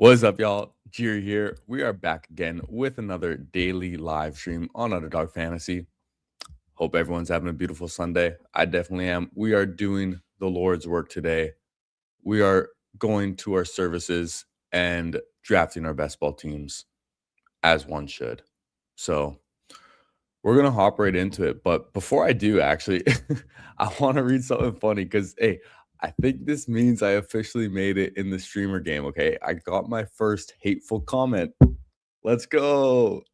What is up, y'all? Jiri here. We are back again with another daily live stream on Underdog Fantasy. Hope everyone's having a beautiful Sunday. I definitely am. We are doing the Lord's work today. We are going to our services and drafting our best ball teams as one should. So we're gonna hop right into it. But before I do, actually, I want to read something funny because hey, I think this means I officially made it in the streamer game. Okay, I got my first hateful comment. Let's go.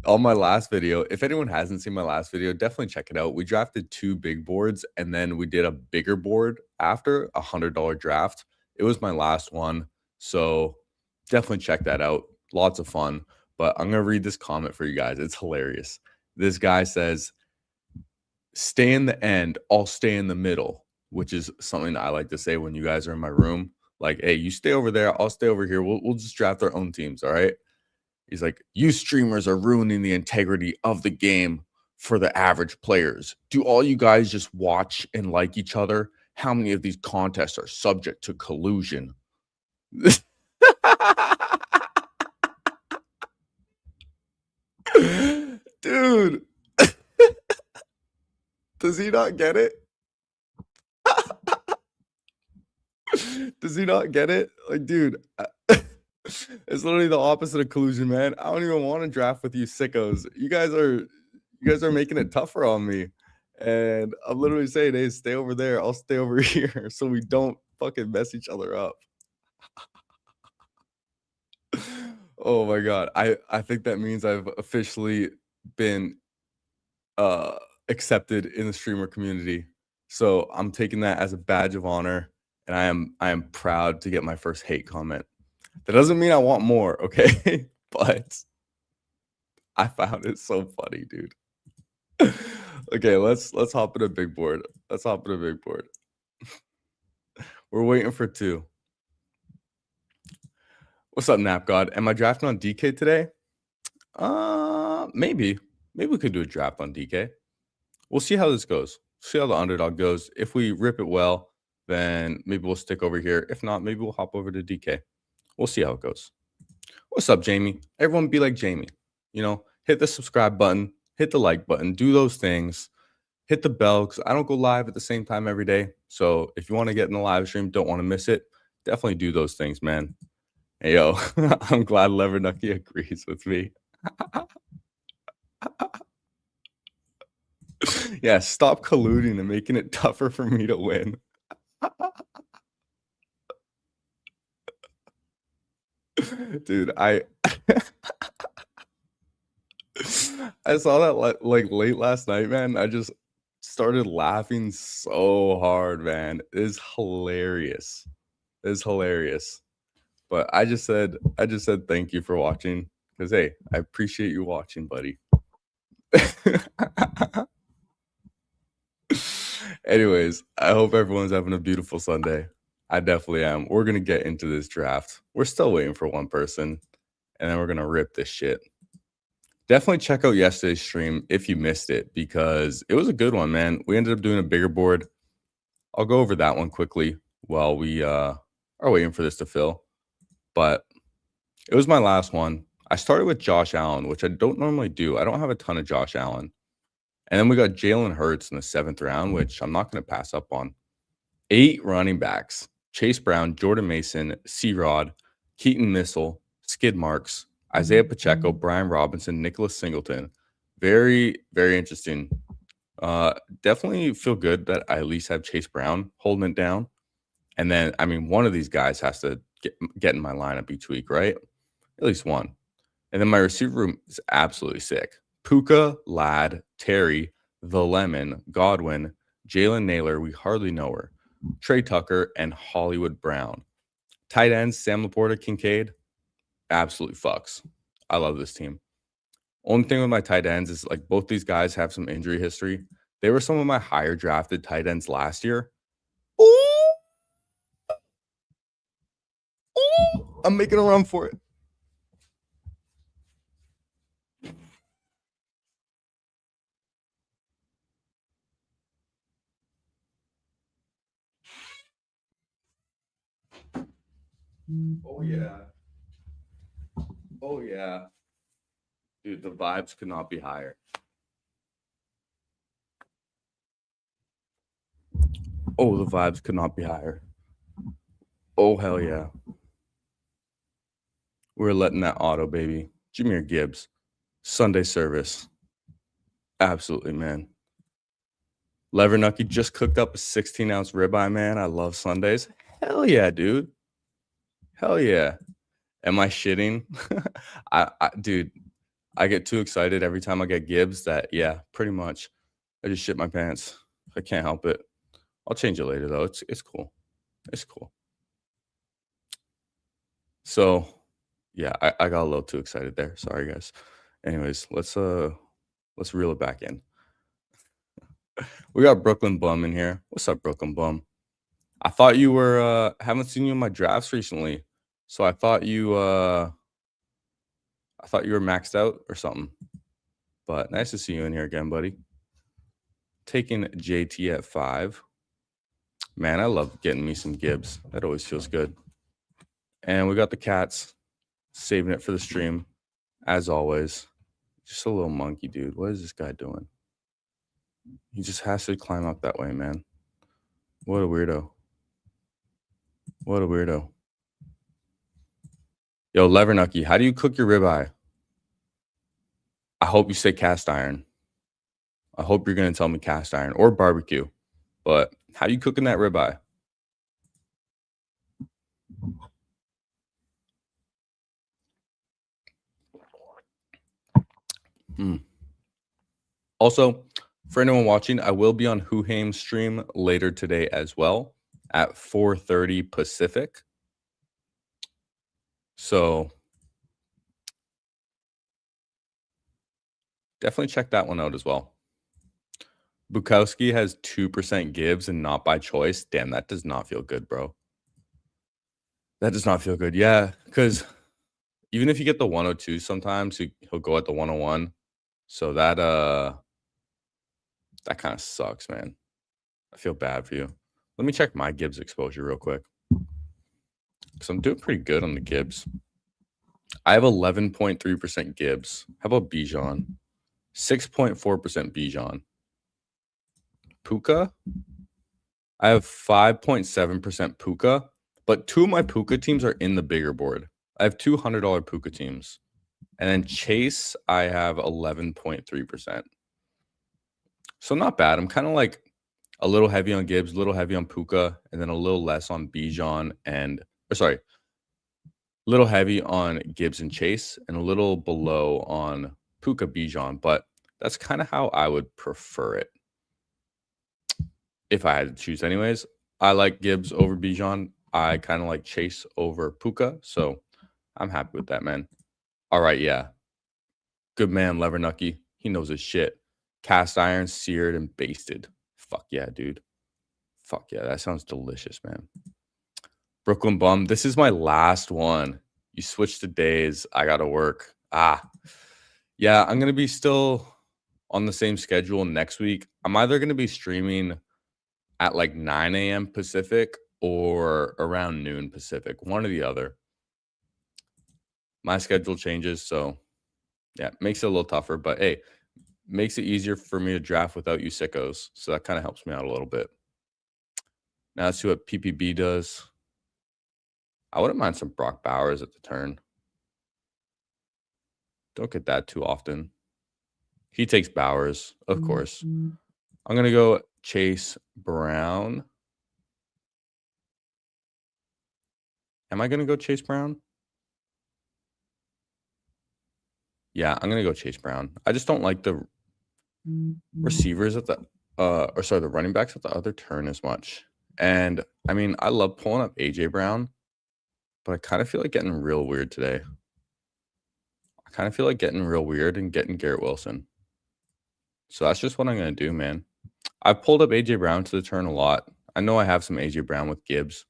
On my last video, if anyone hasn't seen my last video, definitely check it out. We drafted 2 big boards, and then we did a bigger board after, a $100 draft. It was my last one, so definitely check that out. Lots of fun, but I'm gonna read this comment for you guys. It's hilarious. This guy says, "Stay in the end, I'll stay in the middle," which is something I like to say when you guys are in my room. Like, "Hey, you stay over there, I'll stay over here. We'll just draft our own teams, all right?" He's like, "You streamers are ruining the integrity of the game for the average players. Do all you guys just watch and like each other? How many of these contests are subject to collusion?" Dude, does he not get it? Does he not get it? Like, dude, it's literally the opposite of collusion, man. I don't even want to draft with you sickos. You guys are making it tougher on me. And I'm literally saying, hey, stay over there. I'll stay over here so we don't fucking mess each other up. Oh my god. I think that means I've officially been uh accepted in the streamer community. So I'm taking that as a badge of honor, and I am proud to get my first hate comment. That doesn't mean I want more, okay? But I found it so funny, dude. Okay, let's hop in a big board. Let's hop in a big board. We're waiting for 2. What's up, Nap God? Am I drafting on DK today? Maybe. Maybe we could do a draft on DK. We'll see how this goes. See how the underdog goes. If we rip it well, then maybe we'll stick over here. If not, maybe we'll hop over to DK. We'll see how it goes. What's up, Jamie? Everyone be like Jamie. Hit the subscribe button, hit the like button, do those things. Hit the bell because I don't go live at the same time every day. So if you want to get in the live stream, don't want to miss it, definitely do those things, man. Hey, yo, I'm glad Levernucky agrees with me. Yeah, stop colluding and making it tougher for me to win. Dude, I I saw that like late last night, man. I just started laughing so hard, man. It is hilarious. It is hilarious. But I just said thank you for watching because hey, I appreciate you watching, buddy. Anyways, I hope everyone's having a beautiful Sunday. I definitely am. We're gonna get into this draft. We're still waiting for one person, and then we're gonna rip this shit. Definitely check out yesterday's stream if you missed it because it was a good one, man. We ended up doing a bigger board. I'll go over that one quickly while we are waiting for this to fill. But it was my last one. I started with Josh Allen, which I don't normally do. I don't have a ton of Josh Allen. And then we got Jalen Hurts in the 7th round, which I'm not going to pass up on. 8 running backs: Chase Brown, Jordan Mason, C-Rod, Keaton Missile, Skid Marks, Isaiah Pacheco, Brian Robinson, Nicholas Singleton. Very, very interesting. Definitely feel good that I at least have Chase Brown holding it down. And then, I mean, one of these guys has to get in my lineup each week, right? At least one. And then my receiver room is absolutely sick. Puka, Ladd, Terry, The Lemon, Godwin, Jalen Naylor, we hardly know her, Trey Tucker, and Hollywood Brown. Tight ends, Sam Laporta, Kincaid, absolutely fucks. I love this team. Only thing with my tight ends is like both these guys have some injury history. They were some of my higher drafted tight ends last year. Ooh, I'm making a run for it. Oh yeah. Oh yeah. Dude, the vibes could not be higher. Oh, the vibes could not be higher. Oh hell yeah. We're letting that auto, baby. Jameer Gibbs. Sunday service. Absolutely, man. Levernucky just cooked up a 16-ounce ribeye, man. I love Sundays. Hell yeah, dude. Hell yeah. Am I shitting? Dude, I get too excited every time I get Gibbs that, yeah, pretty much. I just shit my pants. I can't help it. I'll change it later, though. It's cool. It's cool. So, yeah, I got a little too excited there. Sorry, guys. Anyways, let's reel it back in. We got Brooklyn Bum in here. What's up, Brooklyn Bum? I thought you were haven't seen you in my drafts recently. So I thought you were maxed out or something. But nice to see you in here again, buddy. Taking JT at 5. Man, I love getting me some Gibbs. That always feels good. And we got the cats saving it for the stream, as always. Just a little monkey, dude. What is this guy doing? He just has to climb up that way, man. What a weirdo. What a weirdo. Yo, Levernucky, how do you cook your ribeye? I hope you say cast iron. I hope you're going to tell me cast iron or barbecue. But how you cooking that ribeye? Also, for anyone watching, I will be on Huhaim's stream later today as well at 4:30 Pacific. So definitely check that one out as well. Bukowski has 2% Gibbs and not by choice. Damn, that does not feel good, bro. That does not feel good. Yeah, because even if you get the 102 sometimes, he'll go at the 101. So that kind of sucks, man. I feel bad for you. Let me check my Gibbs exposure real quick. Because I'm doing pretty good on the Gibbs. I have 11.3% Gibbs. How about Bijan? 6.4% Bijan. Puka? I have 5.7% Puka, but 2 of my Puka teams are in the bigger board. I have $200 Puka teams. And then Chase, I have 11.3%. So not bad. I'm kind of like a little heavy on Gibbs, a little heavy on Puka, and then a little less on Bijan a little heavy on Gibbs and Chase and a little below on Puka Bijan, but that's kind of how I would prefer it. If I had to choose anyways, I like Gibbs over Bijan. I kind of like Chase over Puka, so I'm happy with that, man. All right, yeah. Good man, Levernucky. He knows his shit. Cast iron, seared, and basted. Fuck yeah, dude. Fuck yeah, that sounds delicious, man. Brooklyn Bum, this is my last one. You switched to days. I got to work. Yeah, I'm going to be still on the same schedule next week. I'm either going to be streaming at like 9 a.m. Pacific or around noon Pacific, one or the other. My schedule changes, so yeah, makes it a little tougher, but hey, makes it easier for me to draft without you sickos. So that kind of helps me out a little bit. Now let's see what PPB does. I wouldn't mind some Brock Bowers at the turn. Don't get that too often. He takes Bowers, of course. I'm going to go Chase Brown. Am I going to go Chase Brown? Yeah, I'm going to go Chase Brown. I just don't like the receivers at the the running backs at the other turn as much. And I mean, I love pulling up AJ Brown, but I kind of feel like getting real weird today. I kind of feel like getting real weird and getting Garrett Wilson. So that's just what I'm going to do, man. I've pulled up AJ Brown to the turn a lot. I know I have some AJ Brown with Gibbs.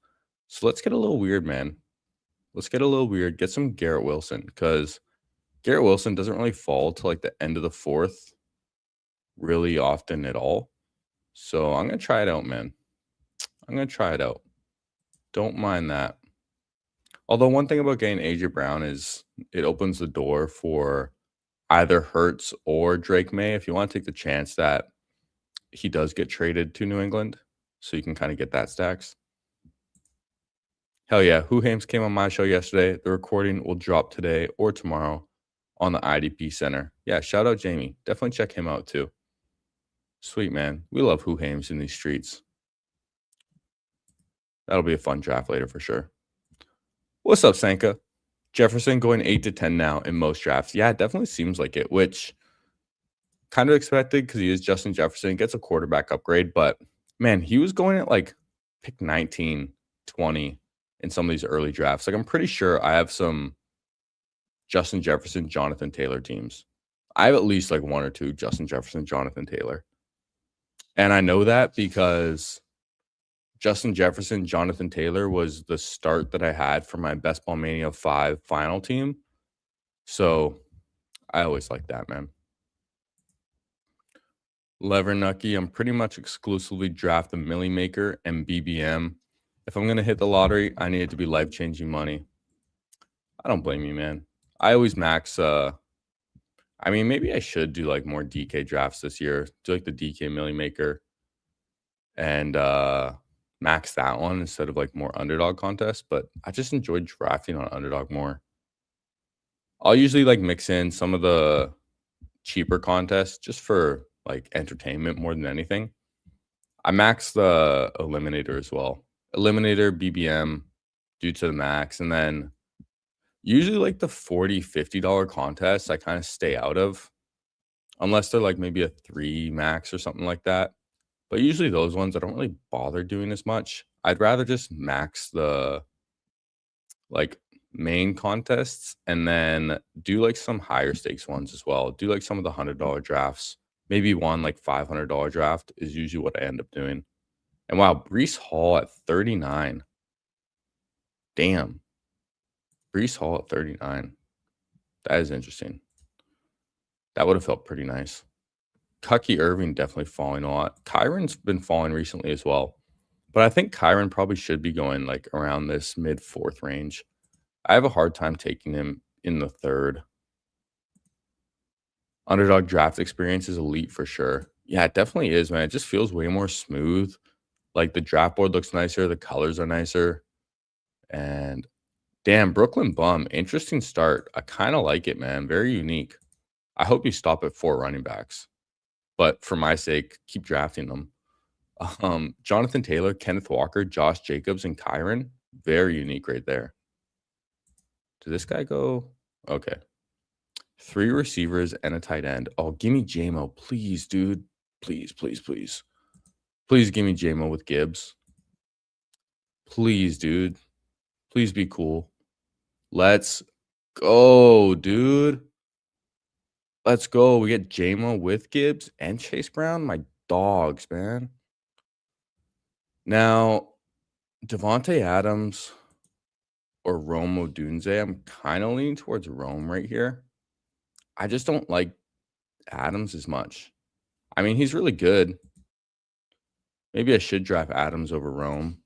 So let's get a little weird, man. Let's get a little weird. Get some Garrett Wilson, because Garrett Wilson doesn't really fall to like the end of the 4th really often at all. So I'm going to try it out, man. I'm going to try it out. Don't mind that. Although one thing about getting AJ Brown is it opens the door for either Hurts or Drake May if you want to take the chance that he does get traded to New England, so you can kind of get that stacks. Hell yeah, Who Hames came on my show yesterday. The recording will drop today or tomorrow on the IDP Center. Yeah, shout out Jamie. Definitely check him out too. Sweet, man. We love Who Hames in these streets. That'll be a fun draft later for sure. What's up, Sanka? Jefferson going 8 to 10 now in most drafts. Yeah, it definitely seems like it, which kind of expected because he is Justin Jefferson, gets a quarterback upgrade. But man, he was going at like pick 19, 20 in some of these early drafts. Like, I'm pretty sure I have some Justin Jefferson, Jonathan Taylor teams. I have at least like one or two Justin Jefferson, Jonathan Taylor. And I know that because Justin Jefferson, Jonathan Taylor was the start that I had for my Best Ball Mania 5 final team. So I always like that, man. Levernucky, I'm pretty much exclusively draft the Millie Maker and BBM. If I'm going to hit the lottery, I need it to be life-changing money. I don't blame you, man. I always max, I mean, maybe I should do like more DK drafts this year. Do like the DK Millie Maker and max that one instead of like more underdog contests. But I just enjoyed drafting on underdog more. I'll usually like mix in some of the cheaper contests just for like entertainment more than anything. I max the Eliminator as well. Eliminator, BBM, due to the max. And then usually like the $40, $50 contests I kind of stay out of. Unless they're like maybe a 3 max or something like that. But usually those ones I don't really bother doing as much. I'd rather just max the like main contests and then do like some higher stakes ones as well. Do like some of the $100 drafts. Maybe one like $500 draft is usually what I end up doing. And wow, Breece Hall at 39. Damn. Breece Hall at 39. That is interesting. That would have felt pretty nice. Kyrie Irving definitely falling a lot. Kyron's been falling recently as well. But I think Kyron probably should be going like around this mid-4th range. I have a hard time taking him in the 3rd. Underdog draft experience is elite for sure. Yeah, it definitely is, man. It just feels way more smooth. Like the draft board looks nicer. The colors are nicer. And damn, Brooklyn Bum. Interesting start. I kind of like it, man. Very unique. I hope you stop at 4 running backs. But for my sake, keep drafting them. Jonathan Taylor, Kenneth Walker, Josh Jacobs, and Kyron. Very unique right there. Did this guy go? Okay. 3 receivers and a tight end. Oh, give me JMO, please, dude. Please, please, please. Please give me JMO with Gibbs. Please, dude. Please be cool. Let's go, dude. Let's go. We get JMO with Gibbs and Chase Brown. My dogs, man. Now, Devontae Adams or Rome Odunze. I'm kind of leaning towards Rome right here. I just don't like Adams as much. I mean, he's really good. Maybe I should draft Adams over Rome.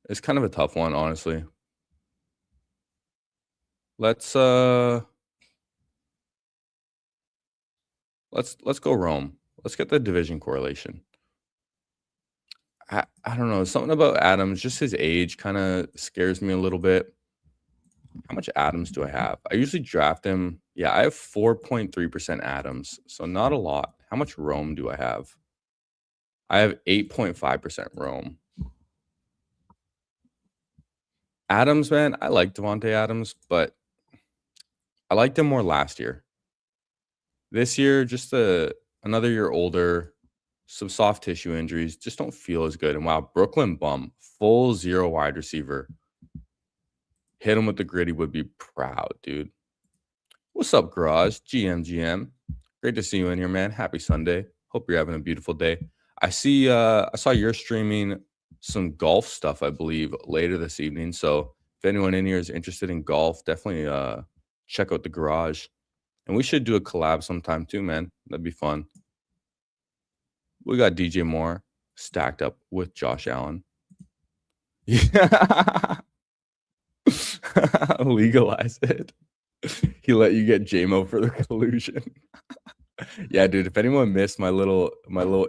It's kind of a tough one, honestly. Let's go Rome. Let's get the division correlation. I don't know. Something about Adams, just his age kind of scares me a little bit. How much Adams do I have? I usually draft him. Yeah, I have 4.3% Adams, so not a lot. How much Rome do I have? I have 8.5% Rome. Adams, man, I like Devontae Adams, but I liked him more last year. This year, just another year older, some soft tissue injuries, just don't feel as good. And wow, Brooklyn Bum, full 0 wide receiver. Hit him with the gritty, would be proud, dude. What's up, Garage? GM. Great to see you in here, man. Happy Sunday. Hope you're having a beautiful day. I saw you're streaming some golf stuff, I believe, later this evening. So if anyone in here is interested in golf, definitely check out the Garage. And we should do a collab sometime too, man. That'd be fun. We got DJ Moore. stacked up with Josh Allen. Yeah. Legalize it. He let you get JMO for the collusion. Yeah, dude. If anyone missed my little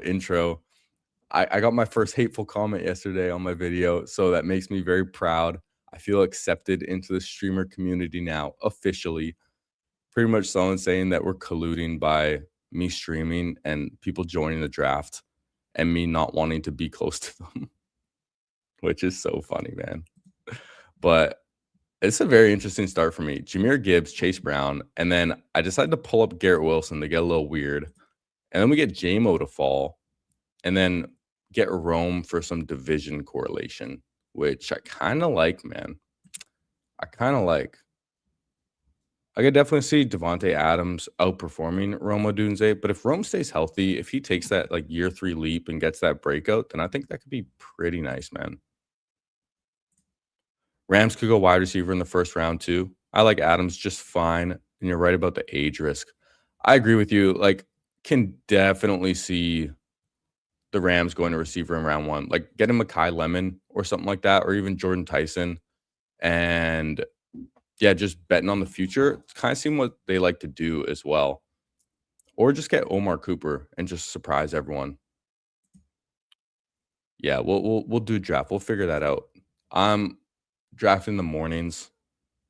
intro, I got my first hateful comment yesterday on my video, so that makes me very proud. I feel accepted into the streamer community now, officially. Pretty much someone saying that we're colluding by me streaming and people joining the draft and me not wanting to be close to them, which is so funny, man. But it's a very interesting start for me. Jahmyr Gibbs, Chase Brown, and then I decided to pull up Garrett Wilson to get a little weird. And then we get JMO to fall, and then get Rome for some division correlation, which I kind of like, man. I kind of like. I could definitely see Devontae Adams outperforming Rome Odunze, but if Rome stays healthy, if he takes that like year 3 leap and gets that breakout, then I think that could be pretty nice, man. Rams could go wide receiver in the first round too. I like Adams just fine, and you're right about the age risk. I agree with you. Like, can definitely see the Rams going to receiver in round 1. Like, getting Mekhi Lemon or something like that, or even Jordan Tyson, and yeah, just betting on the future. It's kind of seeing what they like to do as well. Or just get Omar Cooper and just surprise everyone. Yeah, we'll do draft. We'll figure that out. I'm drafting the mornings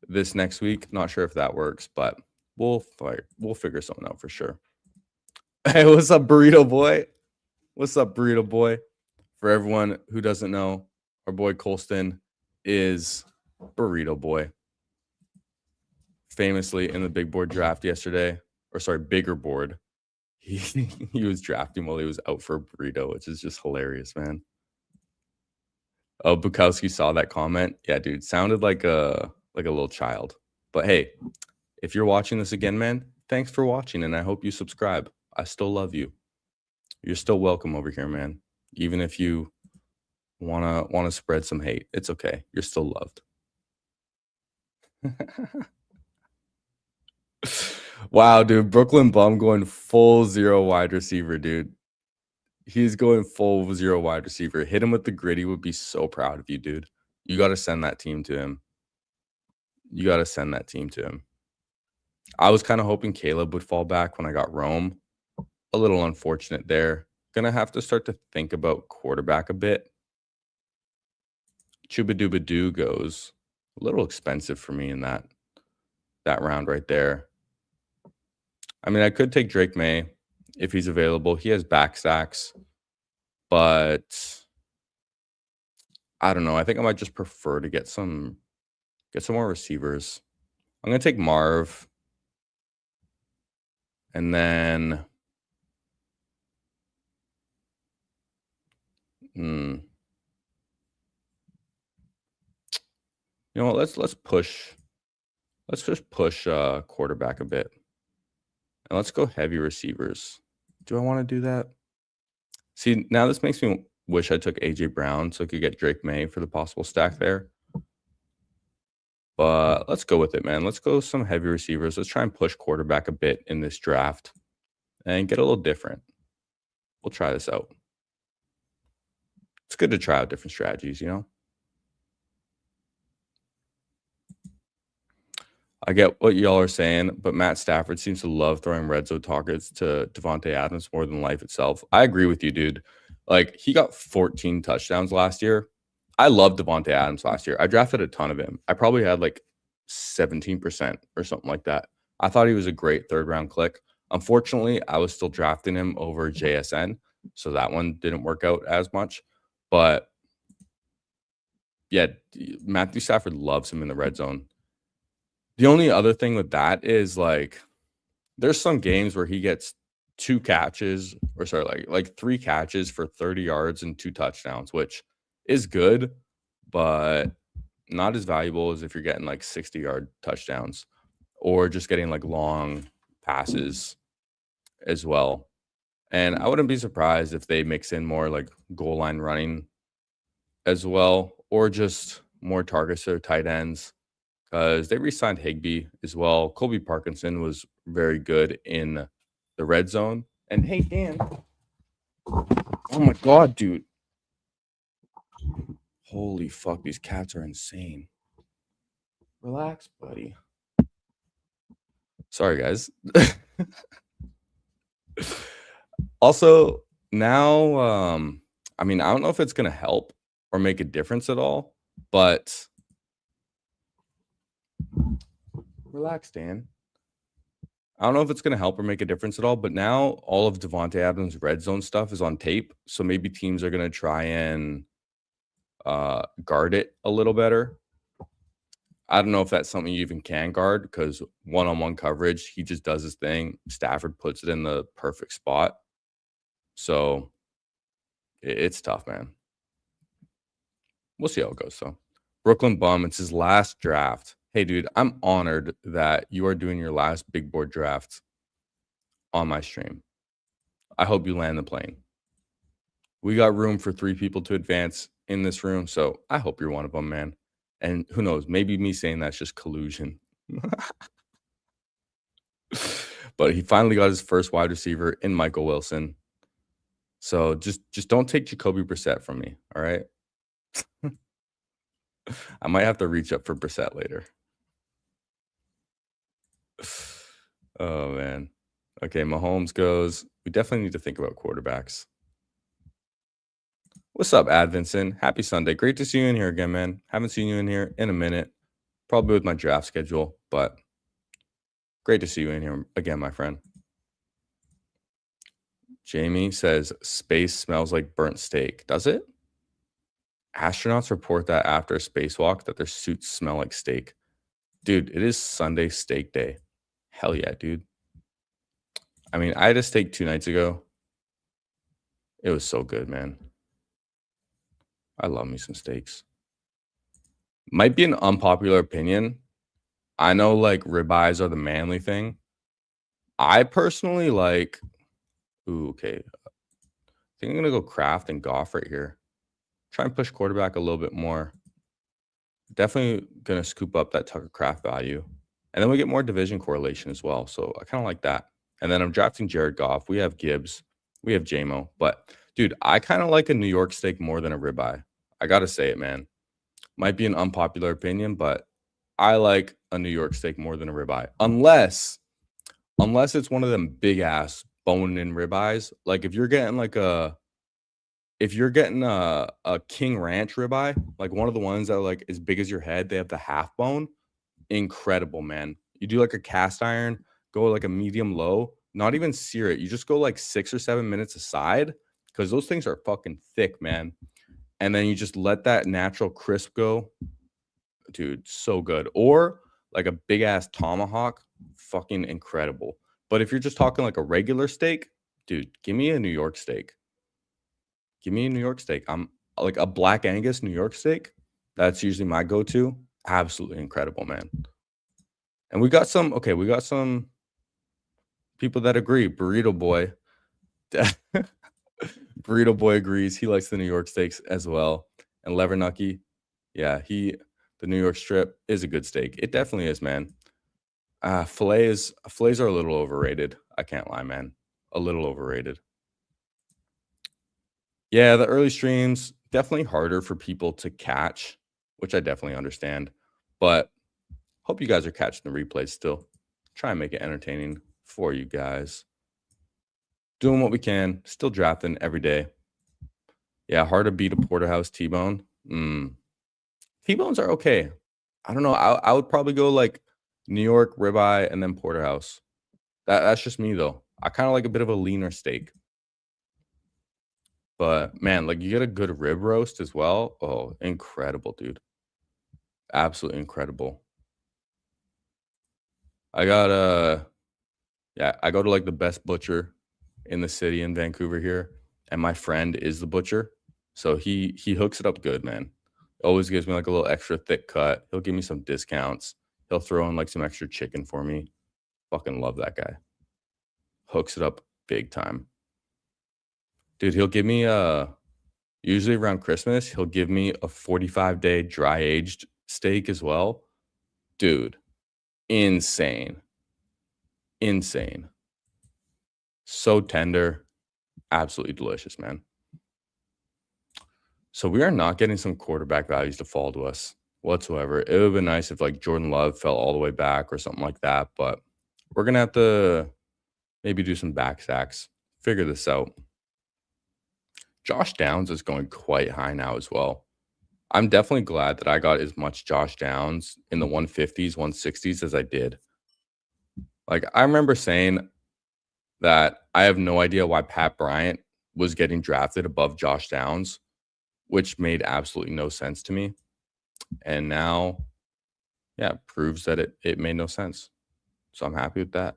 this next week. Not sure if that works, but we'll figure something out for sure. Hey, what's up, Burrito Boy? What's up, Burrito Boy? For everyone who doesn't know, our boy Colston is Burrito Boy. Famously in the big board draft yesterday, or sorry, bigger board, he was drafting while he was out for a burrito, which is just hilarious, man. Oh, Bukowski saw that comment. Yeah, dude, sounded like a little child. But hey, if you're watching this again, man, thanks for watching, and I hope you subscribe. I still love you. You're still welcome over here, man. Even if you wanna spread some hate, it's okay. You're still loved. Wow, dude. Brooklyn Bum going full 0 wide receiver, dude. He's going full 0 wide receiver. Hit him with the gritty. Would be so proud of you, dude. You got to send that team to him. You got to send that team to him. I was kind of hoping Caleb would fall back when I got Rome. A little unfortunate there. Gonna have to start to think about quarterback a bit. Chubadubadoo goes a little expensive for me in that round right there. I mean, I could take Drake May if he's available. He has back stacks, but I don't know. I think I might just prefer to get some more receivers. I'm gonna take Marv, and then you know what? Let's just push quarterback a bit. And let's go heavy receivers. Do I want to do that? See, now this makes me wish I took AJ Brown so I could get Drake May for the possible stack there. But let's go with it, man. Let's go some heavy receivers. Let's try and push quarterback a bit in this draft and get a little different. We'll try this out. It's good to try out different strategies, you know? I get what y'all are saying, but Matt Stafford seems to love throwing red zone targets to Devontae Adams more than life itself. I agree with you, dude. Like, he got 14 touchdowns last year. I loved Devontae Adams last year. I drafted a ton of him. I probably had like 17% or something like that. I thought he was a great third-round click. Unfortunately, I was still drafting him over JSN, so that one didn't work out as much. But, yeah, Matthew Stafford loves him in the red zone. The only other thing with that is, like, there's some games where he gets 2 catches, or sorry, like 3 catches for 30 yards and 2 touchdowns, which is good, but not as valuable as if you're getting like 60-yard touchdowns or just getting like long passes as well. And I wouldn't be surprised if they mix in more like goal line running as well, or just more targets to their tight ends. Because they re-signed Higbee as well. Colby Parkinson was very good in the red zone. And hey, Dan, Oh my god, dude. Holy fuck, these cats are insane. Relax, buddy. Sorry, guys. Also, now, I mean, I don't know if it's gonna help or make a difference at all, but relax, Dan. I don't know if it's gonna help or make a difference at all, but now all of Devontae Adams' red zone stuff is on tape, so maybe teams are gonna try and guard it a little better. I don't know if that's something you even can guard because one-on-one coverage, he just does his thing. Stafford puts it in the perfect spot. So it's tough, man. We'll see how it goes, though. Brooklyn Bum, it's his last draft. Hey, dude, I'm honored that you are doing your last big board draft on my stream. I hope you land the plane. We got room for 3 people to advance in this room, so I hope you're one of them, man. And who knows, maybe me saying that's just collusion. But he finally got his first wide receiver in Michael Wilson. So just don't take Jacoby Brissett from me, all right? I might have to reach up for Brissett later. Oh, man. Okay, Mahomes goes. We definitely need to think about quarterbacks. What's up, Advinson? Happy Sunday. Great to see you in here again, man. Haven't seen you in here in a minute. Probably with my draft schedule, but great to see you in here again, my friend. Jamie says, space smells like burnt steak. Does it? Astronauts report that after a spacewalk that their suits smell like steak. Dude, it is Sunday steak day. Hell yeah, dude. I mean, I had a steak 2 nights ago. It was so good, man. I love me some steaks. Might be an unpopular opinion. I know like ribeyes are the manly thing. I personally like, ooh, okay. I think I'm gonna go Kraft and Goff right here. Try and push quarterback a little bit more. Definitely gonna scoop up that Tucker Kraft value. And then we get more division correlation as well. So I kind of like that. And then I'm drafting Jared Goff. We have Gibbs. We have JMO. But dude, I kind of like a New York steak more than a ribeye. I gotta say it, man. Might be an unpopular opinion, but I like a New York steak more than a ribeye. Unless it's one of them big ass bone-in ribeyes. Like if you're getting a King Ranch ribeye, like one of the ones that are like as big as your head, they have the half bone. Incredible, man. You do like a cast iron, go like a medium low, not even sear it. You just go like 6 or 7 minutes aside because those things are fucking thick, man. And then you just let that natural crisp go. Dude, so good. Or like a big ass tomahawk, fucking incredible. But if you're just talking like a regular steak, dude, give me a New York steak. Give me a New York steak. I'm like a Black Angus New York steak. That's usually my go-to. Absolutely incredible, man. And we got some people that agree. Burrito Boy. Burrito Boy agrees. He likes the New York steaks as well. And Levernucky, yeah, the New York strip is a good steak. It definitely is, man. Fillets are a little overrated. I can't lie, man. A little overrated. Yeah, the early streams definitely harder for people to catch, which I definitely understand. But hope you guys are catching the replays still. Try and make it entertaining for you guys. Doing what we can, still drafting every day. Yeah, hard to beat a porterhouse T-bone. T-bones are okay. I don't know. I would probably go like New York ribeye and then porterhouse. That's just me though. I kind of like a bit of a leaner steak. But man, like you get a good rib roast as well. Oh, incredible, dude. Absolutely incredible. I go to like the best butcher in the city in Vancouver here, and my friend is the butcher. So he hooks it up good, man. Always gives me like a little extra thick cut. He'll give me some discounts. He'll throw in like some extra chicken for me. Fucking love that guy. Hooks it up big time. Dude, he'll give me usually around Christmas, he'll give me a 45-day dry aged steak as well. Dude, insane. Insane. So tender. Absolutely delicious, man. So we are not getting some quarterback values to fall to us whatsoever. It would have been nice if like Jordan Love fell all the way back or something like that, but we're gonna have to maybe do some back sacks. Figure this out. Josh Downs is going quite high now as well. I'm definitely glad that I got as much Josh Downs in the 150s, 160s as I did. Like I remember saying that I have no idea why Pat Bryant was getting drafted above Josh Downs, which made absolutely no sense to me. And now, yeah, it proves that it made no sense. So I'm happy with that.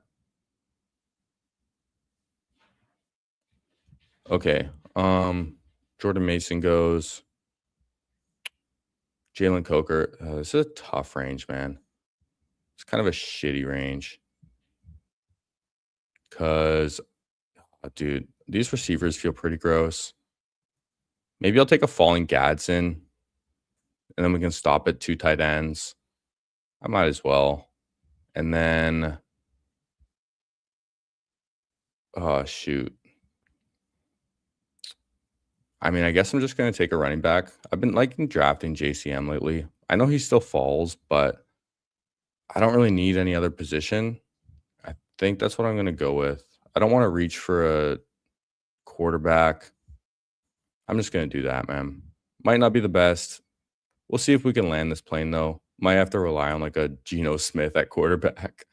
Okay. Jordan Mason goes. Jalen Coker. This is a tough range, man. It's kind of a shitty range. Cause dude, these receivers feel pretty gross. Maybe I'll take a falling Gadsden, and then we can stop at 2 tight ends. I might as well. And then oh shoot. I mean, I guess I'm just gonna take a running back. I've been liking drafting JCM lately. I know he still falls, but I don't really need any other position. I think that's what I'm gonna go with. I don't want to reach for a quarterback. I'm just gonna do that, man. Might not be the best. We'll see if we can land this plane though. Might have to rely on like a Geno Smith at quarterback.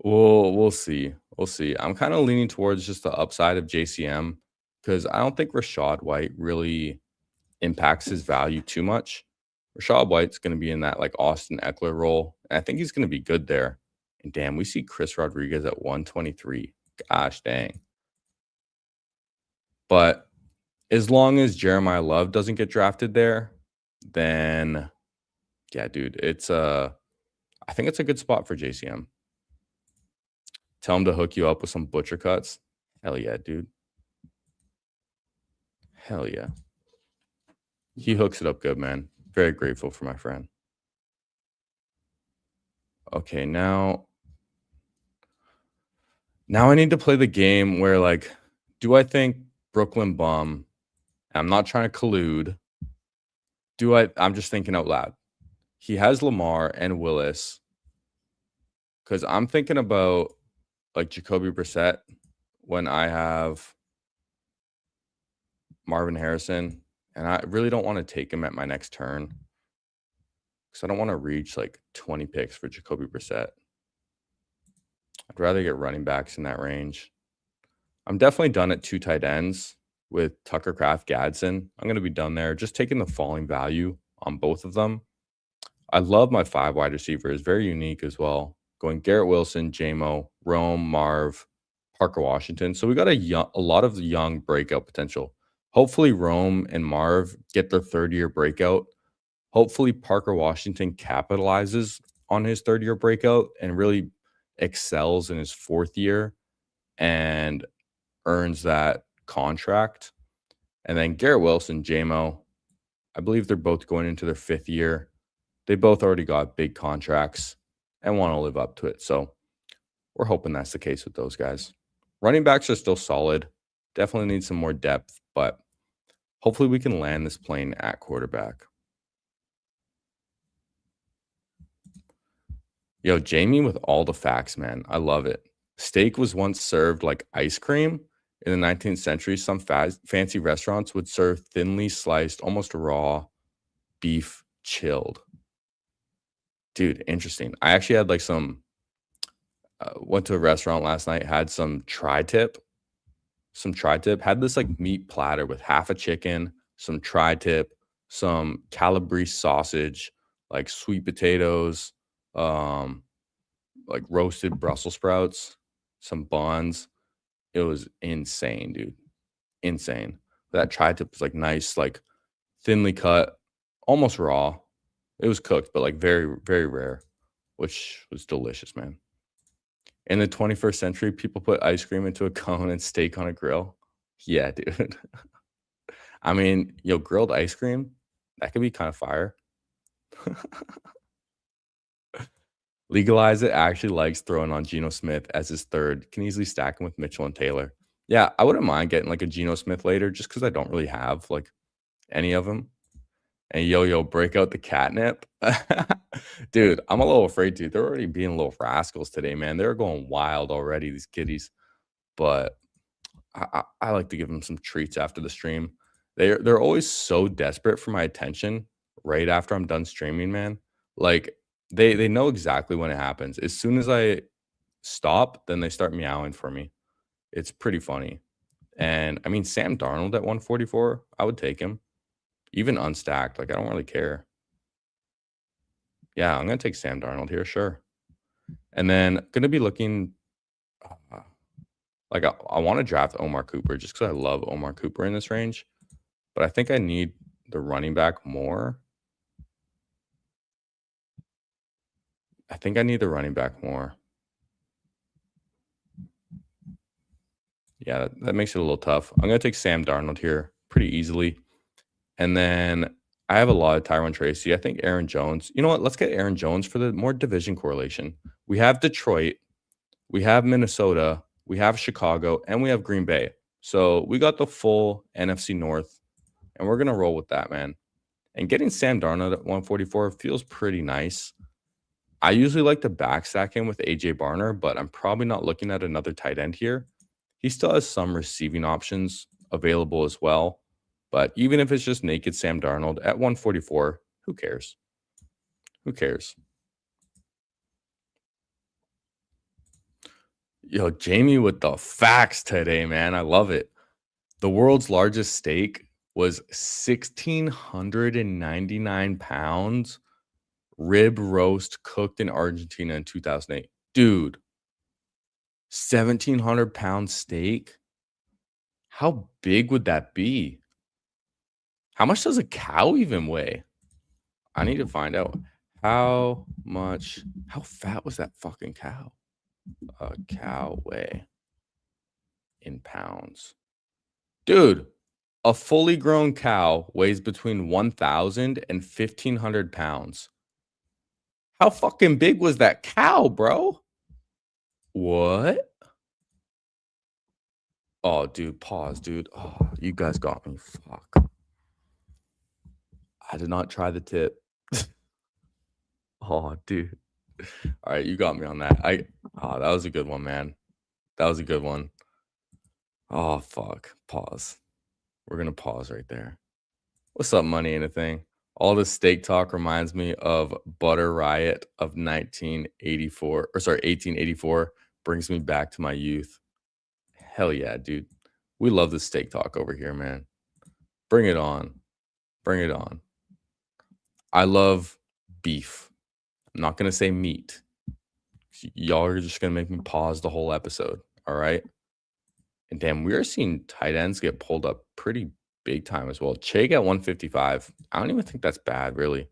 We'll see. We'll see. I'm kind of leaning towards just the upside of JCM because I don't think Rashad White really impacts his value too much. Rashad White's going to be in that like Austin Eckler role. And I think he's going to be good there. And damn, we see Chris Rodriguez at 123. Gosh dang. But as long as Jeremiah Love doesn't get drafted there, then yeah, dude, I think it's a good spot for JCM. Tell him to hook you up with some butcher cuts. Hell yeah, dude. Hell yeah. He hooks it up good, man. Very grateful for my friend. Okay, now I need to play the game where like, do I think Brooklyn bum? I'm not trying to collude. I'm just thinking out loud. He has Lamar and Willis. Because I'm thinking about like Jacoby Brissett when I have Marvin Harrison, and I really don't want to take him at my next turn because I don't want to reach like 20 picks for Jacoby Brissett. I'd rather get running backs in that range. I'm definitely done at 2 tight ends with Tucker Kraft, Gadsden. I'm going to be done there, just taking the falling value on both of them. I love my 5 wide receivers, very unique as well. Going Garrett Wilson, JMO, Rome, Marv, Parker Washington. So we got a lot of young breakout potential. Hopefully Rome and Marv get their 3rd-year breakout. Hopefully Parker Washington capitalizes on his 3rd-year breakout and really excels in his 4th year and earns that contract. And then Garrett Wilson, JMO, I believe they're both going into their 5th year. They both already got big contracts and want to live up to it. So we're hoping that's the case with those guys. Running backs are still solid. Definitely need some more depth, but hopefully we can land this plane at quarterback. Yo, Jamie with all the facts, man. I love it. Steak was once served like ice cream. In the 19th century, some fancy restaurants would serve thinly sliced, almost raw beef chilled. Dude, interesting. I actually had like went to a restaurant last night, had some tri-tip, had this like meat platter with half a chicken, some tri-tip, some Calabrese sausage, like sweet potatoes, like roasted Brussels sprouts, some buns. It was insane, dude. Insane. That tri-tip was like nice, like thinly cut, almost raw. It was cooked, but like very, very rare, which was delicious, man. In the 21st century, people put ice cream into a cone and steak on a grill. Yeah, dude. I mean, grilled ice cream, that could be kind of fire. Legalize it actually likes throwing on Geno Smith as his 3rd. Can easily stack him with Mitchell and Taylor. Yeah, I wouldn't mind getting like a Geno Smith later just because I don't really have like Any of them? And yo, break out the catnip. Dude, I'm a little afraid to. They're already being little rascals today, man. They're going wild already, these kitties. But I like to give them some treats after the stream. They're always so desperate for my attention right after I'm done streaming, man. Like they know exactly when it happens. As soon as I stop, then they start meowing for me. It's pretty funny. And I mean, Sam Darnold at 144, I would take him. Even unstacked, like I don't really care. Yeah, I'm gonna take Sam Darnold here, sure. And then gonna be looking like I want to draft Omar Cooper just because I love Omar Cooper in this range, but I think I need the running back more. I think I need the running back more. Yeah, that makes it a little tough. I'm gonna take Sam Darnold here pretty easily, and then I have a lot of Tyron Tracy. I think Aaron Jones. You know what? Let's get Aaron Jones for the more division correlation. We have Detroit, we have Minnesota, we have Chicago, and we have Green Bay. So we got the full NFC North, and we're gonna roll with that, man. And getting Sam Darnold at 144 feels pretty nice. I usually like to backstack him with AJ Barner, but I'm probably not looking at another tight end here. He still has some receiving options available as well. But even if it's just naked Sam Darnold at 144, who cares? Who cares? Yo, Jamie with the facts today, man. I love it. The world's largest steak was 1,699 pounds, rib roast cooked in Argentina in 2008. Dude, 1,700-pound steak? How big would that be? How much does a cow even weigh? I need to find out. How fat was that fucking cow? A cow weigh in pounds. Dude, a fully grown cow weighs between 1,000 and 1,500 pounds. How fucking big was that cow, bro? What? Oh, dude, pause, dude. Oh, you guys got me. Fuck. I did not try the tip. Oh, dude. All right, you got me on that. That was a good one, man. That was a good one. Oh, fuck. Pause. We're gonna pause right there. What's up, Money Anything? All this steak talk reminds me of Butter Riot of 1884. Brings me back to my youth. Hell yeah, dude. We love the steak talk over here, man. Bring it on. Bring it on. I love beef. I'm not gonna say meat. Y'all are just gonna make me pause the whole episode. All right. And damn, we are seeing tight ends get pulled up pretty big time as well. Chig at 155. I don't even think that's bad, really.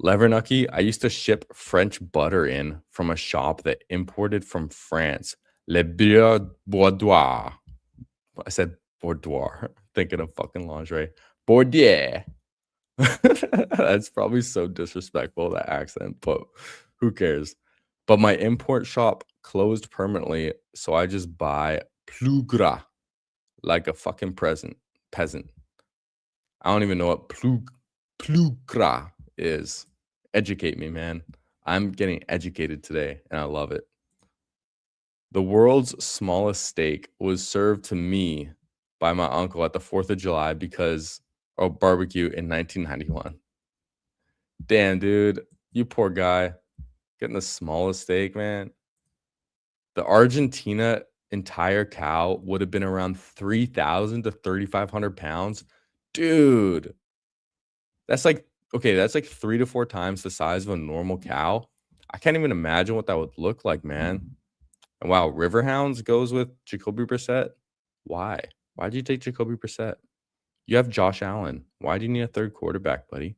Levernucky, I used to ship French butter in from a shop that imported from France. Le Beurre Boudoir. I said boudoir, thinking of fucking lingerie. Bordier. That's probably so disrespectful, that accent, but who cares? But my import shop closed permanently, so I just buy plus gras like a fucking peasant. I don't even know what plus gras is. Educate me, man. I'm getting educated today, and I love it. The world's smallest steak was served to me by my uncle at the 4th of July because of barbecue in 1991. Damn, dude. You poor guy. Getting the smallest steak, man. The Argentina entire cow would have been around 3,000 to 3,500 pounds. Dude. That's like 3 to 4 times the size of a normal cow. I can't even imagine what that would look like, man. And wow, Riverhounds goes with Jacoby Brissett. Why? Why'd you take Jacoby Brissett? You have Josh Allen. Why do you need a third quarterback, buddy?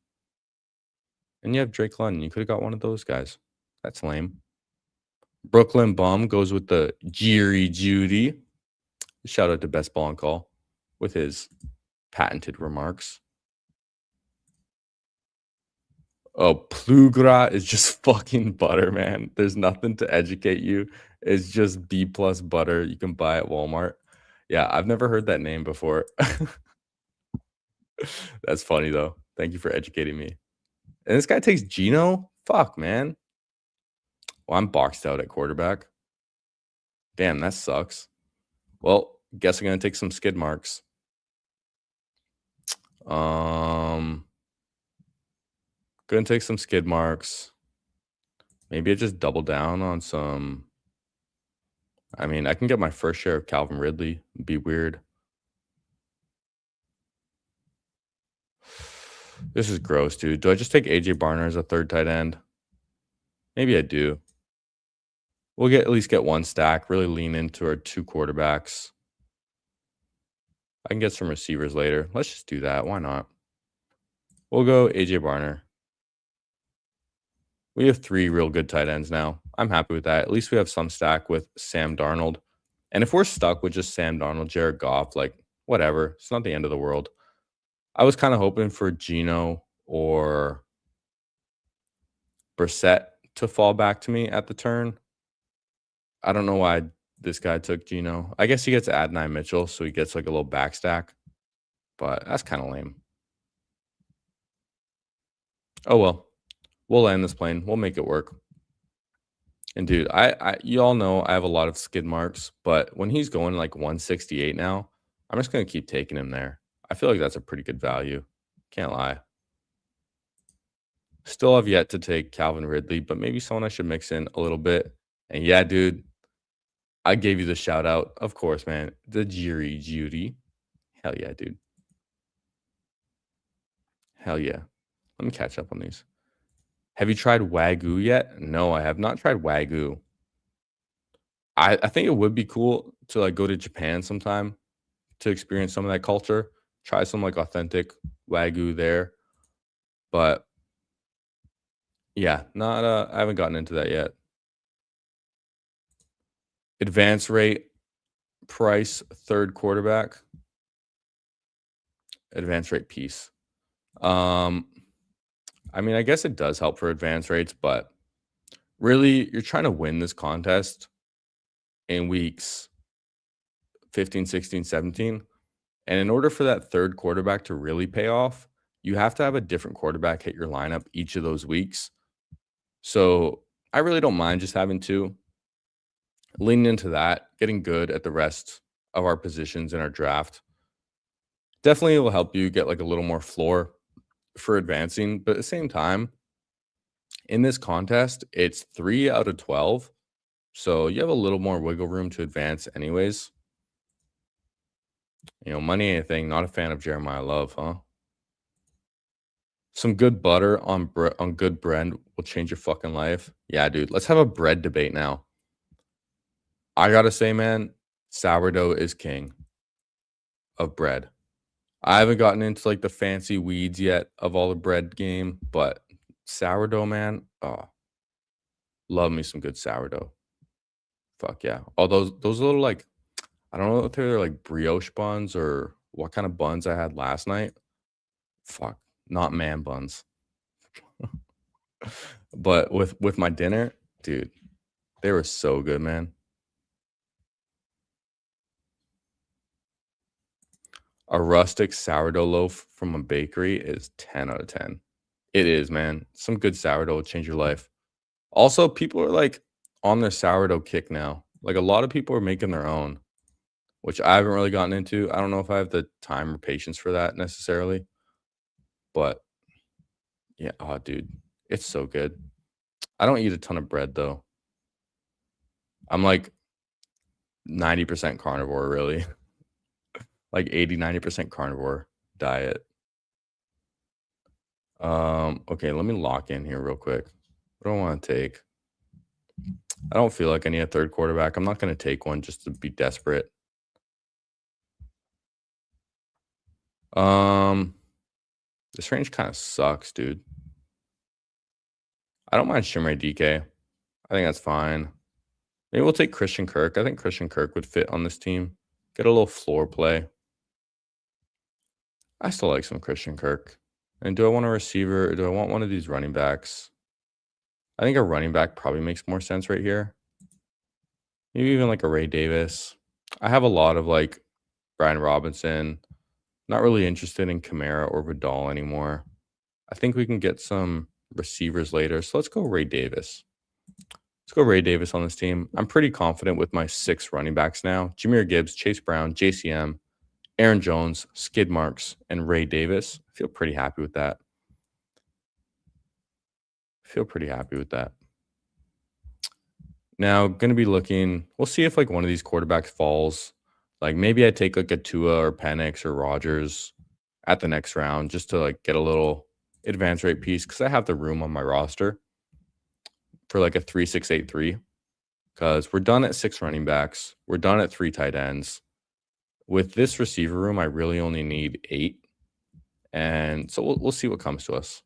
And you have Drake London. You could have got one of those guys. That's lame. Brooklyn Bum goes with the Jerry Judy. Shout out to Best Ball and Call with his patented remarks. Oh, plus gras is just fucking butter, man. There's nothing to educate you. It's just B plus butter you can buy at Walmart. Yeah, I've never heard that name before. That's funny though. Thank you for educating me. And this guy takes Geno? Fuck, man. Well, I'm boxed out at quarterback. Damn, that sucks. Well, guess I'm gonna take some skid marks. Um, gonna take some skid marks. Maybe I just double down on some. I mean, I can get my first share of Calvin Ridley. It'd be weird. This is gross, dude. Do I just take AJ Barner as a third tight end? Maybe I do. We'll at least get one stack, really lean into our two quarterbacks. I can get some receivers later. Let's just do that. Why not? We'll go AJ Barner. We have 3 real good tight ends now. I'm happy with that. At least we have some stack with Sam Darnold. And if we're stuck with just Sam Darnold, Jared Goff, like whatever, it's not the end of the world. I was kind of hoping for Geno or Brissett to fall back to me at the turn. I don't know why this guy took Geno. I guess he gets Adonai Mitchell, so he gets like a little back stack. But that's kind of lame. Oh well. We'll land this plane. We'll make it work. And dude, you all know I have a lot of skid marks, but when he's going like 168 now, I'm just gonna keep taking him there. I feel like that's a pretty good value. Can't lie. Still have yet to take Calvin Ridley, but maybe someone I should mix in a little bit. And yeah, dude, I gave you the shout out. Of course, man. The Jerry Judy. Hell yeah, dude. Hell yeah. Let me catch up on these. Have you tried Wagyu yet? No, I have not tried Wagyu. I think it would be cool to like go to Japan sometime to experience some of that culture. Try some like authentic Wagyu there. But yeah, not I haven't gotten into that yet. Advance rate, price, third quarterback. Advance rate piece. I mean, I guess it does help for advance rates, but really you're trying to win this contest in weeks 15, 16, 17. And in order for that third quarterback to really pay off, you have to have a different quarterback hit your lineup each of those weeks. So I really don't mind just having 2. Leaning into that, getting good at the rest of our positions in our draft. Definitely will help you get like a little more floor for advancing. But at the same time, in this contest, it's 3 out of 12. So you have a little more wiggle room to advance anyways. You know, money ain't a thing. Not a fan of Jeremiah Love, huh? Some good butter on good bread will change your fucking life. Yeah, dude. Let's have a bread debate now. I gotta say, man, sourdough is king of bread. I haven't gotten into like the fancy weeds yet of all the bread game, but sourdough, man, oh, love me some good sourdough. Fuck yeah. All those little like I don't know if they're like brioche buns or what kind of buns I had last night. Fuck, not man buns. But with my dinner, dude, they were so good, man. A rustic sourdough loaf from a bakery is 10 out of 10. It is, man. Some good sourdough will change your life. Also, people are like on their sourdough kick now. Like a lot of people are making their own, which I haven't really gotten into. I don't know if I have the time or patience for that necessarily. But yeah, oh dude, it's so good. I don't eat a ton of bread though. I'm like 90% carnivore, really. Like 80, 90% carnivore diet. Okay, let me lock in here real quick. What do I want to take? I don't feel like I need a third quarterback. I'm not going to take one just to be desperate. This range kind of sucks, dude. I don't mind Shimmer DK. I think that's fine. Maybe we'll take Christian Kirk. I think Christian Kirk would fit on this team. Get a little floor play. I still like some Christian Kirk. And do I want a receiver or do I want one of these running backs? I think a running back probably makes more sense right here. Maybe even like a Ray Davis. I have a lot of like Brian Robinson, Not really interested in Kamara or Vidal anymore. I think we can get some receivers later. So let's go Ray Davis. Let's go Ray Davis on this team. I'm pretty confident with my 6 running backs now. Jameer Gibbs, Chase Brown, JCM, Aaron Jones, Skid Marks, and Ray Davis. I feel pretty happy with that. Now, gonna be looking. We'll see if like one of these quarterbacks falls. Like maybe I take like a Tua or Penix or Rogers at the next round just to like get a little advance rate piece because I have the room on my roster for like a 3-6-8-3. Because we're done at 6 running backs. We're done at 3 tight ends. With this receiver room, I really only need 8. And so we'll see what comes to us.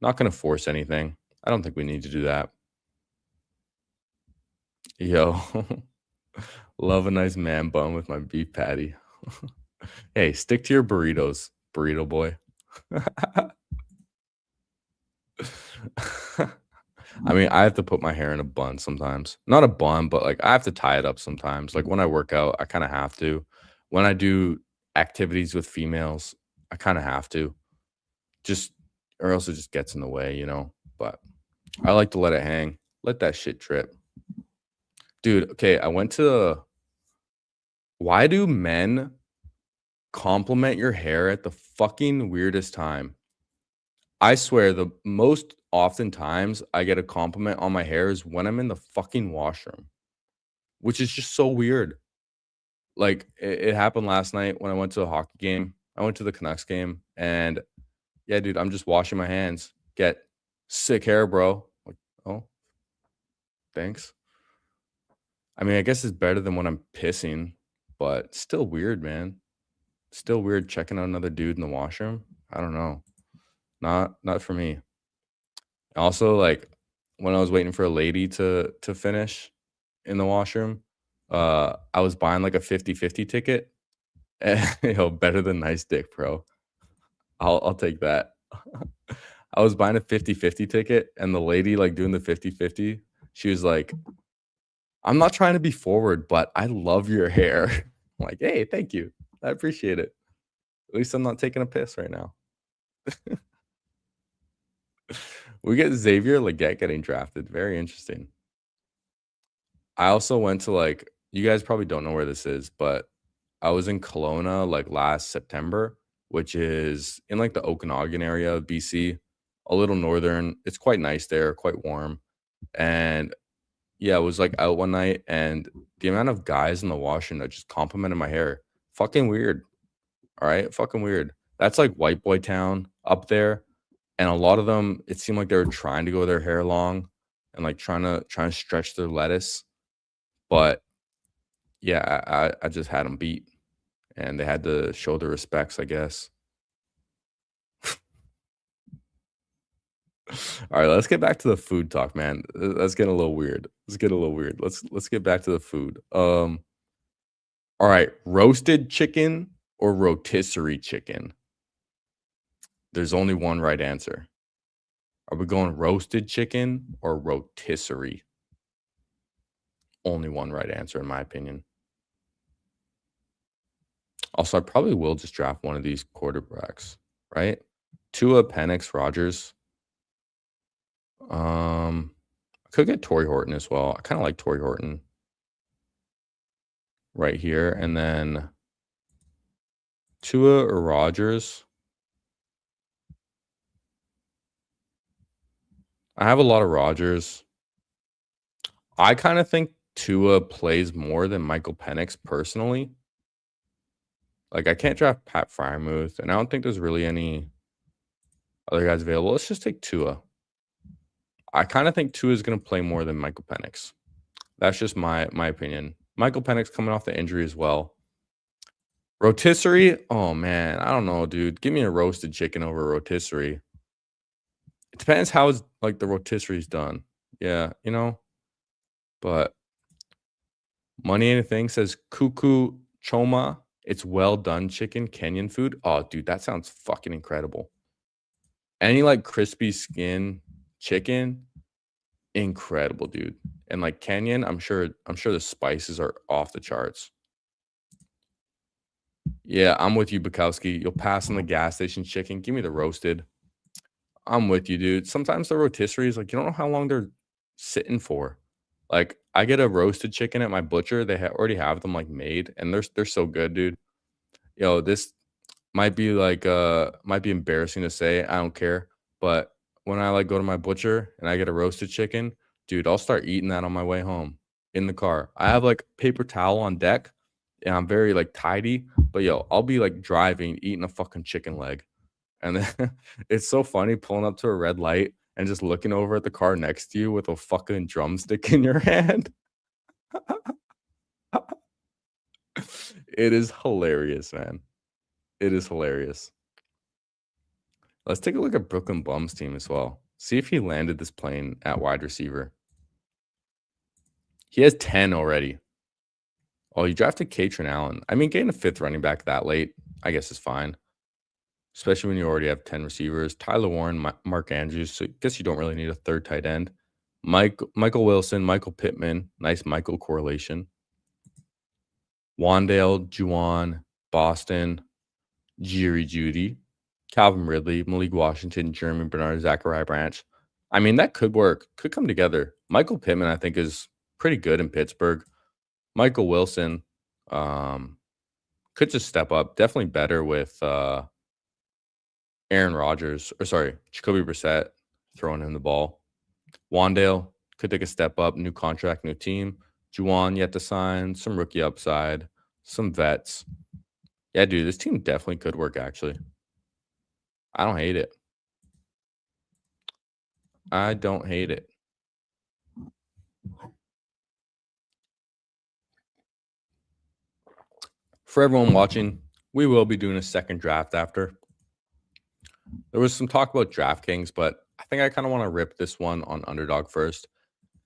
Not going to force anything. I don't think we need to do that. Yo, love a nice man bun with my beef patty. Hey, stick to your burritos, burrito boy. I mean, I have to put my hair in a bun sometimes. Not a bun, but like I have to tie it up sometimes. Like when I work out, I kind of have to. When I do activities with females, I kind of have to. Just or else it just gets in the way, you know. But I like to let it hang. Let that shit drip. Dude, okay, I went to why do men compliment your hair at the fucking weirdest time? I swear the most often times I get a compliment on my hair is when I'm in the fucking washroom, which is just so weird. Like it happened last night when I went to a hockey game. I went to the Canucks game and yeah, dude, I'm just washing my hands. Get sick hair, bro. Like, oh, thanks. I mean, I guess it's better than when I'm pissing, but still weird, man. Still weird checking out another dude in the washroom. I don't know. Not for me. Also, like when I was waiting for a lady to finish in the washroom, I was buying like a 50-50 ticket. And, better than nice dick, bro. I'll take that. I was buying a 50-50 ticket and the lady like doing the 50-50, she was like, "I'm not trying to be forward, but I love your hair." I'm like, "Hey, thank you. I appreciate it. At least I'm not taking a piss right now." We get Xavier Legette getting drafted. Very interesting. I also went to like you guys probably don't know where this is, but I was in Kelowna like last September, which is in like the Okanagan area of BC, a little northern. It's quite nice there, quite warm. And yeah, I was like out one night and the amount of guys in the washroom that just complimented my hair, fucking weird. All right, fucking weird. That's like white boy town up there, and a lot of them, it seemed like they were trying to go their hair long and like trying to stretch their lettuce. But yeah, I just had them beat, and they had to show their respects, I guess. All right, let's get back to the food talk, man. That's getting a little weird. Let's get back to the food. All right, roasted chicken or rotisserie chicken? There's only one right answer. Are we going roasted chicken or rotisserie? Only one right answer, in my opinion. Also, I probably will just draft one of these quarterbacks, right? Tua, Penix, Rogers. I could get Torrey Horton as well. I kind of like Torrey Horton right here, and then Tua or Rogers. I have a lot of Rogers. I kind of think Tua plays more than Michael Penix personally. Like I can't draft Pat Fryermuth, and I don't think there's really any other guys available. Let's just take Tua. I kind of think Tua is going to play more than Michael Penix. That's just my opinion. Michael Penix coming off the injury as well. Rotisserie? Oh man, I don't know, dude. Give me a roasted chicken over rotisserie. It depends how it's like the rotisserie is done. Yeah, but Money Anything says Cuckoo Choma. It's well done chicken, Kenyan food. Oh, dude, that sounds fucking incredible. Any like crispy skin chicken, incredible, dude. And like Kenyan, I'm sure the spices are off the charts. Yeah, I'm with you, Bukowski. You'll pass on the gas station chicken. Give me the roasted. I'm with you, dude. Sometimes the rotisseries, like, you don't know how long they're sitting for. Like, I get a roasted chicken at my butcher. They already have them like made, and they're so good, dude. This might be embarrassing to say. I don't care, but when I like go to my butcher and I get a roasted chicken, dude, I'll start eating that on my way home in the car. I have like paper towel on deck, and I'm very like tidy. But I'll be like driving, eating a fucking chicken leg. And then it's so funny pulling up to a red light and just looking over at the car next to you with a fucking drumstick in your hand. It is hilarious, man. It is hilarious. Let's take a look at Brooklyn Bum's team as well. See if he landed this plane at wide receiver. He has 10 already. Oh, you drafted Katrin Allen. I mean, getting a fifth running back that late, I guess is fine. Especially when you already have 10 receivers. Tyler Warren, Mark Andrews. So I guess you don't really need a third tight end. Michael Wilson, Michael Pittman. Nice Michael correlation. Wandale, Juwan, Boston, Jerry Judy, Calvin Ridley, Malik Washington, Jeremy Bernard, Zachariah Branch. I mean, that could work. Could come together. Michael Pittman, I think, is pretty good in Pittsburgh. Michael Wilson could just step up. Definitely better with Aaron Rodgers. Or sorry, Jacoby Brissett throwing him the ball. Wandale could take a step up. New contract, new team. Juwan yet to sign. Some rookie upside. Some vets. Yeah, dude, this team definitely could work, actually. I don't hate it. I don't hate it. For everyone watching, we will be doing a second draft after. There was some talk about DraftKings, but I think I kind of want to rip this one on Underdog first.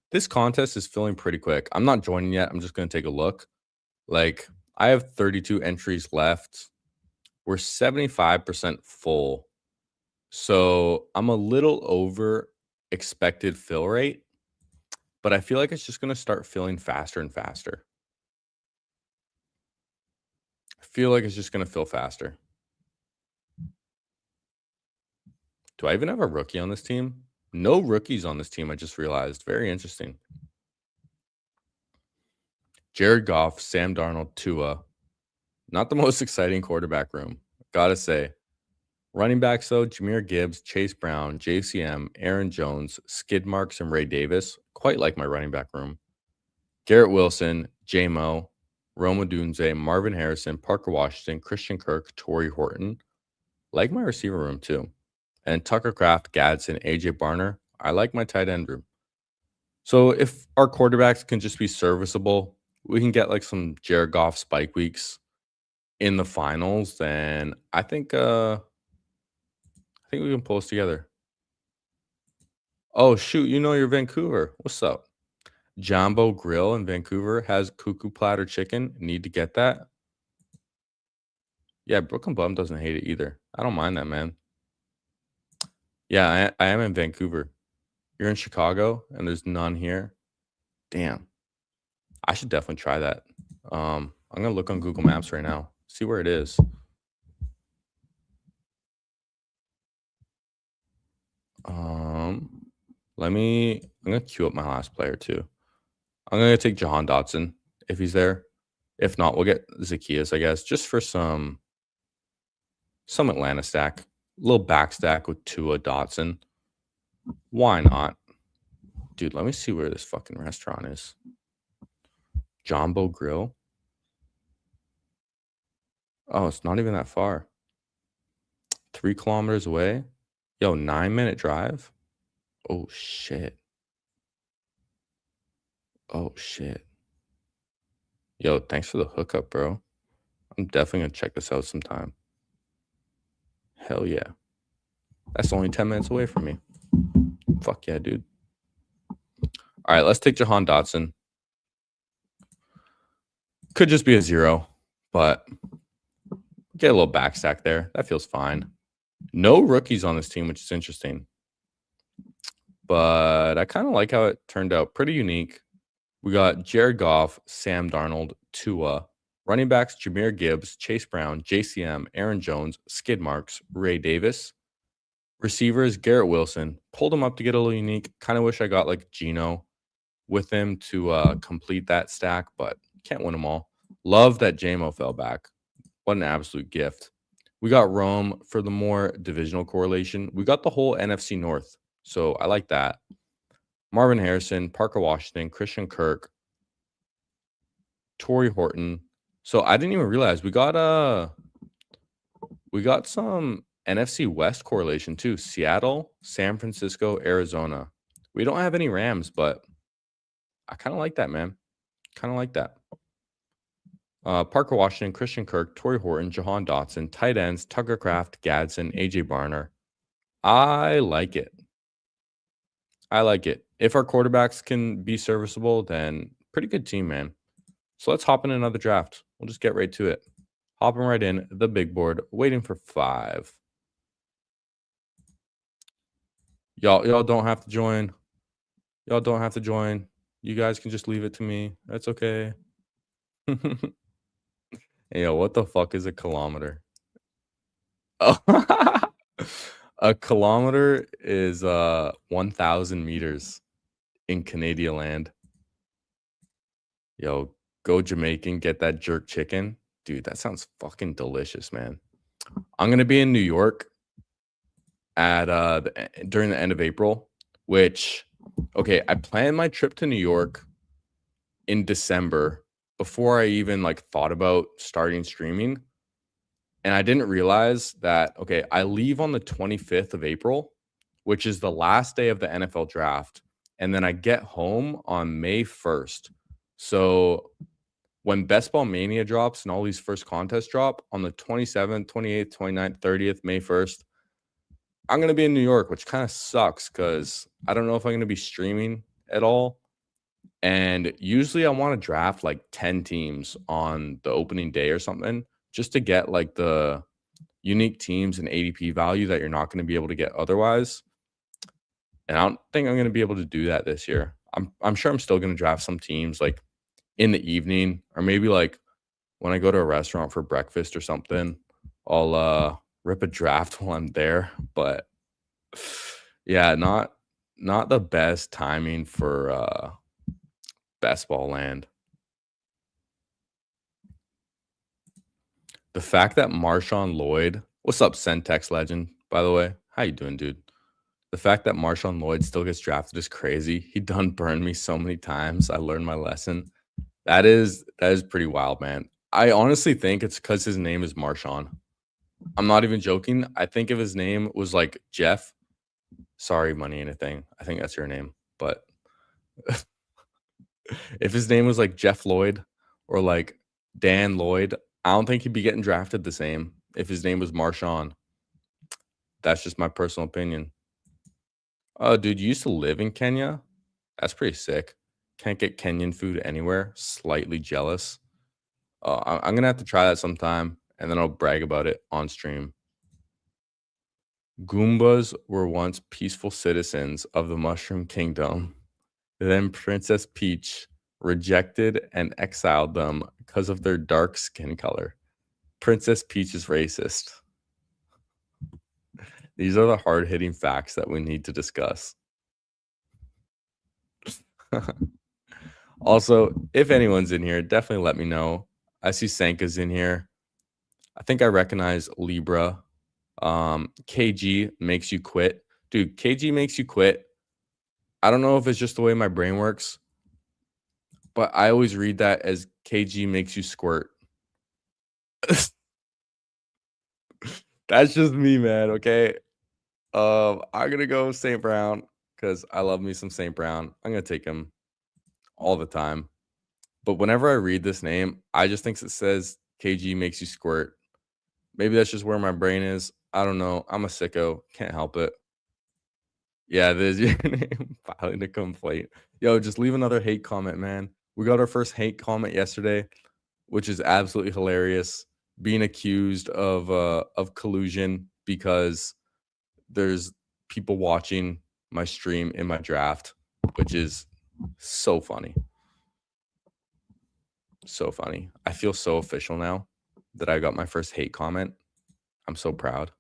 This contest is filling pretty quick. I'm not joining yet. I'm just going to take a look. Like, I have 32 entries left. We're 75% full. So I'm a little over expected fill rate, but I feel like it's just going to start filling faster and faster. I feel like it's just going to fill faster. Do I even have a rookie on this team? No rookies on this team, I just realized. Very interesting. Jared Goff, Sam Darnold, Tua. Not the most exciting quarterback room, gotta say. Running backs, though, Jahmyr Gibbs, Chase Brown, JCM, Aaron Jones, Skid Marks, and Ray Davis. Quite like my running back room. Garrett Wilson, J-Mo, Rome Odunze, Marvin Harrison, Parker Washington, Christian Kirk, Torrey Horton. Like my receiver room, too. And Tucker Kraft, Gadsden, AJ Barner. I like my tight end room. So if our quarterbacks can just be serviceable, we can get like some Jared Goff spike weeks in the finals, then I think we can pull this together. Oh shoot, you're Vancouver. What's up? Jumbo Grill in Vancouver has cuckoo platter chicken. Need to get that. Yeah, Brooklyn Bum doesn't hate it either. I don't mind that, man. Yeah, I am in Vancouver. You're in Chicago and there's none here. Damn. I should definitely try that. I'm gonna look on Google Maps right now, see where it is. I'm gonna queue up my last player too. I'm gonna take Jahan Dotson if he's there. If not, we'll get Zacchaeus, I guess, just for some Atlanta stack. A little back stack with Tua Dotson. Why not? Dude, let me see where this fucking restaurant is. Jumbo Grill. Oh, it's not even that far. 3 kilometers away. 9-minute drive. Oh shit. Oh shit. Thanks for the hookup, bro. I'm definitely gonna check this out sometime. Hell yeah. That's only 10 minutes away from me. Fuck yeah, dude. All right, let's take Jahan Dotson. Could just be a 0, but get a little backstack there. That feels fine. No rookies on this team, which is interesting. But I kind of like how it turned out. Pretty unique. We got Jared Goff, Sam Darnold, Tua, Running backs, Jahmyr Gibbs, Chase Brown, JCM, Aaron Jones, skid marks, Ray Davis. Receivers, Garrett Wilson. Pulled him up to get a little unique. Kind of wish I got like Geno with him to complete that stack, but can't win them all. Love that JMO fell back. What an absolute gift. We got Rome for the more divisional correlation. We got the whole NFC North, so I like that. Marvin Harrison, Parker Washington, Christian Kirk, Torrey Horton. So I didn't even realize we got some NFC West correlation too. Seattle, San Francisco, Arizona. We don't have any Rams, but I kind of like that, man. Kind of like that. Parker Washington, Christian Kirk, Torrey Horton, Jahan Dotson, tight ends, Tucker Kraft, Gadsden, AJ Barner. I like it. I like it. If our quarterbacks can be serviceable, then pretty good team, man. So let's hop in another draft. We'll just get right to it. Hopping right in, the big board, waiting for 5. Y'all don't have to join. Y'all don't have to join. You guys can just leave it to me. That's okay. Hey, yo, what the fuck is a kilometer? Oh, a kilometer is 1,000 meters in Canadian land. Yo, go Jamaican, get that jerk chicken. Dude, that sounds fucking delicious, man. I'm gonna be in New York at during the end of April, which okay, I planned my trip to New York in December before I even like thought about starting streaming. And I didn't realize that, okay, I leave on the 25th of April, which is the last day of the NFL draft. And then I get home on May 1st. So when Best Ball Mania drops and all these first contests drop on the 27th, 28th, 29th, 30th, May 1st, I'm going to be in New York, which kind of sucks because I don't know if I'm going to be streaming at all. And usually I want to draft like 10 teams on the opening day or something just to get like the unique teams and ADP value that you're not going to be able to get otherwise. And I don't think I'm going to be able to do that this year. I'm sure I'm still going to draft some teams like in the evening or maybe like when I go to a restaurant for breakfast or something, I'll rip a draft while I'm there. But yeah, not the best timing for Best Ball land. The fact that Marshawn Lloyd, what's up, Centex legend, by the way? How you doing, dude? The fact that Marshawn Lloyd still gets drafted is crazy. He done burned me so many times. I learned my lesson. That is pretty wild, man. I honestly think it's because his name is Marshawn. I'm not even joking. I think if his name was like Jeff, sorry, Money Anything. I think that's your name. But if his name was like Jeff Lloyd or like Dan Lloyd, I don't think he'd be getting drafted the same if his name was Marshawn. That's just my personal opinion. Oh, dude, you used to live in Kenya? That's pretty sick. Can't get Kenyan food anywhere. Slightly jealous. I'm going to have to try that sometime, and then I'll brag about it on stream. Goombas were once peaceful citizens of the Mushroom Kingdom. Then Princess Peach rejected and exiled them because of their dark skin color. Princess Peach is racist. These are the hard-hitting facts that we need to discuss. Also, if anyone's in here, definitely let me know. I see Sanka's in here. I think I recognize Libra. KG makes you quit. Dude, KG makes you quit. I don't know if it's just the way my brain works, but I always read that as KG makes you squirt. That's just me, man. Okay. I'm gonna go St. Brown because I love me some St. Brown. I'm gonna take him all the time. But whenever I read this name, I just think it says KG makes you squirt. Maybe that's just where my brain is. I don't know. I'm a sicko. Can't help it. Yeah, there's your name. Filing a complaint. Yo, just leave another hate comment, man. We got our first hate comment yesterday, which is absolutely hilarious. Being accused of collusion because there's people watching my stream in my draft, which is so funny. So funny. I feel so official now that I got my first hate comment. I'm so proud.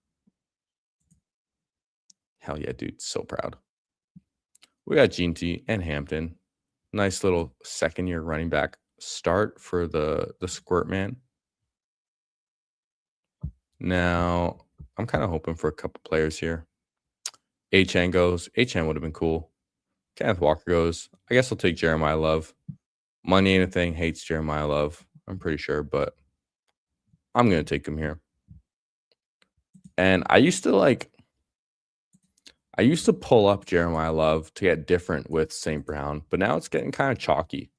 Hell yeah, dude. So proud. We got Ginty and Hampton. Nice little second year running back start for the Squirt Man. Now, I'm kind of hoping for a couple players here. HN goes. HN would have been cool. Kenneth Walker goes. I guess I'll take Jeremiah Love. Money ain't a thing. Hates Jeremiah Love. I'm pretty sure, but I'm going to take him here. And I used to pull up Jeremiah Love to get different with St. Brown, but now it's getting kind of chalky.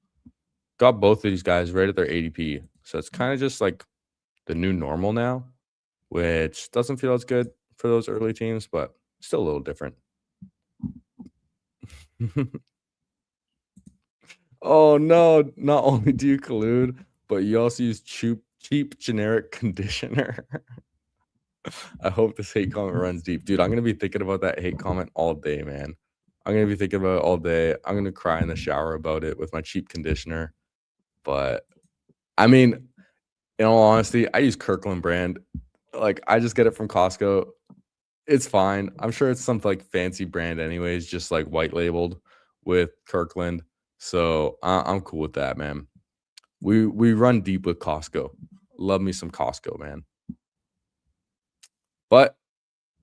Got both of these guys right at their ADP. So it's kind of just like the new normal now, which doesn't feel as good for those early teams, but still a little different. Oh, no. Not only do you collude, but you also use cheap generic conditioner. I hope this hate comment runs deep. Dude, I'm going to be thinking about that hate comment all day, man. I'm going to be thinking about it all day. I'm going to cry in the shower about it with my cheap conditioner. But, I mean, in all honesty, I use Kirkland brand. Like, I just get it from Costco. It's fine. I'm sure it's some, like, fancy brand anyways, just, like, white labeled with Kirkland. So, I'm cool with that, man. We run deep with Costco. Love me some Costco, man. But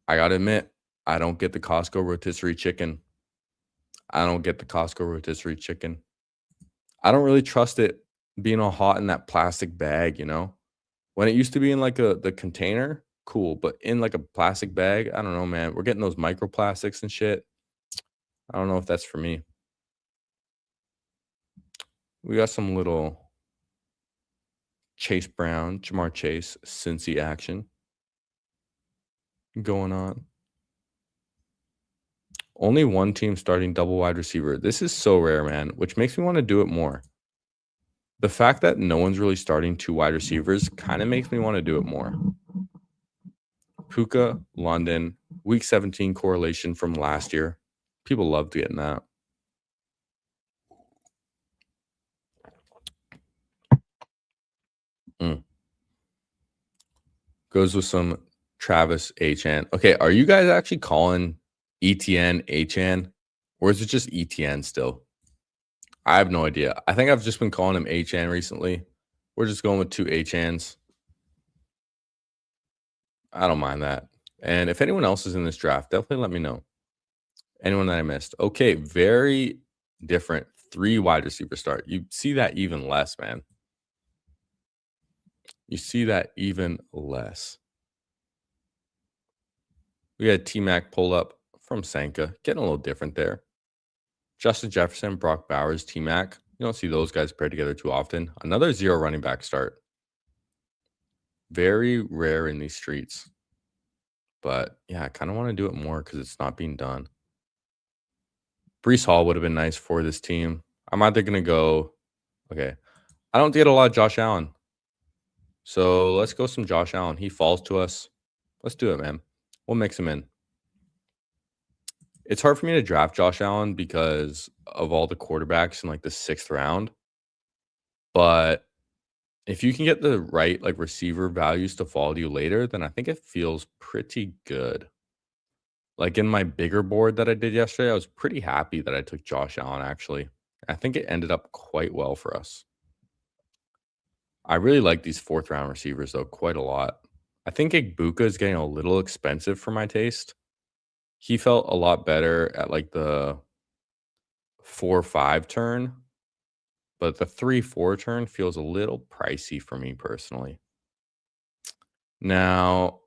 I gotta admit, I don't get the Costco rotisserie chicken. I don't get the Costco rotisserie chicken. I don't really trust it being all hot in that plastic bag, you know? When it used to be in like the container, cool, but in like a plastic bag, I don't know, man. We're getting those microplastics and shit. I don't know if that's for me. We got some little Chase Brown, Jamar Chase, Cincy action going on. Only one team starting double wide receiver. This is so rare, man, which makes me want to do it more. The fact that no one's really starting two wide receivers kind of makes me want to do it more. Puka, London, week 17 correlation from last year. People loved getting that. Goes with some Travis Achan. Okay, are you guys actually calling ETN Achan? Or is it just ETN still? I have no idea. I think I've just been calling him Achan recently. We're just going with two Achans. I don't mind that. And if anyone else is in this draft, definitely let me know. Anyone that I missed. Okay, very different. 3 wide receiver start. You see that even less, man. You see that even less. We had T-Mac pull up from Sanka. Getting a little different there. Justin Jefferson, Brock Bowers, T-Mac. You don't see those guys paired together too often. Another 0 running back start. Very rare in these streets. But, yeah, I kind of want to do it more because it's not being done. Breece Hall would have been nice for this team. I'm either going to go – okay. I don't get a lot of Josh Allen. So, let's go some Josh Allen. He falls to us. Let's do it, man. We'll mix him in. It's hard for me to draft Josh Allen because of all the quarterbacks in, like, the 6th round. But if you can get the right, like, receiver values to fall to you later, then I think it feels pretty good. Like, in my bigger board that I did yesterday, I was pretty happy that I took Josh Allen, actually. I think it ended up quite well for us. I really like these 4th round receivers, though, quite a lot. I think Igbuka is getting a little expensive for my taste. He felt a lot better at, like, the 4-5 turn, but the 3-4 turn feels a little pricey for me personally. Now,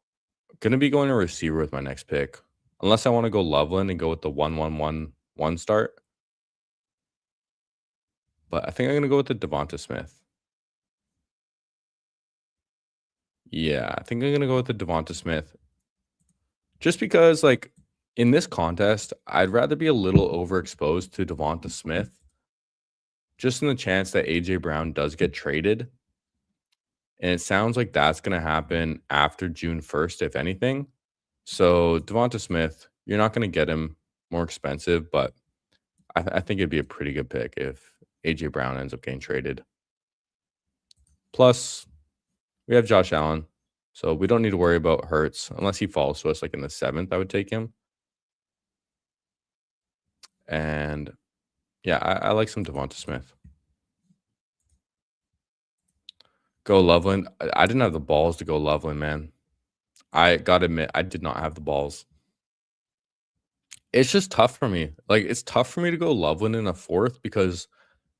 going to be going to receiver with my next pick, unless I want to go Loveland and go with the 1-1-1-1 start. But I think I'm going to go with the Devonta Smith. Yeah, I think I'm going to go with the Devonta Smith. Just because, like, in this contest, I'd rather be a little overexposed to Devonta Smith. Just in the chance that A.J. Brown does get traded. And it sounds like that's going to happen after June 1st, if anything. So, Devonta Smith, you're not going to get him more expensive, but I think it'd be a pretty good pick if A.J. Brown ends up getting traded. Plus, we have Josh Allen, so we don't need to worry about Hurts unless he falls to us like in the 7th. I would take him. And yeah, I like some Devonta Smith. Go Loveland. I didn't have the balls to go Loveland, man. I gotta admit, I did not have the balls. It's just tough for me. Like, it's tough for me to go Loveland in a 4th because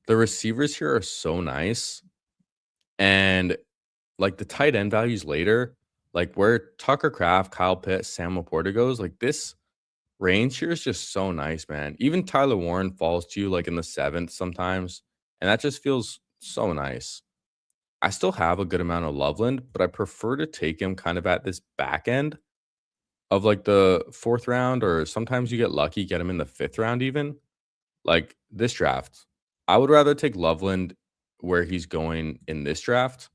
the receivers here are so nice. And like the tight end values later, like where Tucker Kraft, Kyle Pitts, Sam Laporta goes, like this range here is just so nice, man. Even Tyler Warren falls to you like in the 7th sometimes. And that just feels so nice. I still have a good amount of Loveland, but I prefer to take him kind of at this back end of like the 4th round, or sometimes you get lucky, get him in the 5th round even. Like this draft, I would rather take Loveland where he's going in this draft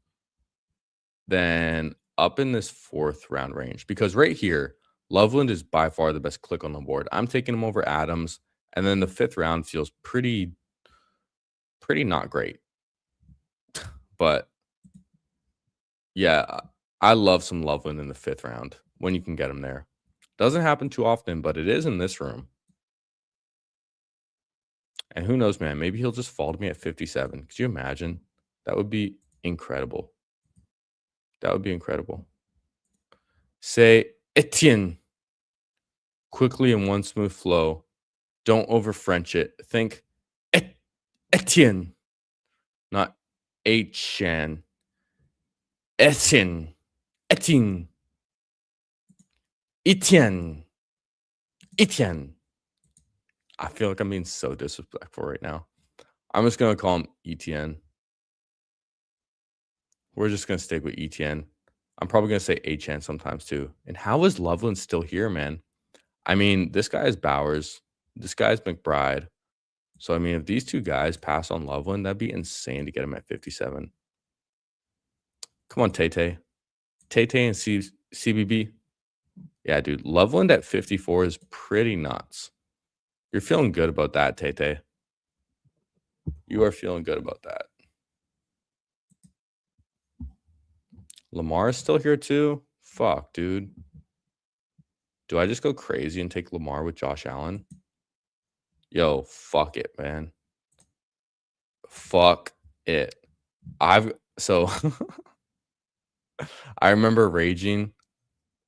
than up in this 4th round range, because right here, Loveland is by far the best click on the board. I'm taking him over Adams, and then the 5th round feels pretty not great. But yeah, I love some Loveland in the 5th round when you can get him there. Doesn't happen too often, but it is in this room. And who knows, man? Maybe he'll just fall to me at 57. Could you imagine? That would be incredible. That would be incredible. Say Etienne. Quickly in one smooth flow. Don't over French it. Think Etienne, not H-Shan. Etienne. Etienne. Etienne. Etienne. I feel like I'm being so disrespectful right now. I'm just going to call him Etienne. We're just going to stick with Etienne. I'm probably going to say H-N sometimes too. And how is Loveland still here, man? I mean, this guy is Bowers. This guy's McBride. So, I mean, if these two guys pass on Loveland, that'd be insane to get him at 57. Come on, Tay-Tay. Tay-Tay and CBB. Yeah, dude. Loveland at 54 is pretty nuts. You're feeling good about that, Tay-Tay. You are feeling good about that. Lamar is still here too? Fuck, dude. Do I just go crazy and take Lamar with Josh Allen? Yo, fuck it, man. Fuck it. So I remember raging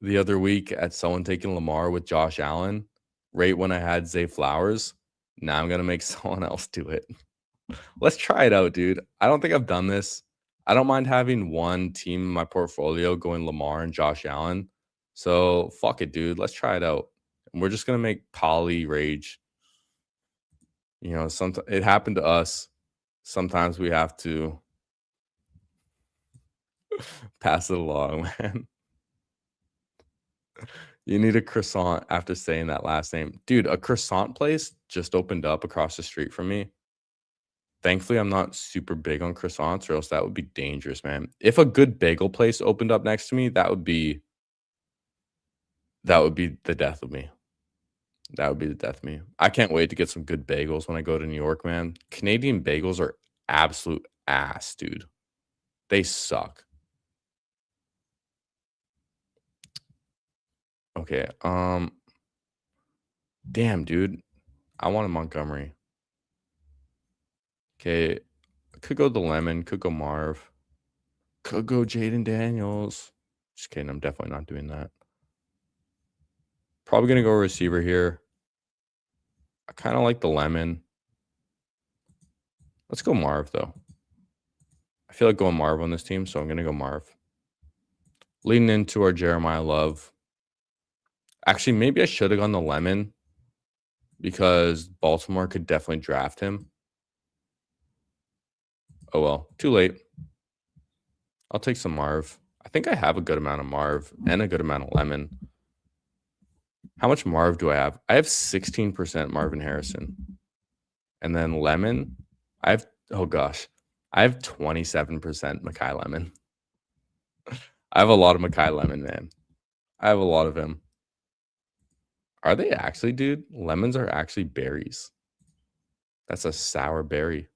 the other week at someone taking Lamar with Josh Allen right when I had Zay Flowers. Now I'm gonna make someone else do it. Let's try it out, dude. I don't think I've done this. I don't mind having one team in my portfolio going Lamar and Josh Allen. So fuck it, dude. Let's try it out. And we're just gonna make Polly rage. You know, sometimes it happened to us. Sometimes we have to pass it along, man. You need a croissant after saying that last name. Dude, a croissant place just opened up across the street from me. Thankfully, I'm not super big on croissants, or else that would be dangerous, man. If a good bagel place opened up next to me, that would be the death of me. That would be the death of me. I can't wait to get some good bagels when I go to New York, man. Canadian bagels are absolute ass, dude. They suck. Okay, damn, dude. I wanted Montgomery. Okay, could go the Lemon, could go Marv, could go Jaden Daniels. Just kidding, I'm definitely not doing that. Probably gonna go receiver here. I kind of like the Lemon. Let's go Marv, though. I feel like going Marv on this team, so I'm gonna go Marv. Leading into our Jeremiah Love. Actually, maybe I should have gone the Lemon because Baltimore could definitely draft him. Oh, well. Too late. I'll take some Marv. I think I have a good amount of Marv and a good amount of Lemon. How much Marv do I have? I have 16% Marvin Harrison. And then Lemon, I have 27% Makai Lemon. I have a lot of Makai Lemon, man. I have a lot of him. Are they actually, dude? Lemons are actually berries. That's a sour berry.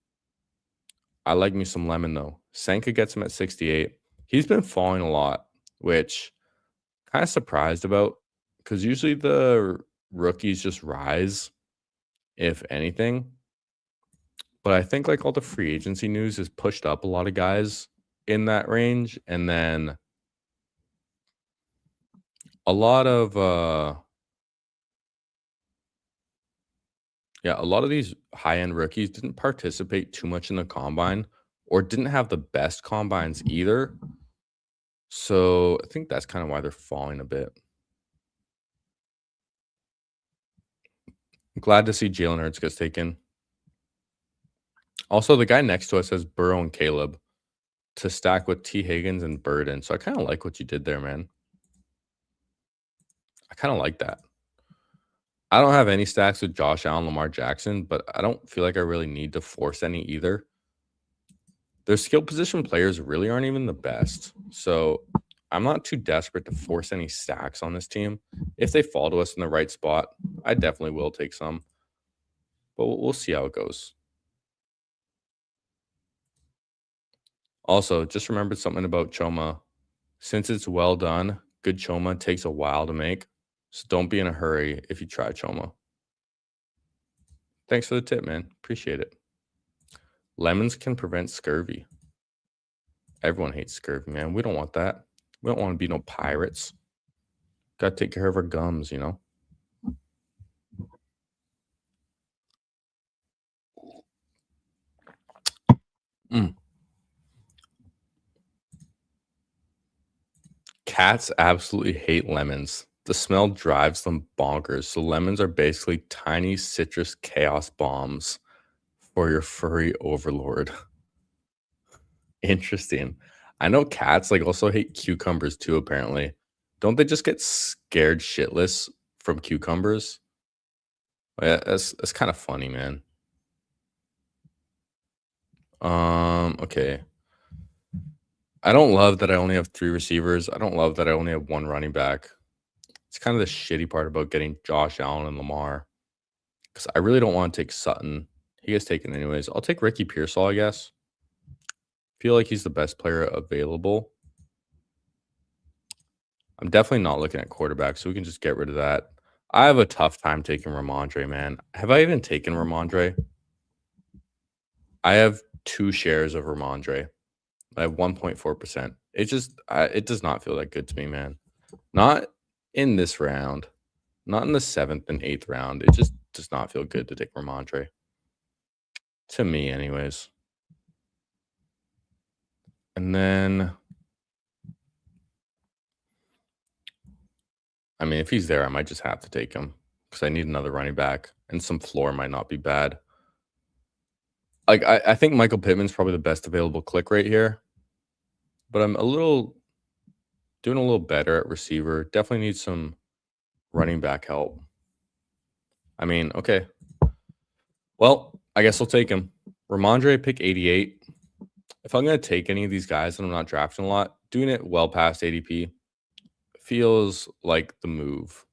I like me some Lemon, though. Senka gets him at 68. He's been falling a lot, which kind of surprised about because usually the rookies just rise, if anything. But I think like all the free agency news has pushed up a lot of guys in that range. And then a lot of a lot of these high-end rookies didn't participate too much in the combine or didn't have the best combines either. So I think that's kind of why they're falling a bit. I'm glad to see Jalen Hurts gets taken. Also, the guy next to us has Burrow and Caleb to stack with T. Higgins and Burden. So I kind of like what you did there, man. I kind of like that. I don't have any stacks with Josh Allen, Lamar Jackson, but I don't feel like I really need to force any either. Their skill position players really aren't even the best. So I'm not too desperate to force any stacks on this team. If they fall to us in the right spot, I definitely will take some. But we'll see how it goes. Also, just remembered something about Choma. Since it's well done, good Choma takes a while to make. So don't be in a hurry if you try Choma. Thanks for the tip, man. Appreciate it. Lemons can prevent scurvy. Everyone hates scurvy, man. We don't want that. We don't want to be no pirates. Got to take care of our gums, you know? Cats absolutely hate lemons. The smell drives them bonkers. So lemons are basically tiny citrus chaos bombs for your furry overlord. Interesting. I know cats like also hate cucumbers too, apparently. Don't they just get scared shitless from cucumbers? Yeah, that's kind of funny, man. Okay. I don't love that I only have 3 receivers. I don't love that I only have 1 running back. It's kind of the shitty part about getting Josh Allen and Lamar. Because I really don't want to take Sutton. He gets taken anyways. I'll take Ricky Pearsall, I guess. Feel like he's the best player available. I'm definitely not looking at quarterback, so we can just get rid of that. I have a tough time taking Ramondre, man. Have I even taken Ramondre? I have 2 shares of Ramondre. I have 1.4%. It does not feel that good to me, man. Not in this round. Not in the 7th and 8th round. It just does not feel good to take Ramondre. To me, anyways. And then, I mean, if he's there, I might just have to take him because I need another running back, and some floor might not be bad. Like, I think Michael Pittman's probably the best available click right here, but I'm doing a little better at receiver. Definitely need some running back help. I mean, okay. Well, I guess I'll take him. Ramondre, pick 88. If I'm going to take any of these guys and I'm not drafting a lot, doing it well past ADP feels like the move.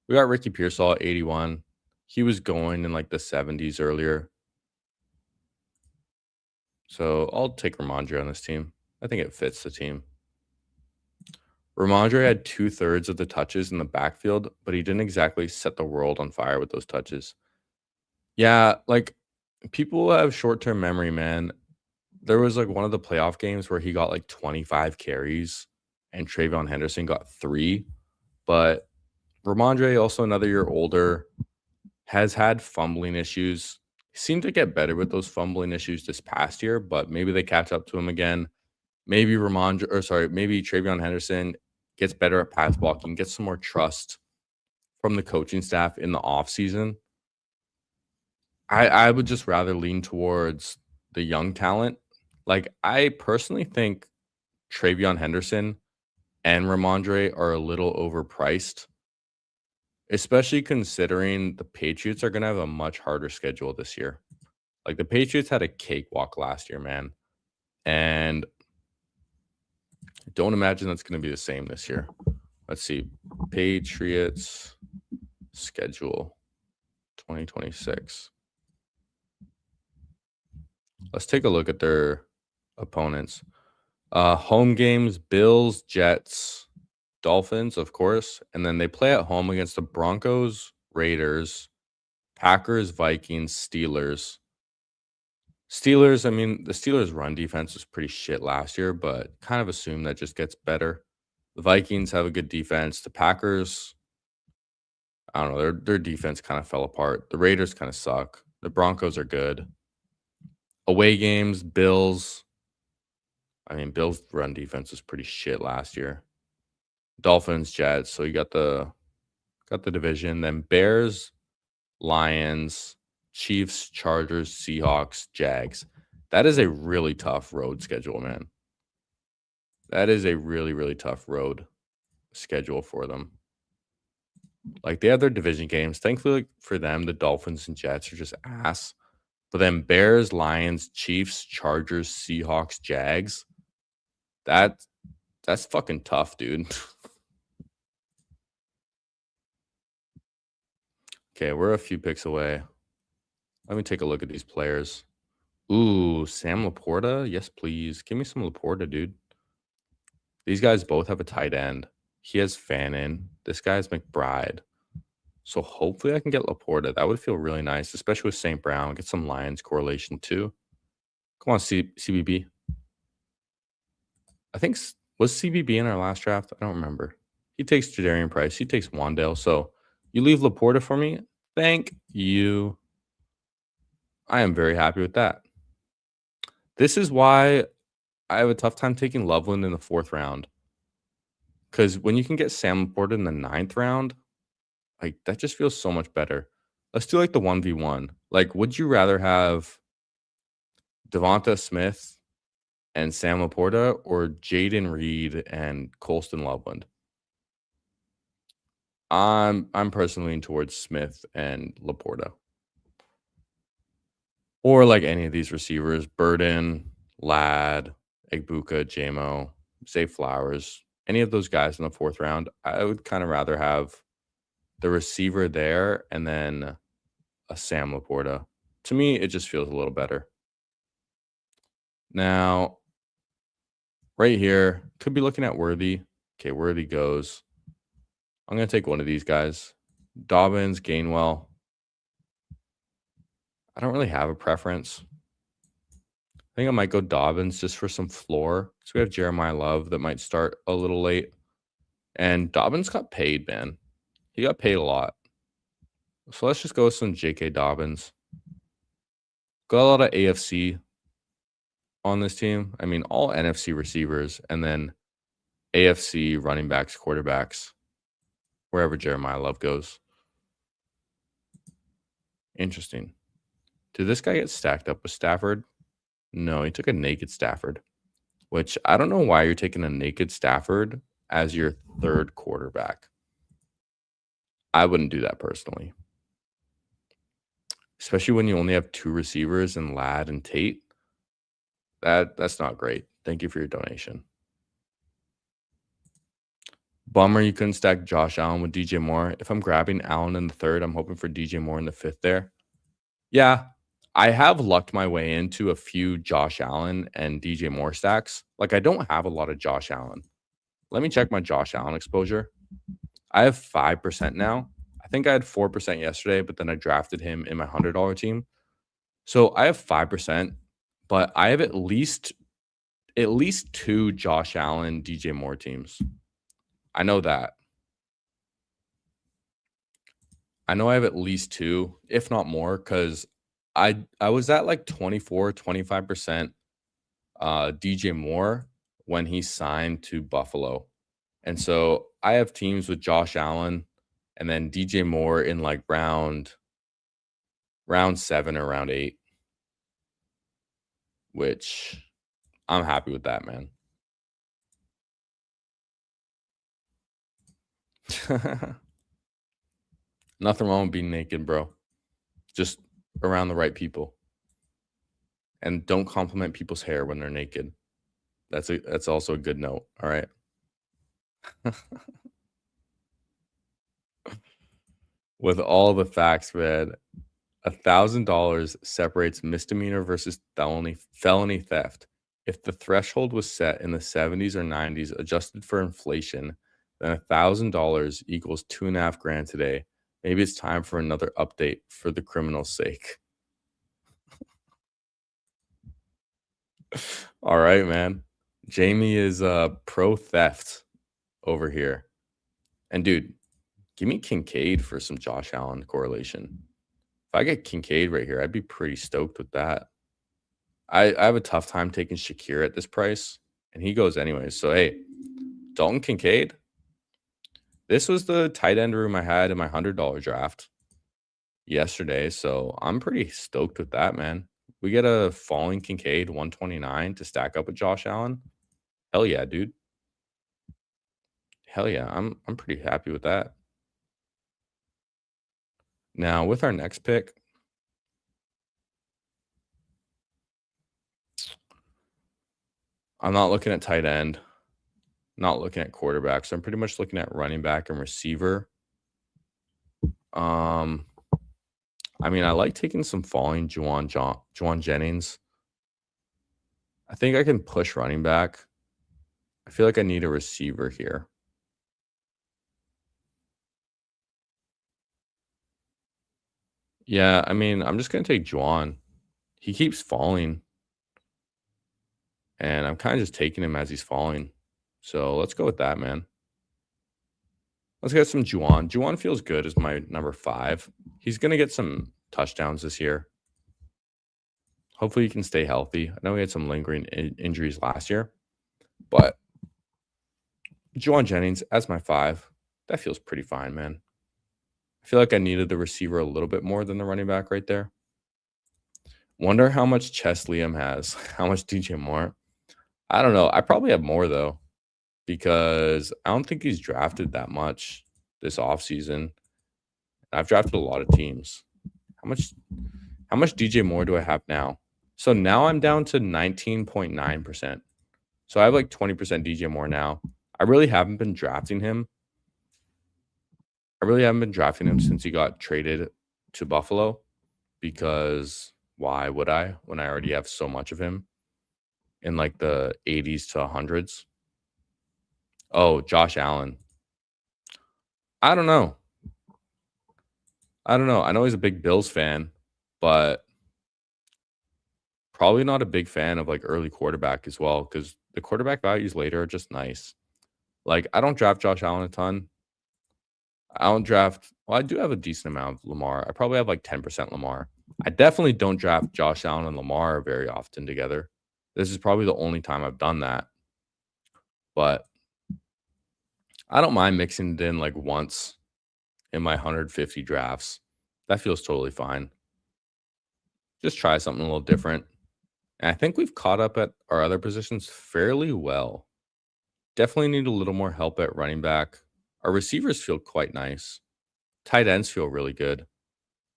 We got Ricky Pearsall at 81. He was going in like the 70s earlier. So I'll take Ramondre on this team. I think it fits the team. Ramondre had 2/3 of the touches in the backfield, but he didn't exactly set the world on fire with those touches. Yeah, like people have short-term memory, man. There was like one of the playoff games where he got like 25 carries and Travion Henderson got 3. But Ramondre, also another year older, has had fumbling issues. He seemed to get better with those fumbling issues this past year, but maybe they catch up to him again. Maybe maybe Travion Henderson gets better at pass blocking, gets some more trust from the coaching staff in the offseason. I would just rather lean towards the young talent. Like, I personally think Travion Henderson and Ramondre are a little overpriced, especially considering the Patriots are going to have a much harder schedule this year. Like, the Patriots had a cakewalk last year, man. And I don't imagine that's going to be the same this year. Let's see. Patriots schedule 2026. Let's take a look at their opponents. Home games, Bills, Jets, Dolphins, of course. And then they play at home against the Broncos, Raiders, Packers, Vikings, Steelers. Steelers, I mean, the Steelers' run defense was pretty shit last year, but kind of assume that just gets better. The Vikings have a good defense. The Packers, I don't know, their defense kind of fell apart. The Raiders kind of suck. The Broncos are good. Away games, Bills. I mean, Bills' run defense was pretty shit last year. Dolphins, Jets. So you got the division. Then Bears, Lions, Chiefs, Chargers, Seahawks, Jags. That is a really tough road schedule, man. That is a really, really tough road schedule for them. Like, they have their division games. Thankfully for them, the Dolphins and Jets are just ass. But then Bears, Lions, Chiefs, Chargers, Seahawks, Jags. That's fucking tough, dude. Okay, we're a few picks away. Let me take a look at these players. Ooh, Sam Laporta? Yes, please. Give me some Laporta, dude. These guys both have a tight end. He has Fannin. This guy's McBride. So hopefully I can get Laporta. That would feel really nice, especially with St. Brown. Get some Lions correlation too. Come on, CBB. I think was CBB in our last draft? I don't remember. He takes Jadarian Price. He takes Wandale. So you leave Laporta for me? Thank you. I am very happy with that. This is why I have a tough time taking Loveland in the 4th round. Because when you can get Sam Laporta in the 9th round, like, that just feels so much better. Let's do like the 1v1. Like, would you rather have Devonta Smith and Sam Laporta or Jaden Reed and Colston Loveland? I'm personally leaning towards Smith and Laporta. Or like any of these receivers, Burden, Ladd, Egbuka, JMO, Zay Flowers, any of those guys in the 4th round. I would kind of rather have the receiver there and then a Sam Laporta. To me, it just feels a little better. Now, right here, could be looking at Worthy. Okay, Worthy goes. I'm going to take one of these guys. Dobbins, Gainwell. I don't really have a preference. I think I might go Dobbins just for some floor. So we have Jeremiah Love that might start a little late. And Dobbins got paid, man. He got paid a lot. So let's just go with some J.K. Dobbins. Got a lot of AFC on this team. I mean, all NFC receivers and then AFC running backs, quarterbacks, wherever Jeremiah Love goes. Interesting. Did this guy get stacked up with Stafford? No, he took a naked Stafford, which I don't know why you're taking a naked Stafford as your 3rd quarterback. I wouldn't do that personally. Especially when you only have 2 receivers in Ladd and Tate. That's not great. Thank you for your donation. Bummer you couldn't stack Josh Allen with DJ Moore. If I'm grabbing Allen in the 3rd, I'm hoping for DJ Moore in the 5th there. Yeah, I have lucked my way into a few Josh Allen and DJ Moore stacks. Like, I don't have a lot of Josh Allen. Let me check my Josh Allen exposure. I have 5% now. I think I had 4% yesterday, but then I drafted him in my $100 team. So I have 5%, but I have at least 2 Josh Allen, DJ Moore teams. I know that. I know I have at least 2, if not more, because I was at like 24, 25% DJ Moore when he signed to Buffalo. And so I have teams with Josh Allen and then DJ Moore in like round 7 or round 8, which I'm happy with that, man. Nothing wrong with being naked, bro. Just around the right people. And don't compliment people's hair when they're naked. That's also a good note, all right? With all the facts, man. $1,000 separates misdemeanor versus felony theft. If the threshold was set in the 70s or 90s, adjusted for inflation, then $1,000 equals 2.5 grand today. Maybe it's time for another update for the criminal's sake. All right, man. Jamie is pro theft over here. And dude, give me Kincaid for some Josh Allen correlation. If I get Kincaid right here, I'd be pretty stoked with that. I have a tough time taking Shakir at this price, and he goes anyways. So hey, Dalton Kincaid. This was the tight end room I had in my $100 draft yesterday, so I'm pretty stoked with that, man. We get a falling Kincaid 129 to stack up with Josh Allen. Hell yeah, dude. Hell yeah, I'm pretty happy with that. Now with our next pick, I'm not looking at tight end, not looking at quarterback, so I'm pretty much looking at running back and receiver. I mean, I like taking some falling Juwan Jennings. I think I can push running back. I feel like I need a receiver here. Yeah, I mean, I'm just gonna take Juwan. He keeps falling, and I'm kind of just taking him as he's falling. So let's go with that, man. Let's get some Juwan. Juwan feels good as my number 5. He's gonna get some touchdowns this year. Hopefully, he can stay healthy. I know he had some lingering injuries last year, but Juwan Jennings as my 5, that feels pretty fine, man. I feel like I needed the receiver a little bit more than the running back right there. Wonder how much chess Liam has. How much DJ Moore? I don't know. I probably have more though, because I don't think he's drafted that much this offseason. I've drafted a lot of teams. How much DJ Moore do I have now? So now I'm down to 19.9%. So I have like 20% DJ Moore now. I really haven't been drafting him. Since he got traded to Buffalo, because why would I when I already have so much of him in like the 80s to 100s? Oh, Josh Allen. I don't know. I know he's a big Bills fan, but probably not a big fan of like early quarterback as well, because the quarterback values later are just nice. Like, I don't draft Josh Allen a ton. I do have a decent amount of Lamar. I probably have like 10% Lamar. I definitely don't draft Josh Allen and Lamar very often together. This is probably the only time I've done that. But I don't mind mixing it in like once in my 150 drafts. That feels totally fine. Just try something a little different. And I think we've caught up at our other positions fairly well. Definitely need a little more help at running back. Our receivers feel quite nice. Tight ends feel really good.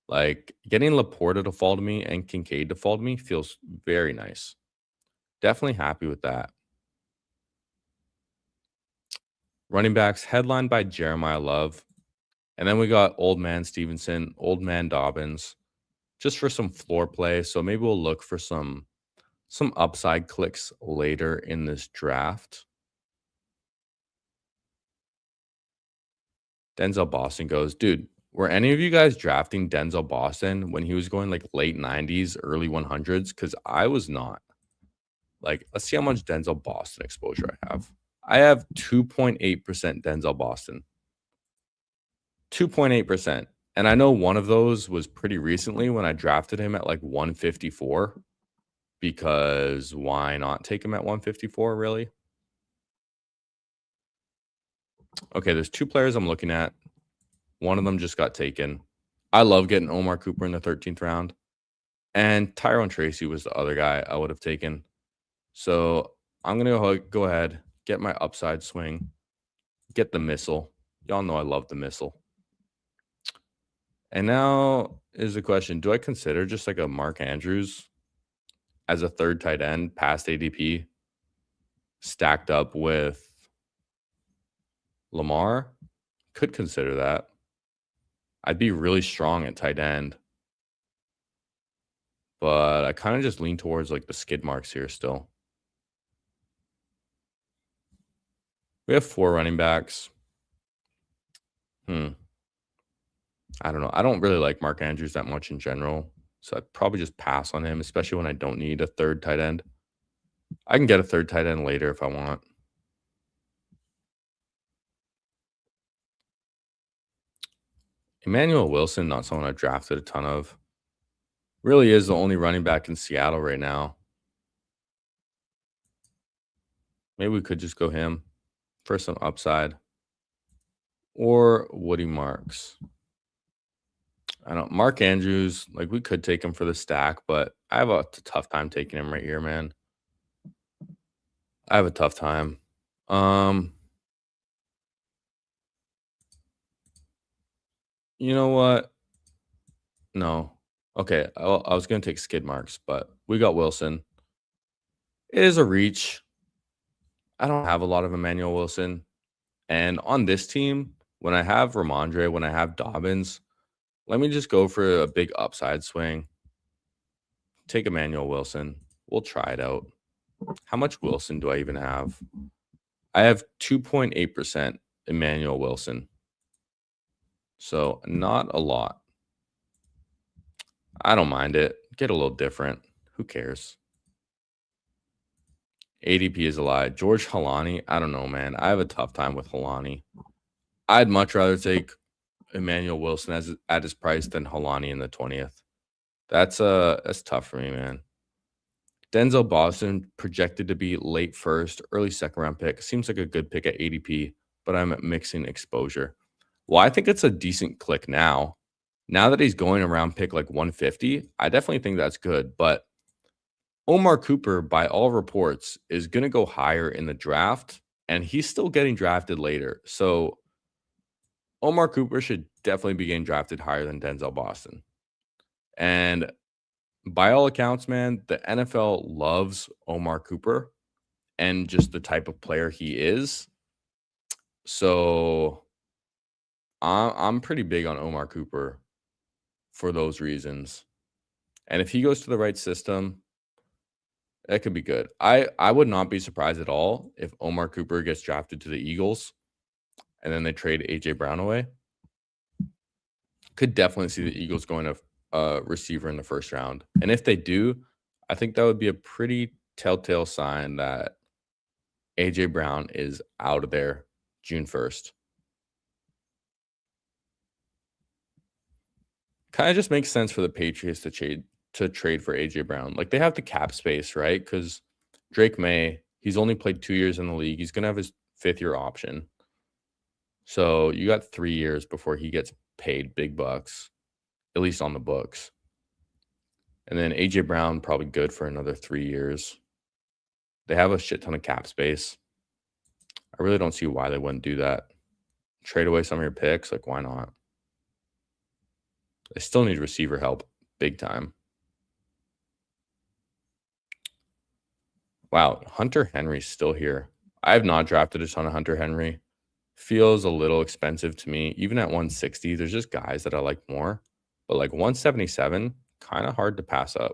Like getting Laporta to fall to me and Kincaid to fall to me feels very nice. Definitely happy with that. Running backs headlined by Jeremiah Love. And then we got Old Man Stevenson, Old Man Dobbins, just for some floor play. So maybe we'll look for some upside clicks later in this draft. Denzel Boston goes, dude, were any of you guys drafting Denzel Boston when he was going like late 90s, early 100s? Because I was not. Like, let's see how much Denzel Boston exposure I have. I have 2.8% Denzel Boston. 2.8%. And I know one of those was pretty recently when I drafted him at like 154. Because why not take him at 154, really? Okay, there's 2 players I'm looking at. One of them just got taken. I love getting Omar Cooper in the 13th round. And Tyrone Tracy was the other guy I would have taken. So I'm going to go ahead, get my upside swing, get the missile. Y'all know I love the missile. And now is the question, do I consider just like a Mark Andrews as a third tight end past ADP stacked up with Lamar? Could consider that. I'd be really strong at tight end. but I kind of just lean towards like the skid marks here still. We have 4 running backs. Hmm. I don't know. I don't really like Mark Andrews that much in general, so I'd probably just pass on him, especially when I don't need a third tight end. I can get a third tight end later if I want. Emmanuel Wilson, not someone I've drafted a ton of. Really is the only running back in Seattle right now. Maybe we could just go him for some upside. Or Woody Marks. I don't Mark Andrews, like we could take him for the stack, but I have a tough time taking him right here, man. I have a tough time. Um, you know what? No. Okay, I was gonna take skid marks, but we got Wilson. It is a reach. I don't have a lot of Emmanuel Wilson. And on this team, when I have Ramondre, when I have Dobbins, let me just go for a big upside swing. Take Emmanuel Wilson. We'll try it out. How much Wilson do I even have? I have 2.8% Emmanuel Wilson. So not a lot. I don't mind it. Get a little different. Who cares? ADP is a lie. George Halani, I don't know, man. I have a tough time with Halani. I'd much rather take Emmanuel Wilson as at his price than Halani in the 20th. That's tough for me, man. Denzel Boston projected to be late first, early second round pick. Seems like a good pick at ADP, but I'm mixing exposure. Well, I think it's a decent click now. Now that he's going around pick like 150, I definitely think that's good. But Omar Cooper, by all reports, is going to go higher in the draft, and he's still getting drafted later. So Omar Cooper should definitely be getting drafted higher than Denzel Boston. And by all accounts, man, the NFL loves Omar Cooper and just the type of player he is. So I'm pretty big on Omar Cooper for those reasons. And if he goes to the right system, that could be good. I would not be surprised at all if Omar Cooper gets drafted to the Eagles and then they trade AJ Brown away. Could definitely see the Eagles going to receiver in the first round. And if they do, I think that would be a pretty telltale sign that AJ Brown is out of there June 1st. Kind of just makes sense for the Patriots to trade for AJ Brown. Like they have the cap space, right? Because Drake May, he's only played 2 years in the league. He's gonna have his 5th-year option. So you got 3 years before he gets paid big bucks, at least on the books. And then AJ Brown probably good for another 3 years. They have a shit ton of cap space. I really don't see why they wouldn't do that. Trade away some of your picks, like why not? They still need receiver help big time. Wow, Hunter Henry's still here. I have not drafted a ton of Hunter Henry. Feels a little expensive to me. Even at 160, there's just guys that I like more. But like 177, kind of hard to pass up.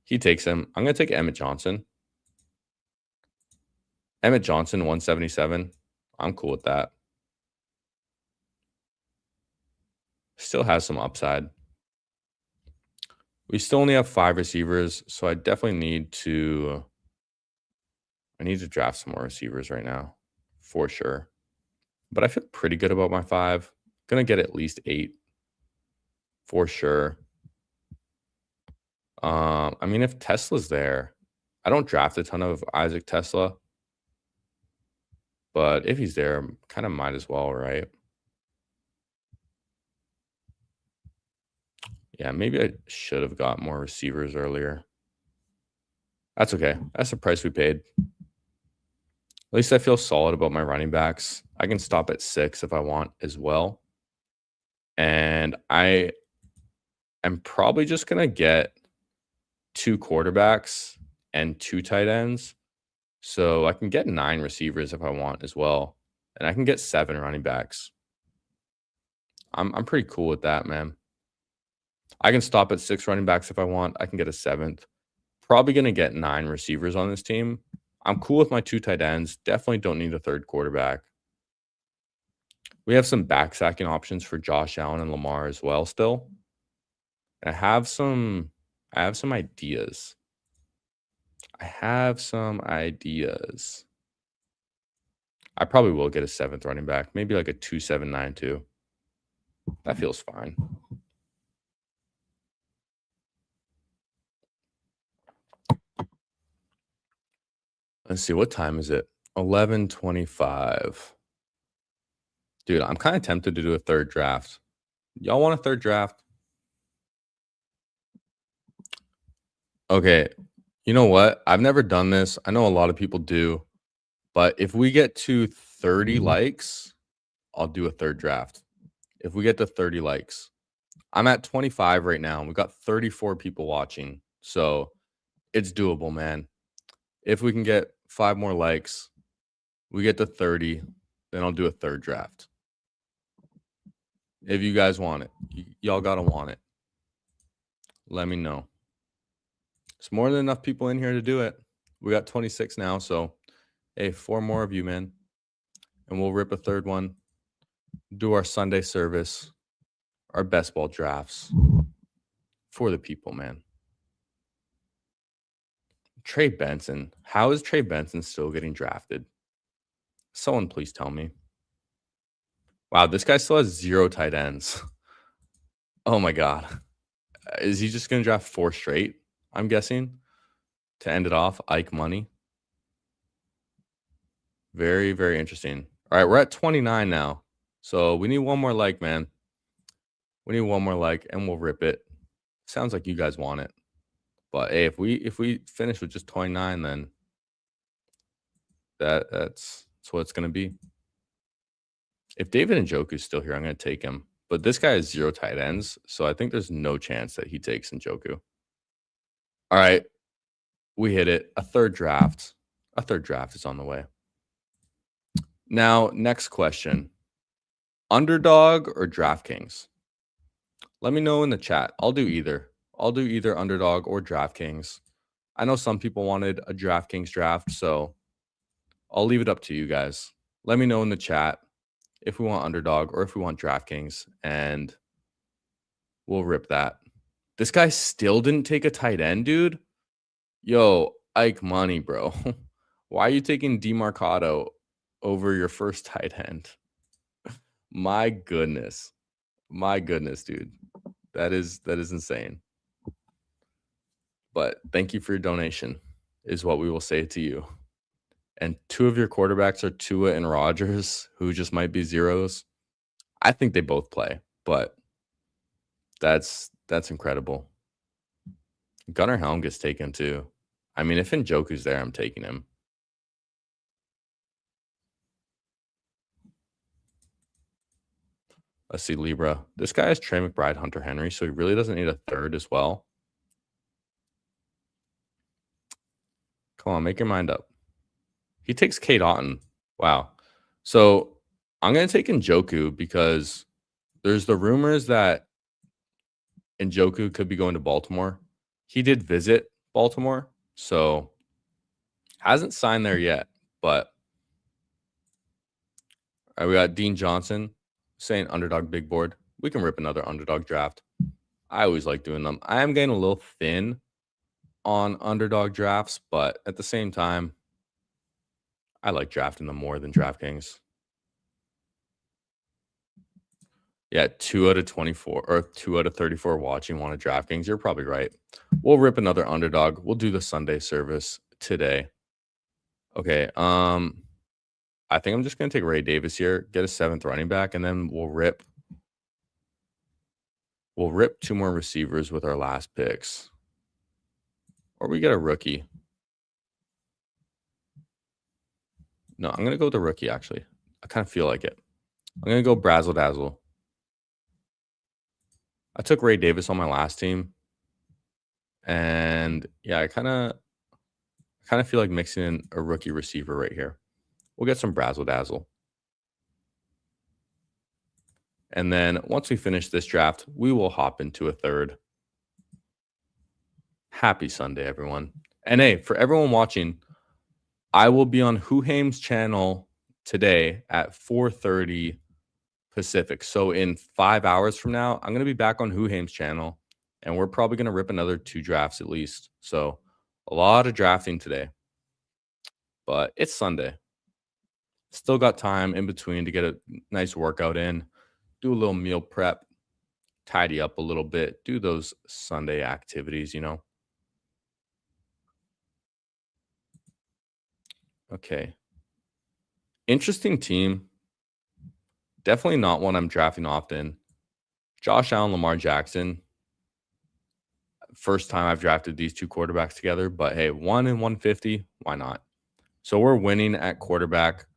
He takes him. I'm going to take Emmett Johnson. Emmett Johnson, 177. I'm cool with that. Still has some upside. We still only have 5 receivers, so I definitely need to draft some more receivers right now, for sure. But I feel pretty good about my 5. Gonna get at least 8, for sure. I mean, if Tesla's there, I don't draft a ton of Isaac Tesla, but if he's there, kind of might as well, right? Yeah, maybe I should have got more receivers earlier. That's okay. That's the price we paid. At least I feel solid about my running backs. I can stop at 6 if I want as well. And I am probably just going to get 2 quarterbacks and 2 tight ends. So I can get 9 receivers if I want as well. And I can get 7 running backs. I'm pretty cool with that, man. I can stop at 6 running backs if I want. I can get a 7th. Probably going to get 9 receivers on this team. I'm cool with my 2 tight ends. Definitely don't need a 3rd quarterback. We have some back-sacking options for Josh Allen and Lamar as well still. I have some ideas. I probably will get a 7th running back, maybe like a 2-7-9-2. That feels fine. Let's see, what time is it? 11:25. Dude, I'm kind of tempted to do a 3rd draft. Y'all want a 3rd draft? Okay, you know what? I've never done this. I know a lot of people do, but if we get to 30 likes, I'll do a 3rd draft. If we get to 30 likes. I'm at 25 right now. We've got 34 people watching, so it's doable, man. If we can get 5 more likes, we get to 30, then I'll do a 3rd draft. If you guys want it, y'all gotta want it. Let me know. It's more than enough people in here to do it. We got 26 now, so hey, 4 more of you, man. And we'll rip a 3rd one. Do our Sunday service, our best ball drafts for the people, man. Trey Benson. How is Trey Benson still getting drafted? Someone please tell me. Wow, this guy still has 0 tight ends. Oh my God. Is he just going to draft 4 straight, I'm guessing, to end it off? Ike Money. Very, very interesting. All right, we're at 29 now. So we need 1 more like, man. We need 1 more like, and we'll rip it. Sounds like you guys want it. But hey, if we finish with just 29, then that's what it's going to be. If David Njoku's still here, I'm going to take him. But this guy has 0 tight ends, so I think there's no chance that he takes Njoku. All right, we hit it. A 3rd draft. A 3rd draft is on the way. Now, next question. Underdog or DraftKings? Let me know in the chat. I'll do either. I'll do either Underdog or DraftKings. I know some people wanted a DraftKings draft, so I'll leave it up to you guys. Let me know in the chat if we want Underdog or if we want DraftKings, and we'll rip that. This guy still didn't take a tight end, dude? Yo, Ike Money, bro. Why are you taking DeMarcado over your first tight end? My goodness. My goodness, dude. That is insane. But thank you for your donation, is what we will say to you. And 2 of your quarterbacks are Tua and Rodgers, who just might be zeros. I think they both play, but that's incredible. Gunnar Helm gets taken too. I mean, if Njoku's there, I'm taking him. Let's see, Libra. This guy has Trey McBride, Hunter Henry, so he really doesn't need a 3rd as well. Come on, make your mind up. He takes Cade Otton. Wow. So I'm going to take Njoku because there's the rumors that Njoku could be going to Baltimore. He did visit Baltimore, so hasn't signed there yet. But all right, we got Dean Johnson saying Underdog big board. We can rip another Underdog draft. I always like doing them. I am getting a little thin on Underdog drafts, but at the same time, I like drafting them more than DraftKings. Yeah, 2 out of 24 or 2 out of 34 watching want a DraftKings. You're probably right. We'll rip another Underdog. We'll do the Sunday service today. Okay. I think I'm just going to take Ray Davis here, get a 7th running back, and then we'll rip 2 more receivers with our last picks. Or we get a rookie. No, I'm going to go with the rookie, actually. I kind of feel like it. I'm going to go Brazzle Dazzle. I took Ray Davis on my last team. And yeah, I kind of feel like mixing in a rookie receiver right here. We'll get some Brazzle Dazzle. And then once we finish this draft, we will hop into a 3rd. Happy Sunday, everyone. And hey, for everyone watching, I will be on Huhaim's channel today at 4:30 Pacific. So in 5 hours from now, I'm gonna be back on Huhaim's channel, and we're probably gonna rip another 2 drafts at least. So a lot of drafting today, but it's Sunday. Still got time in between to get a nice workout in, do a little meal prep, tidy up a little bit, do those Sunday activities, you know. Okay. Interesting team. Definitely not one I'm drafting often. Josh Allen, Lamar Jackson. First time I've drafted these two quarterbacks together, but hey, 1 in 150, why not? So we're winning at quarterback.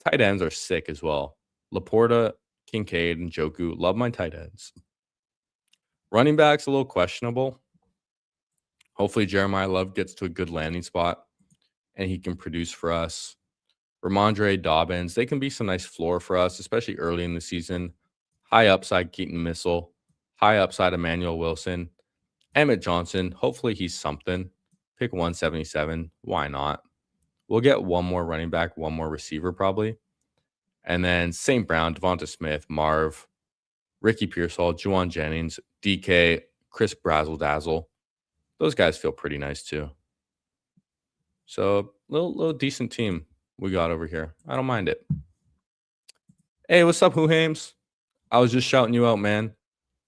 Tight ends are sick as well. Laporta, Kincaid, and Joku. Love my tight ends. Running backs a little questionable. Hopefully Jeremiah Love gets to a good landing spot and he can produce for us. Ramondre, Dobbins, they can be some nice floor for us, especially early in the season. High upside Keaton Missile, high upside Emmanuel Wilson, Emmett Johnson. Hopefully he's something. Pick 177. Why not? We'll get one more running back, one more receiver probably. And then St. Brown, Devonta Smith, Marv, Ricky Pearsall, Juwan Jennings, DK, Chris Brazzle Dazzle. Those guys feel pretty nice too. So little decent team we got over here. I don't mind it. Hey, what's up, Huhaims? I was just shouting you out, man.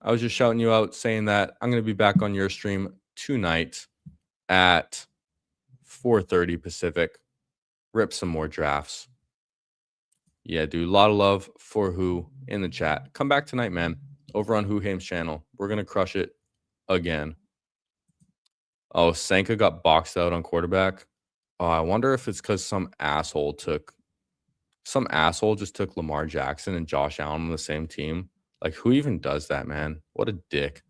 I was just shouting you out saying that I'm going to be back on your stream tonight at 4:30 Pacific. Rip some more drafts. Yeah, dude. A lot of love for Who in the chat. Come back tonight, man. Over on Huhaim's channel. We're going to crush it again. Oh, Sanka got boxed out on quarterback. Oh, I wonder if it's because some asshole just took Lamar Jackson and Josh Allen on the same team. Like, who even does that, man? What a dick.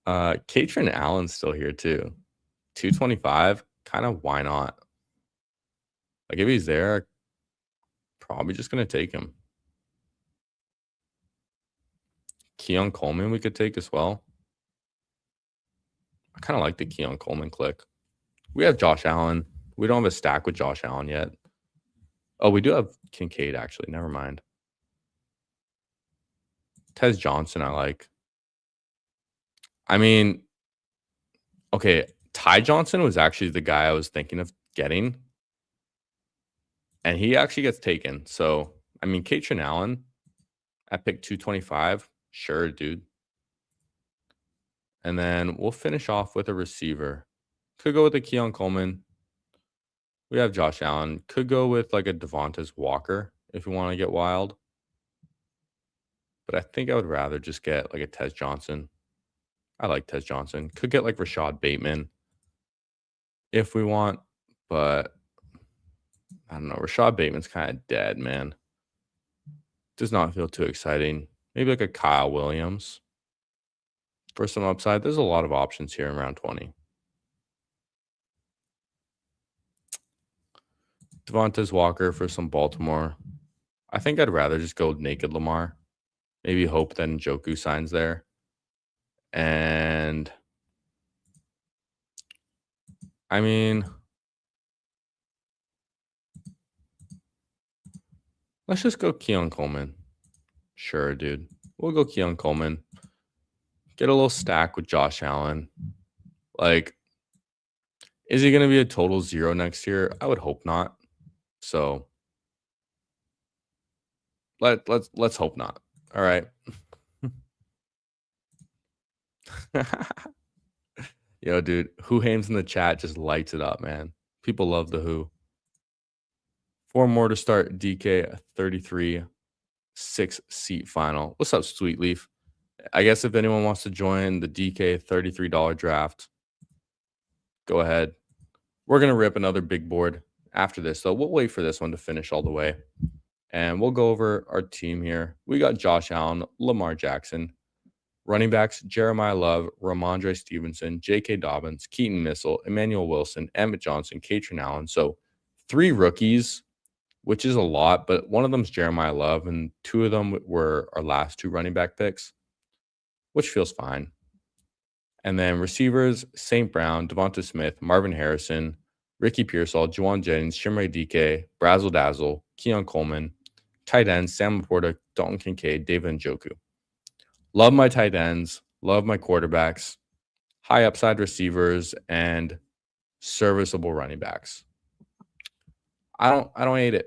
Katrin Allen's still here too. 225. Kind of why not? Like, if he's there, probably just gonna take him. Keon Coleman we could take as well. I kind of like the Keon Coleman click. We have Josh Allen. We don't have a stack with Josh Allen yet. Oh, we do have Kincaid, actually. Never mind. Tez Johnson, I like. I mean, okay, Ty Johnson was actually the guy I was thinking of getting. And he actually gets taken. So, I mean, Katrin Allen at pick 225. Sure, dude. And then we'll finish off with a receiver. Could go with a Keon Coleman. We have Josh Allen. Could go with like a Devontae Walker if you want to get wild. But I think I would rather just get like a Tez Johnson. I like Tez Johnson. Could get like Rashad Bateman if we want. But I don't know. Rashad Bateman's kind of dead, man. Does not feel too exciting. Maybe like a Kyle Williams for some upside. There's a lot of options here in round 20. Devontae Walker for some Baltimore. I think I'd rather just go naked Lamar. Maybe hope that Njoku signs there. And I mean, let's just go Keon Coleman. Sure, dude. We'll go Keon Coleman. Get a little stack with Josh Allen. Like, is he going to be a total 0 next year? I would hope not. So let's hope not. All right. Yo, dude, Huhaim's in the chat just lights it up, man. People love the Who. 4 more to start DK 33 6-seat final. What's up, Sweet Leaf? I guess if anyone wants to join the DK $33 draft, go ahead. We're going to rip another big board after this, so we'll wait for this one to finish all the way. And we'll go over our team here. We got Josh Allen, Lamar Jackson, running backs, Jeremiah Love, Ramondre Stevenson, J.K. Dobbins, Keaton Missile, Emmanuel Wilson, Emmett Johnson, Katrin Allen. So 3 rookies which is a lot, but one of them's Jeremiah Love, and two of them were our last two running back picks, which feels fine. And then receivers, St. Brown, Devonta Smith, Marvin Harrison, Ricky Pearsall, Juwan Jennings, Shimray DK, Brazzle Dazzle, Keon Coleman. Tight ends, Sam Laporta, Dalton Kincaid, David Njoku. Love my tight ends, love my quarterbacks, high upside receivers, and serviceable running backs. I don't hate it.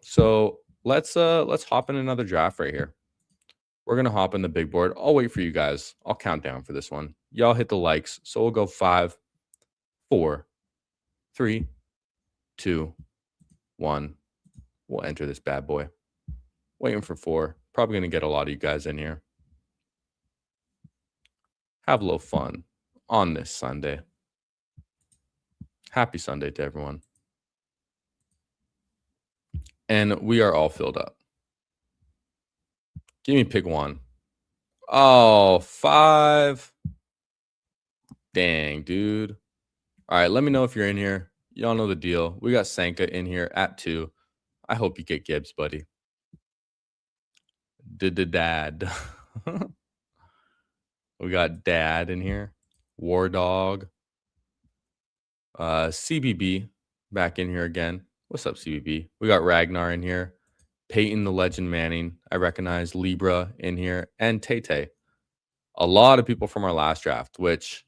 So let's hop in another draft right here. We're gonna hop in the big board. I'll wait for you guys. I'll count down for this one. Y'all hit the likes. So we'll go 5, 4, 3, 2, 1. We'll enter this bad boy. Waiting for 4. Probably gonna get a lot of you guys in here. Have a little fun on this Sunday. Happy Sunday to everyone. And we are all filled up. Give me pick 1. Oh, 5. Dang, dude. All right, let me know if you're in here. Y'all know the deal. We got Sanka in here at 2. I hope you get Gibbs, buddy. Dad. We got Dad in here. War Dog. CBB back in here again. What's up, CBB? We got Ragnar in here. Peyton the Legend Manning. I recognize Libra in here. And Tay. A lot of people from our last draft, which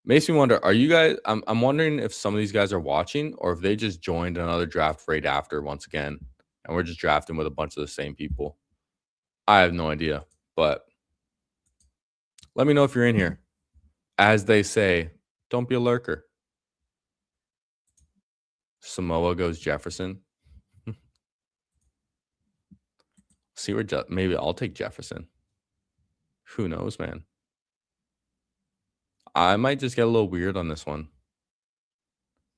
makes me wonder, are you guys, I'm wondering if some of these guys are watching or if they just joined another draft right after once again, and we're just drafting with a bunch of the same people. I have no idea, but let me know if you're in here. As they say, don't be a lurker. Samoa goes Jefferson. See where maybe I'll take Jefferson. Who knows, man? I might just get a little weird on this one.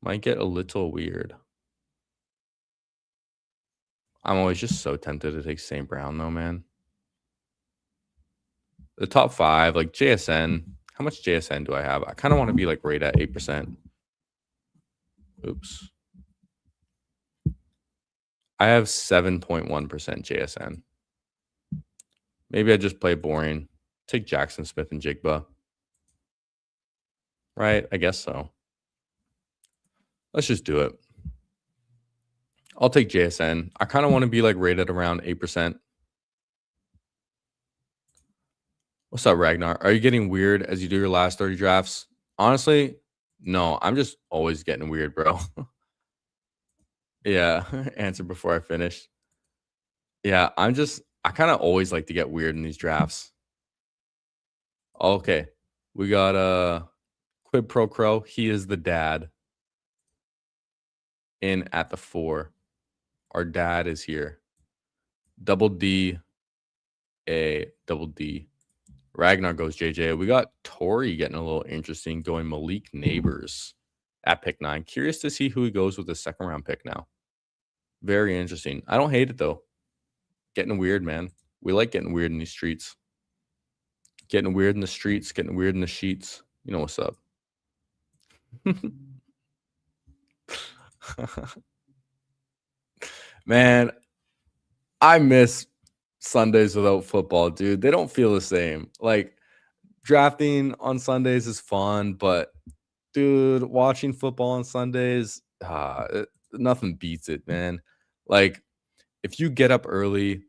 Might get a little weird. I'm always just so tempted to take St. Brown, though, man. The top 5, like JSN. How much JSN do I have? I kind of want to be like right at 8%. Oops. I have 7.1% JSN. Maybe I just play boring. Take Jackson Smith and Jigba. Right? I guess so. Let's just do it. I'll take JSN. I kind of want to be like rated around 8%. What's up, Ragnar? Are you getting weird as you do your last 30 drafts? Honestly, no. I'm just always getting weird, bro. Yeah. Answer before I finish. Yeah, I kind of always like to get weird in these drafts. Okay. We got Quid Pro Crow. He is the dad. In at the 4. Our dad is here. Double D. A double D. Ragnar goes JJ. We got Tori getting a little interesting, going Malik Neighbors at pick 9. Curious to see who he goes with the second round pick now. Very interesting. I don't hate it, though. Getting weird, man. We like getting weird in these streets. Getting weird in the streets, getting weird in the sheets. You know what's up. Man, I miss Sundays without football, dude. They don't feel the same. Like, drafting on Sundays is fun, but dude, watching football on Sundays, nothing beats it, man. Like, if you get up early,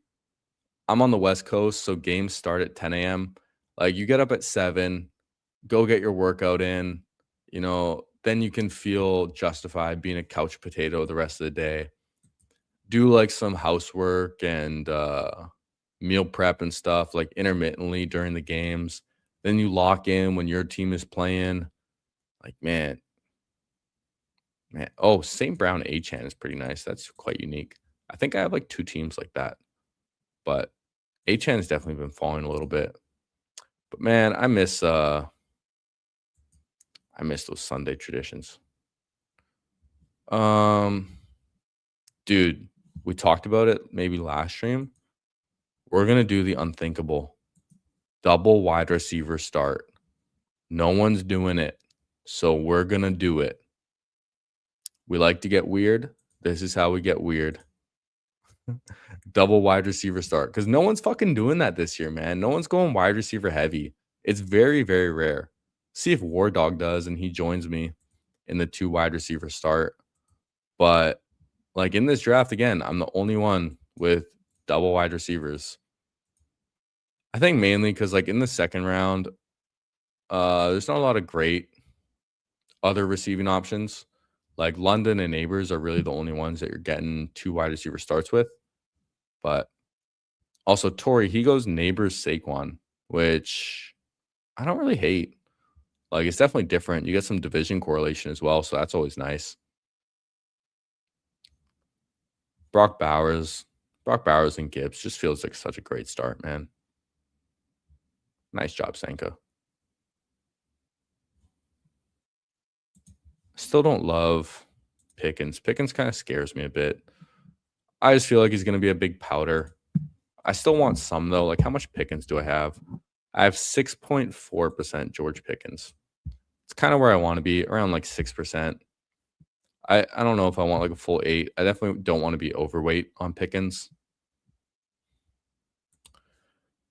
I'm on the West Coast, so games start at 10 a.m. Like, you get up at 7, go get your workout in, then you can feel justified being a couch potato the rest of the day. Do like some housework and meal prep and stuff, like intermittently during the games. Then you lock in when your team is playing. Like, man. Oh, St. Brown Achane is pretty nice. That's quite unique. I think I have like 2 teams like that. But Achane has definitely been falling a little bit. But man, I miss those Sunday traditions. Dude, we talked about it maybe last stream. We're going to do the unthinkable. Double wide receiver start. No one's doing it. So we're going to do it. We like to get weird. This is how we get weird. Double wide receiver start because no one's fucking doing that this year, man. No one's going wide receiver heavy. It's very, very rare. See if War Dog does and he joins me in the 2 wide receiver start. But like in this draft, again, I'm the only one with double wide receivers. I think mainly because like in the second round, there's not a lot of great other receiving options. Like London and Neighbors are really the only ones that you're getting 2 wide receiver starts with. But also Torrey, he goes Neighbors Saquon, which I don't really hate. Like it's definitely different. You get some division correlation as well, so that's always nice. Brock Bowers and Gibbs just feels like such a great start, man. Nice job, Sanka. Still don't love Pickens. Pickens kind of scares me a bit. I just feel like he's going to be a big powder. I still want some, though. Like, how much Pickens do I have? I have 6.4% George Pickens. It's kind of where I want to be, around like 6%. I don't know if I want like a full 8. I definitely don't want to be overweight on Pickens.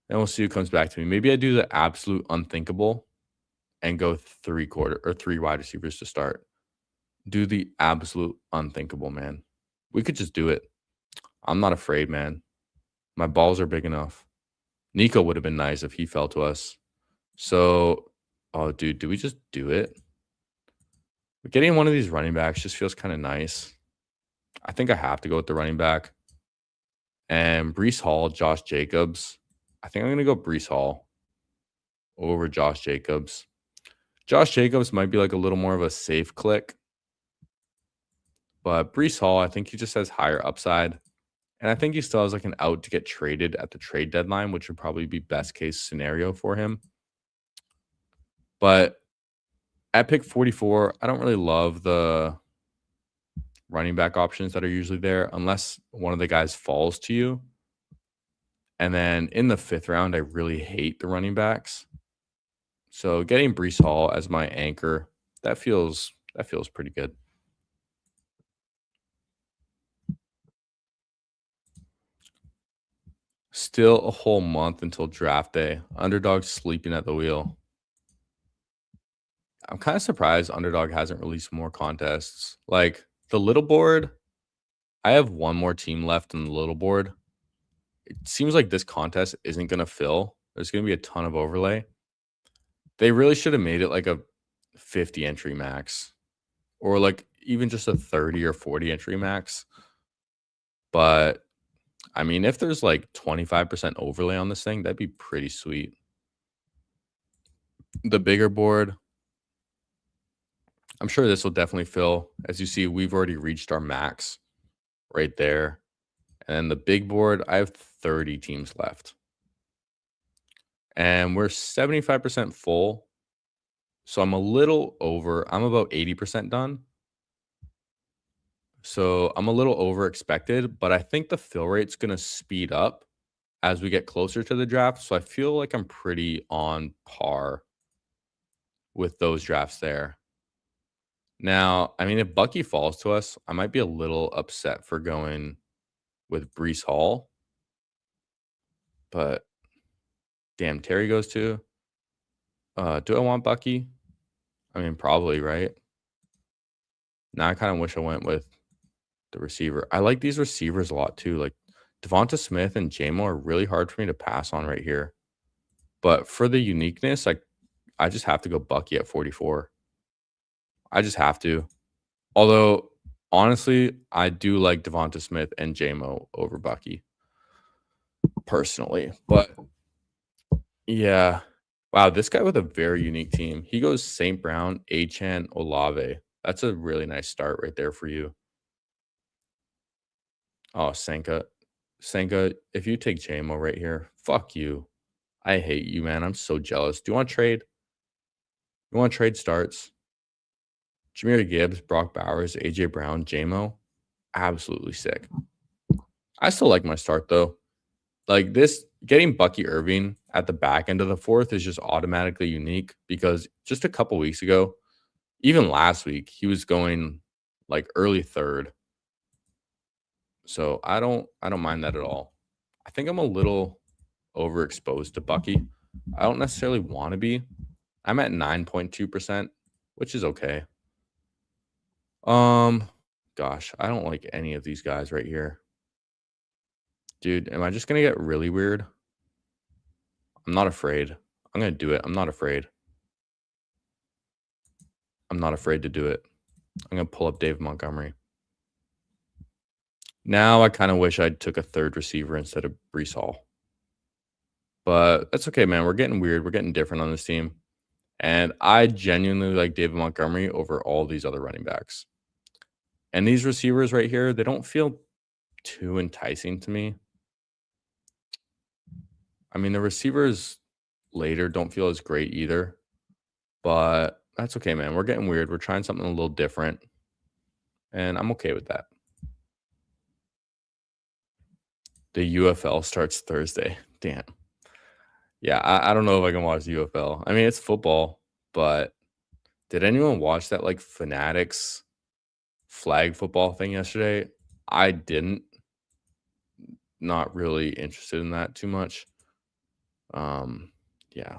And we'll see who comes back to me. Maybe I do the absolute unthinkable and go 3 wide receivers to start. Do the absolute unthinkable, man. We could just do it. I'm not afraid, man. My balls are big enough. Nico would have been nice if he fell to us. So, oh, dude, do we just do it? Getting one of these running backs just feels kind of nice. I think I have to go with the running back. And Breece Hall, Josh Jacobs. I think I'm going to go Breece Hall over Josh Jacobs. Josh Jacobs might be like a little more of a safe click. But Breece Hall, I think he just has higher upside. And I think he still has like an out to get traded at the trade deadline, which would probably be best case scenario for him. But at pick 44, I don't really love the running back options that are usually there unless one of the guys falls to you. And then in the 5th round, I really hate the running backs. So getting Breece Hall as my anchor, that feels pretty good. Still a whole month until draft day. Underdog sleeping at the wheel. I'm kind of surprised Underdog hasn't released more contests. Like the little board, I have one more team left in the little board. It seems like this contest isn't going to fill. There's going to be a ton of overlay. They really should have made it like a 50 entry max or like even just a 30 or 40 entry max. But I mean, if there's like 25% overlay on this thing, that'd be pretty sweet. The bigger board, I'm sure this will definitely fill. As you see, we've already reached our max right there. And the big board, I have 30 teams left. And we're 75% full. So I'm a little over. I'm about 80% done. So I'm a little over expected, but I think the fill rate's going to speed up as we get closer to the draft. So I feel like I'm pretty on par with those drafts there. Now, I mean, if Bucky falls to us, I might be a little upset for going with Breece Hall. But damn, Terry goes to. Do I want Bucky? I mean, probably, right? Now I kind of wish I went with the receiver. I like these receivers a lot too. Like Devonta Smith and JMO are really hard for me to pass on right here. But for the uniqueness, I just have to go Bucky at 44. I just have to. Although, honestly, I do like Devonta Smith and JMO over Bucky personally. But yeah. Wow, this guy with a very unique team. He goes St. Brown, Achane, Olave. That's a really nice start right there for you. Oh, Sanka. Sanka, if you take JMO right here, fuck you. I hate you, man. I'm so jealous. Do you want to trade? You want to trade starts? Jahmyr Gibbs, Brock Bowers, AJ Brown, JMO. Absolutely sick. I still like my start though. Like this, getting Bucky Irving at the back end of the 4th is just automatically unique because just a couple weeks ago, even last week, he was going like early 3rd. So I don't mind that at all. I think I'm a little overexposed to Bucky. I don't necessarily want to be. I'm at 9.2%, which is okay. Um Gosh, I don't like any of these guys right here. Dude, am I just going to get really weird? I'm not afraid. I'm going to do it. I'm not afraid. I'm not afraid to do it. I'm going to pull up Dave Montgomery. Now I kind of wish I took a third receiver instead of Brees Hall. But that's okay, man. We're getting weird. We're getting different on this team. And I genuinely like David Montgomery over all these other running backs. And these receivers right here, they don't feel too enticing to me. I mean, the receivers later don't feel as great either. But that's okay, man. We're getting weird. We're trying something a little different. And I'm okay with that. The UFL starts Thursday. Damn. Yeah, I don't know if I can watch the UFL. I mean, it's football, but did anyone watch that like Fanatics flag football thing yesterday? I didn't. Not really interested in that too much. Yeah.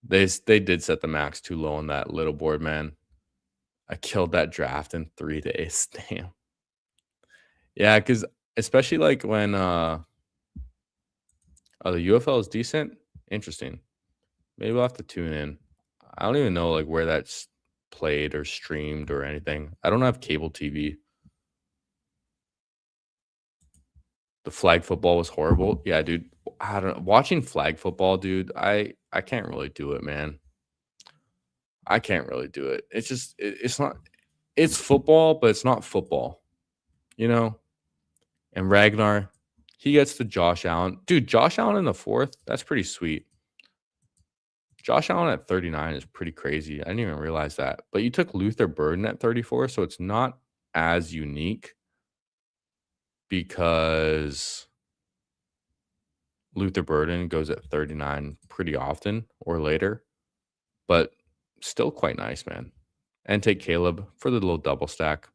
They did set the max too low on that little board, man. I killed that draft in 3 days. Damn. Yeah, because especially like when the UFL is decent. Interesting. Maybe we'll have to tune in. I don't even know like where that's played or streamed or anything. I don't have cable TV. The flag football was horrible. Yeah, dude. I don't know. Watching flag football, dude, I can't really do it, man. I can't really do it. It's just it's not it's football, but it's not football, you know? And Ragnar, he gets to Josh Allen. Dude, Josh Allen in the fourth, that's pretty sweet. Josh Allen at 39 is pretty crazy. I didn't even realize that. But you took Luther Burden at 34, so it's not as unique because Luther Burden goes at 39 pretty often or later, but still quite nice, man. And take Caleb for the little double stack.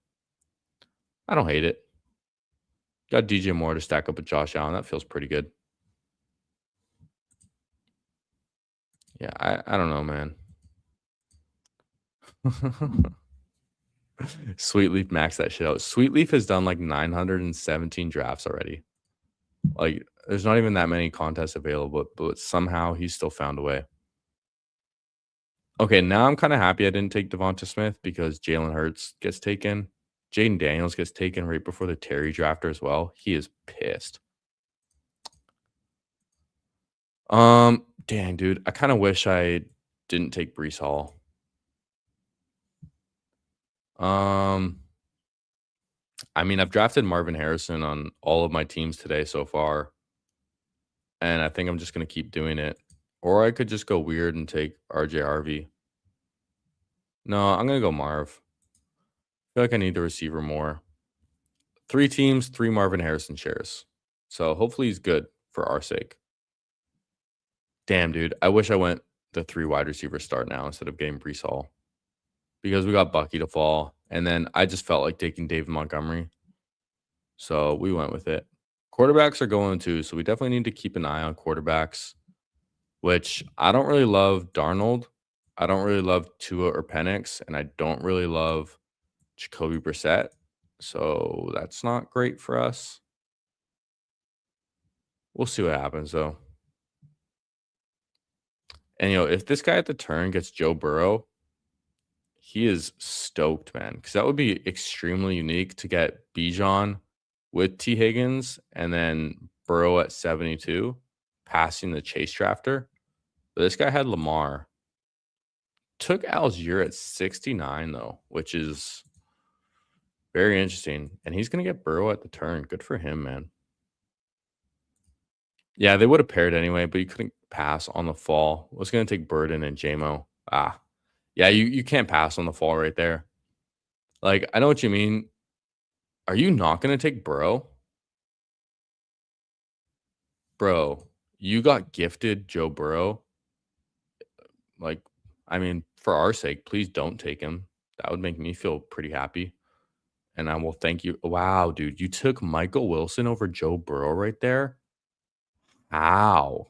I don't hate it. Got DJ Moore to stack up with Josh Allen. That feels pretty good. Yeah, I don't know, man. Sweetleaf maxed that shit out. Sweetleaf has done like 917 drafts already. Like, there's not even that many contests available, but somehow he still found a way. Okay, now I'm kind of happy I didn't take Devonta Smith because Jalen Hurts gets taken. Jaden Daniels gets taken right before the Terry drafter as well. He is pissed. Dang, dude. I kind of wish I didn't take Brees Hall. I mean, I've drafted Marvin Harrison on all of my teams today so far, and I think I'm just gonna keep doing it. Or I could just go weird and take RJRV. No, I'm gonna go Marv. I feel like I need the receiver more. 3 teams, 3 Marvin Harrison shares. So hopefully he's good for our sake. Damn, dude. I wish I went the 3 wide receiver start now instead of getting Brees Hall. Because we got Bucky to fall. And then I just felt like taking David Montgomery. So we went with it. Quarterbacks are going too, so we definitely need to keep an eye on quarterbacks, which I don't really love Darnold. I don't really love Tua or Penix, and I don't really love Jacoby Brissett. So that's not great for us. We'll see what happens though. And if this guy at the turn gets Joe Burrow, he is stoked, man, because that would be extremely unique to get Bijan with T. Higgins and then Burrow at 72, passing the Chase drafter. But this guy had Lamar. Took Algier at 69, though, which is very interesting. And he's going to get Burrow at the turn. Good for him, man. Yeah, they would have paired anyway, but you couldn't pass on the fall. I was going to take Burden and JMO. Yeah, you can't pass on the fall right there. Like, I know what you mean. Are you not going to take Burrow? Bro, you got gifted Joe Burrow. Like, I mean, for our sake, please don't take him. That would make me feel pretty happy. and I will thank you. Wow, dude, you took Michael Wilson over Joe Burrow right there? How?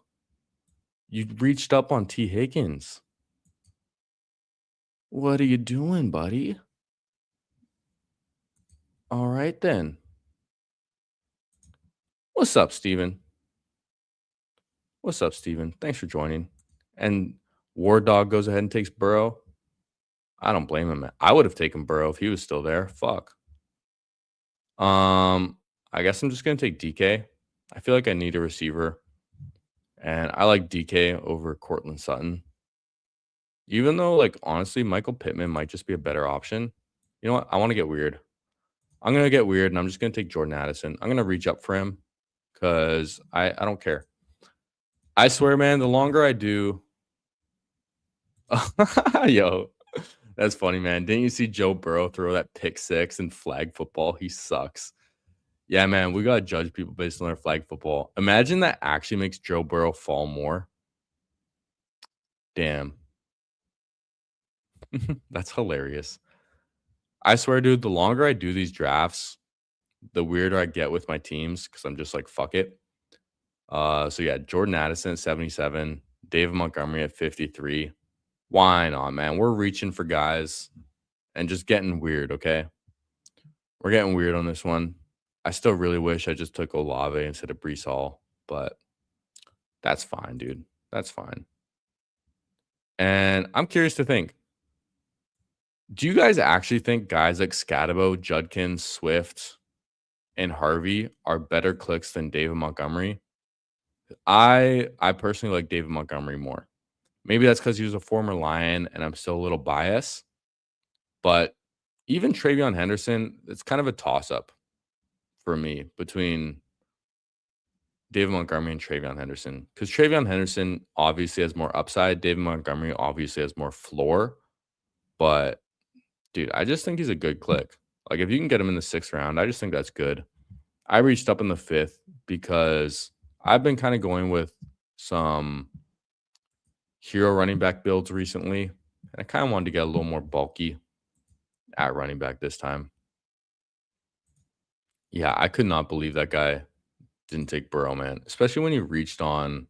You reached up on T. Higgins. What are you doing, buddy? All right then. What's up, Steven? What's up, Steven? Thanks for joining. And War Dog goes ahead and takes Burrow. I don't blame him. I would have taken Burrow if he was still there. Fuck. I guess I'm just gonna take DK. I feel like I need a receiver, and I like DK over Cortland Sutton. Even though, like, honestly, Michael Pittman might just be a better option. You know what? I want to get weird. I'm gonna get weird, and I'm just gonna take Jordan Addison. I'm gonna reach up for him because I don't care. I swear, man, the longer I do, yo, that's funny, man. Didn't you see Joe Burrow throw that pick six in flag football? He sucks. Yeah, man, we gotta judge people based on their flag football. Imagine that actually makes Joe Burrow fall more. Damn, that's hilarious. I swear, dude, the longer I do these drafts, the weirder I get with my teams because I'm just like, fuck it. So yeah, Jordan Addison at 77, David Montgomery at 53. Why not, man? We're reaching for guys and just getting weird, okay? We're getting weird on this one. I still really wish I just took Olave instead of Brees Hall, but that's fine, dude. That's fine. And I'm curious to think, do you guys actually think guys like Scatabo, Judkins, Swift, and Harvey are better clicks than David Montgomery? I personally like David Montgomery more. Maybe that's because he was a former Lion and I'm still a little biased. But even Travion Henderson, it's kind of a toss-up for me between David Montgomery and Travion Henderson. Because Travion Henderson obviously has more upside. David Montgomery obviously has more floor. But dude, I just think he's a good click. Like if you can get him in the 6th round, I just think that's good. I reached up in the 5th because I've been kind of going with some hero running back builds recently. And I kind of wanted to get a little more bulky at running back this time. Yeah, I could not believe that guy didn't take Burrow, man. Especially when he reached on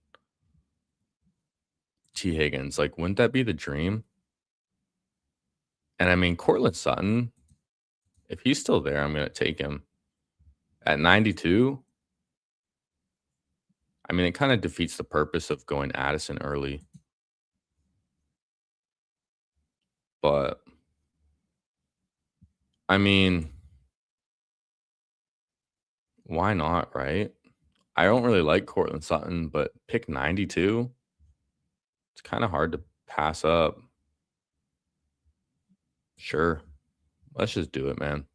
T. Higgins. Like, wouldn't that be the dream? And I mean, Cortland Sutton, if he's still there, I'm going to take him. At 92, I mean, it kind of defeats the purpose of going Addison early. But, I mean, why not, right? I don't really like Cortland Sutton, but pick 92, it's kind of hard to pass up. Sure. Let's just do it, man.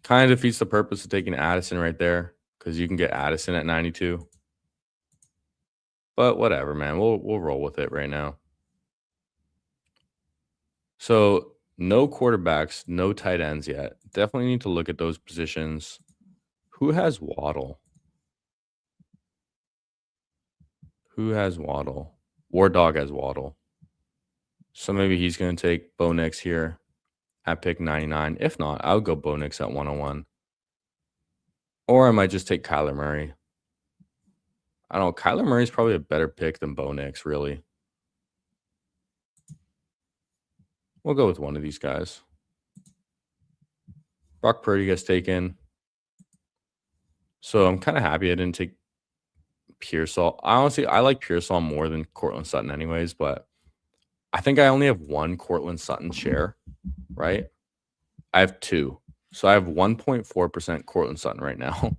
Kind of defeats the purpose of taking Addison right there because you can get Addison at 92. But whatever, man. We'll roll with it right now. So no quarterbacks, no tight ends yet. Definitely need to look at those positions. Who has Waddle? Who has Waddle? War Dog has Waddle. So maybe he's going to take Bo Nix here at pick 99. If not, I'll go Bo Nix at 101. Or I might just take Kyler Murray. I don't know. Kyler Murray's probably a better pick than Bo Nix, really. We'll go with one of these guys. Brock Purdy gets taken. So I'm kind of happy I didn't take Pearsall. Honestly, I like Pearsall more than Cortland Sutton anyways, but I think I only have one Cortland Sutton share, right? I have 2. So I have 1.4% Cortland Sutton right now,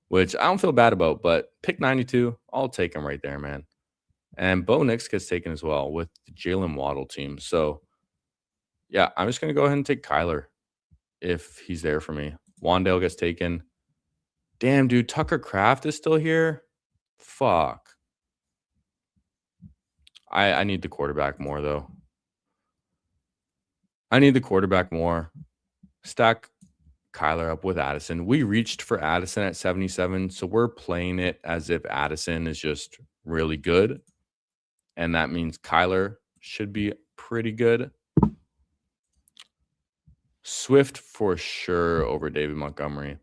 which I don't feel bad about, but pick 92, I'll take him right there, man. And Bo Nix gets taken as well with the Jalen Waddle team. So, yeah, I'm just going to go ahead and take Kyler if he's there for me. Wandale gets taken. Damn, dude, Tucker Kraft is still here? Fuck. I need the quarterback more, though. I need the quarterback more. Stack Kyler up with Addison. We reached for Addison at 77, so we're playing it as if Addison is just really good. And that means Kyler should be pretty good. Swift for sure over David Montgomery.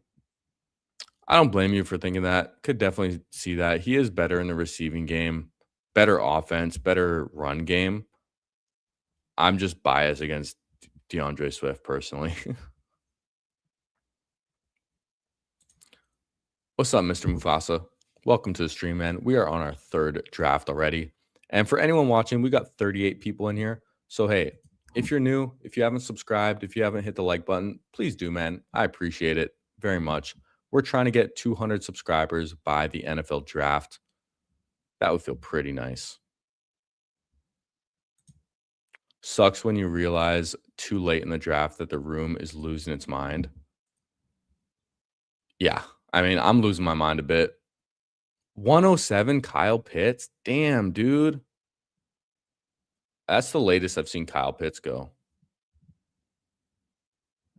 I don't blame you for thinking that. Could definitely see that. He is better in the receiving game, better offense, better run game. I'm just biased against DeAndre Swift personally. What's up, Mr. Mufasa? Welcome to the stream, man. We are on our third draft already. And for anyone watching, we got 38 people in here. So, hey, if you're new, if you haven't subscribed, if you haven't hit the like button, please do, man. I appreciate it very much. We're trying to get 200 subscribers by the NFL draft. That would feel pretty nice. Sucks when you realize too late in the draft that the room is losing its mind. Yeah, I mean, I'm losing my mind a bit. 107 Kyle Pitts? Damn, dude. That's the latest I've seen Kyle Pitts go.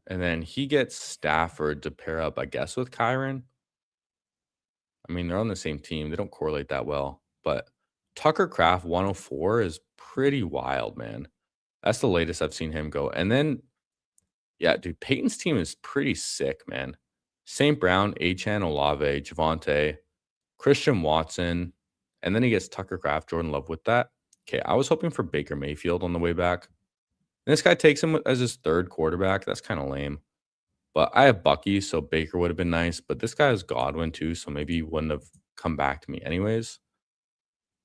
And then he gets Stafford to pair up, I guess, with Kyron. I mean, they're on the same team. They don't correlate that well. But Tucker Kraft 104 is pretty wild, man. That's the latest I've seen him go. And then, yeah, dude, Peyton's team is pretty sick, man. St. Brown, Achane, Olave, Javonte, Christian Watson, and then he gets Tucker Kraft, Jordan Love with that. Okay, I was hoping for Baker Mayfield on the way back. And this guy takes him as his third quarterback. That's kind of lame. But I have Bucky, so Baker would have been nice. But this guy has Godwin too, so maybe he wouldn't have come back to me anyways.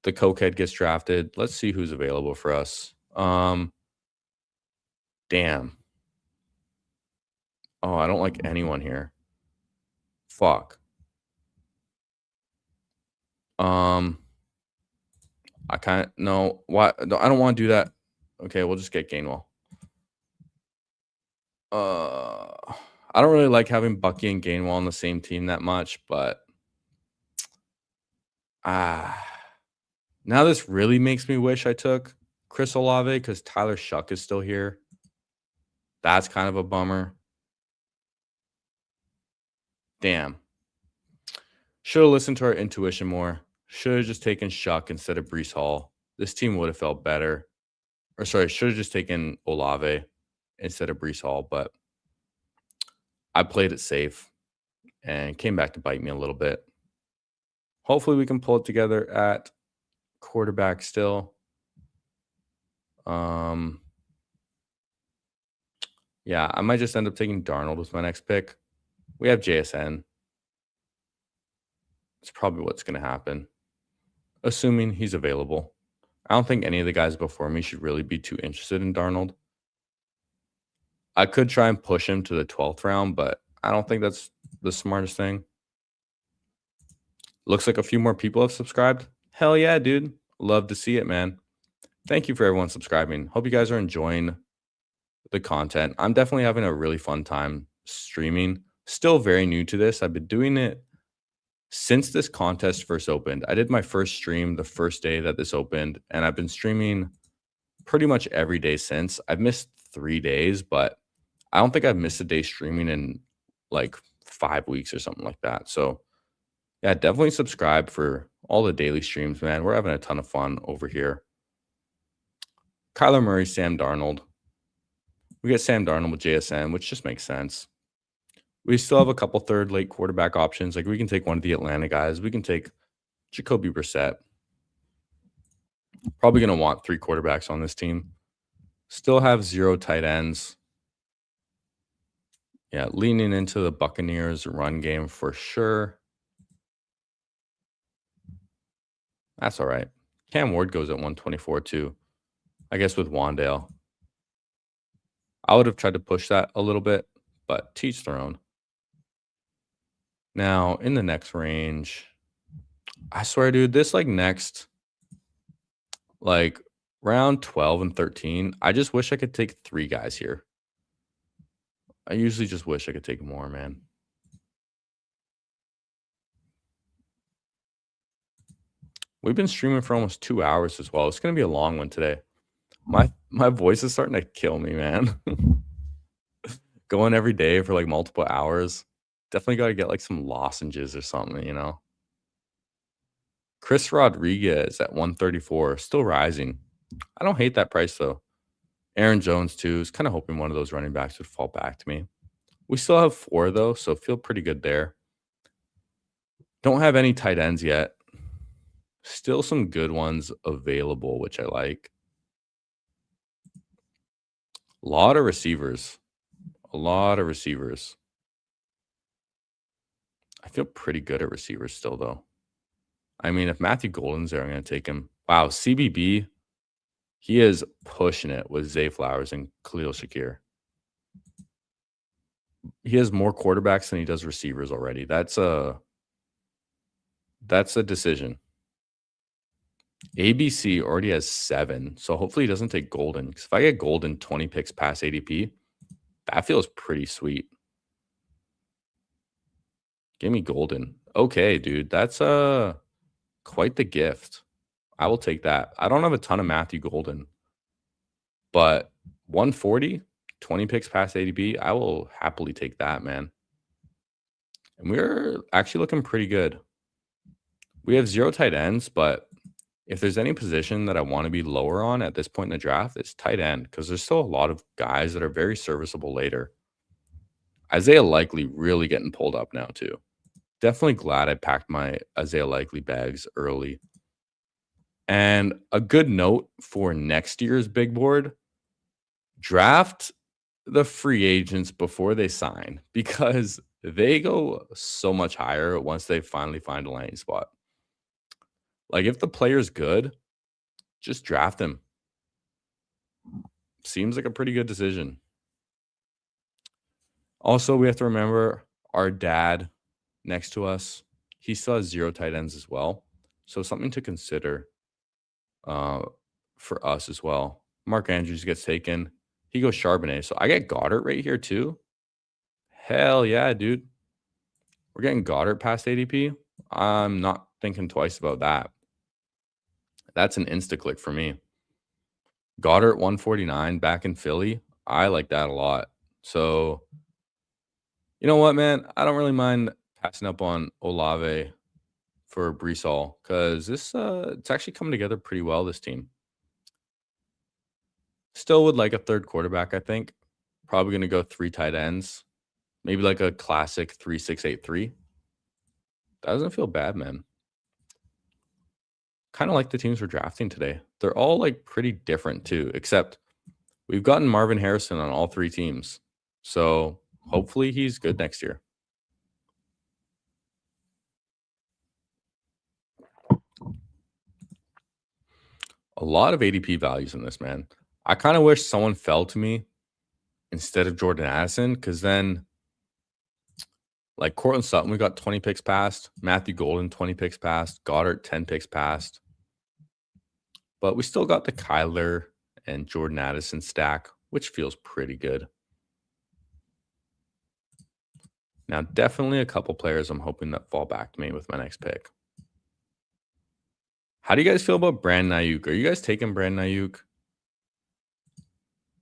The cokehead gets drafted. Let's see who's available for us. Damn. Oh, I don't like anyone here. Fuck. I kind of no. Why? I don't want to do that. Okay, we'll just get Gainwell. I don't really like having Bucky and Gainwell on the same team that much, but now this really makes me wish I took Chris Olave because Tyler Shuck is still here. That's kind of a bummer. Damn. Should have listened to our intuition more. Should have just taken Shuck instead of Breece Hall. This team would have felt better. Or sorry, should have just taken Olave instead of Breece Hall, but I played it safe and came back to bite me a little bit. Hopefully we can pull it together at quarterback still. Yeah, I might just end up taking Darnold with my next pick. We have JSN. It's probably what's going to happen, assuming he's available. I don't think any of the guys before me should really be too interested in Darnold. I could try and push him to the 12th round, but I don't think that's the smartest thing. Looks like a few more people have subscribed. Hell yeah, dude. Love to see it, man. Thank you for everyone subscribing. Hope you guys are enjoying the content. I'm definitely having a really fun time streaming. Still very new to this. I've been doing it since this contest first opened. I did my first stream the first day that this opened, and I've been streaming pretty much every day since. I've missed 3 days, but I don't think I've missed a day streaming in like 5 weeks or something like that. So yeah, definitely subscribe for all the daily streams, man. We're having a ton of fun over here. Kyler Murray, Sam Darnold. We get Sam Darnold with JSN, which just makes sense. We still have a couple third late quarterback options. Like we can take one of the Atlanta guys. We can take Jacoby Brissett. Probably going to want 3 quarterbacks on this team. Still have 0 tight ends. Yeah, leaning into the Buccaneers run game for sure. That's all right. Cam Ward goes at 124 too. I guess with Wandale. I would have tried to push that a little bit, but teach their own. Now, in the next range, I swear, dude, this like next, like round 12 and 13, I just wish I could take 3 guys here. I usually just wish I could take more, man. We've been streaming for almost 2 hours as well. It's going to be a long one today. My voice is starting to kill me, man. Going every day for like multiple hours. Definitely got to get like some lozenges or something, you know. Chris Rodriguez at 134, still rising. I don't hate that price though. Aaron Jones, too, is kind of hoping one of those running backs would fall back to me. We still have 4, though, so feel pretty good there. Don't have any tight ends yet. Still some good ones available, which I like. A lot of receivers. A lot of receivers. I feel pretty good at receivers still, though. I mean, if Matthew Golden's there, I'm going to take him. Wow, CBB, he is pushing it with Zay Flowers and Khalil Shakir. He has more quarterbacks than he does receivers already. That's a decision. ABC already has 7, so hopefully he doesn't take Golden. Because if I get Golden 20 picks past ADP, that feels pretty sweet. Give me Golden. Okay, dude, that's quite the gift. I will take that. I don't have a ton of Matthew Golden, but 140, 20 picks past ADP, I will happily take that, man. And we're actually looking pretty good. We have 0 tight ends, but if there's any position that I want to be lower on at this point in the draft, it's tight end because there's still a lot of guys that are very serviceable later. Isaiah Likely really getting pulled up now, too. Definitely glad I packed my Isaiah Likely bags early. And a good note for next year's big board, draft the free agents before they sign because they go so much higher once they finally find a landing spot. Like, if the player's good, just draft him. Seems like a pretty good decision. Also, we have to remember our dad next to us, he still has 0 tight ends as well. So something to consider for us as well. Mark Andrews gets taken. He goes Charbonnet. So I get Goddard right here too. Hell yeah, dude. We're getting Goddard past ADP. I'm not thinking twice about that. That's an insta-click for me. Goddard 149 back in Philly. I like that a lot. So, you know what, man? I don't really mind passing up on Olave for Brees Hall because this it's actually coming together pretty well, this team. Still would like a third quarterback, I think. Probably going to go 3 tight ends. Maybe like a classic 3-6-8-3. That doesn't feel bad, man. Kind of like the teams we're drafting today. They're all like pretty different too, except we've gotten Marvin Harrison on all 3 teams. So hopefully he's good next year. A lot of ADP values in this, man. I kind of wish someone fell to me instead of Jordan Addison because then, like Cortland Sutton, we got 20 picks past. Matthew Golden, 20 picks past. Goddard, 10 picks past. But we still got the Kyler and Jordan Addison stack, which feels pretty good. Now, definitely a couple players I'm hoping that fall back to me with my next pick. How do you guys feel about Brandon Ayuk? Are you guys taking Brandon Ayuk?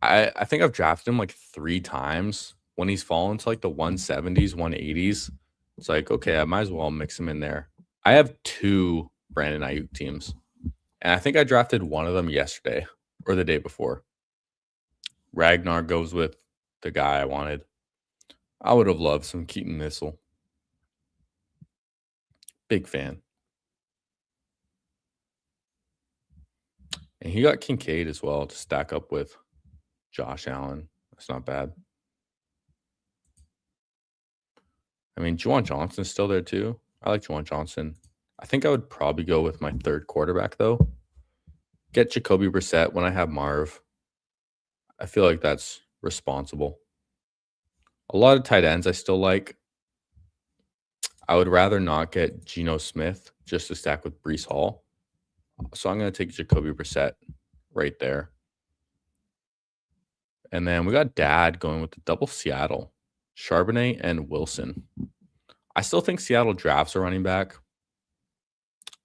I think I've drafted him like 3 times. When he's fallen to like the 170s, 180s, it's like, okay, I might as well mix him in there. I have 2 Brandon Ayuk teams. And I think I drafted one of them yesterday or the day before. Ragnar goes with the guy I wanted. I would have loved some Keaton Missile. Big fan. And he got Kincaid as well to stack up with Josh Allen. That's not bad. I mean, Juwan Johnson's still there too. I like Juwan Johnson. I think I would probably go with my third quarterback, though. Get Jacoby Brissett when I have Marv. I feel like that's responsible. A lot of tight ends I still like. I would rather not get Geno Smith just to stack with Brees Hall. So I'm going to take Jacoby Brissett right there. And then we got Dad going with the double Seattle. Charbonnet and Wilson. I still think Seattle drafts a running back.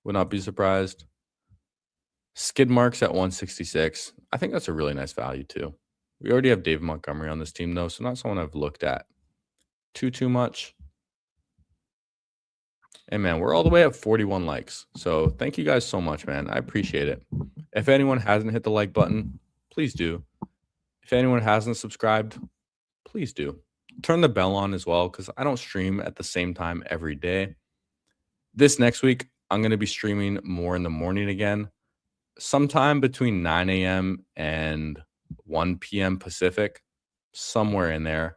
Would not be surprised. Skid marks at 166. I think that's a really nice value too. We already have David Montgomery on this team though, so not someone I've looked at too much. And man, we're all the way at 41 likes. So thank you guys so much, man. I appreciate it. If anyone hasn't hit the like button, please do. If anyone hasn't subscribed, please do. Turn the bell on as well because I don't stream at the same time every day. This next week, I'm going to be streaming more in the morning again, sometime between 9 a.m. and 1 p.m. Pacific, somewhere in there.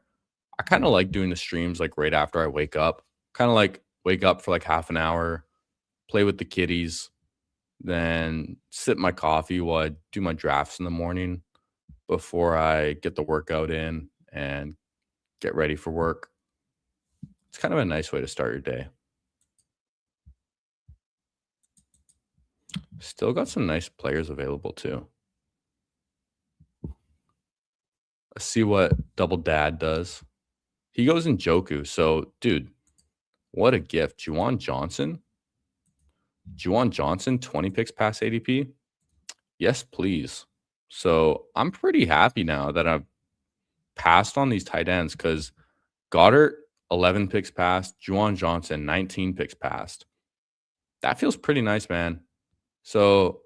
I kind of like doing the streams like right after I wake up, kind of like wake up for like half an hour, play with the kitties, then sip my coffee while I do my drafts in the morning before I get the workout in and get ready for work. It's kind of a nice way to start your day. Still got some nice players available too. Let's see what Double Dad does. He goes in Joku. So, dude, what a gift. Juwan Johnson? Juwan Johnson, 20 picks past ADP? Yes, please. So I'm pretty happy now that I've passed on these tight ends because Goddard, 11 picks past, Juwan Johnson, 19 picks past. That feels pretty nice, man. So,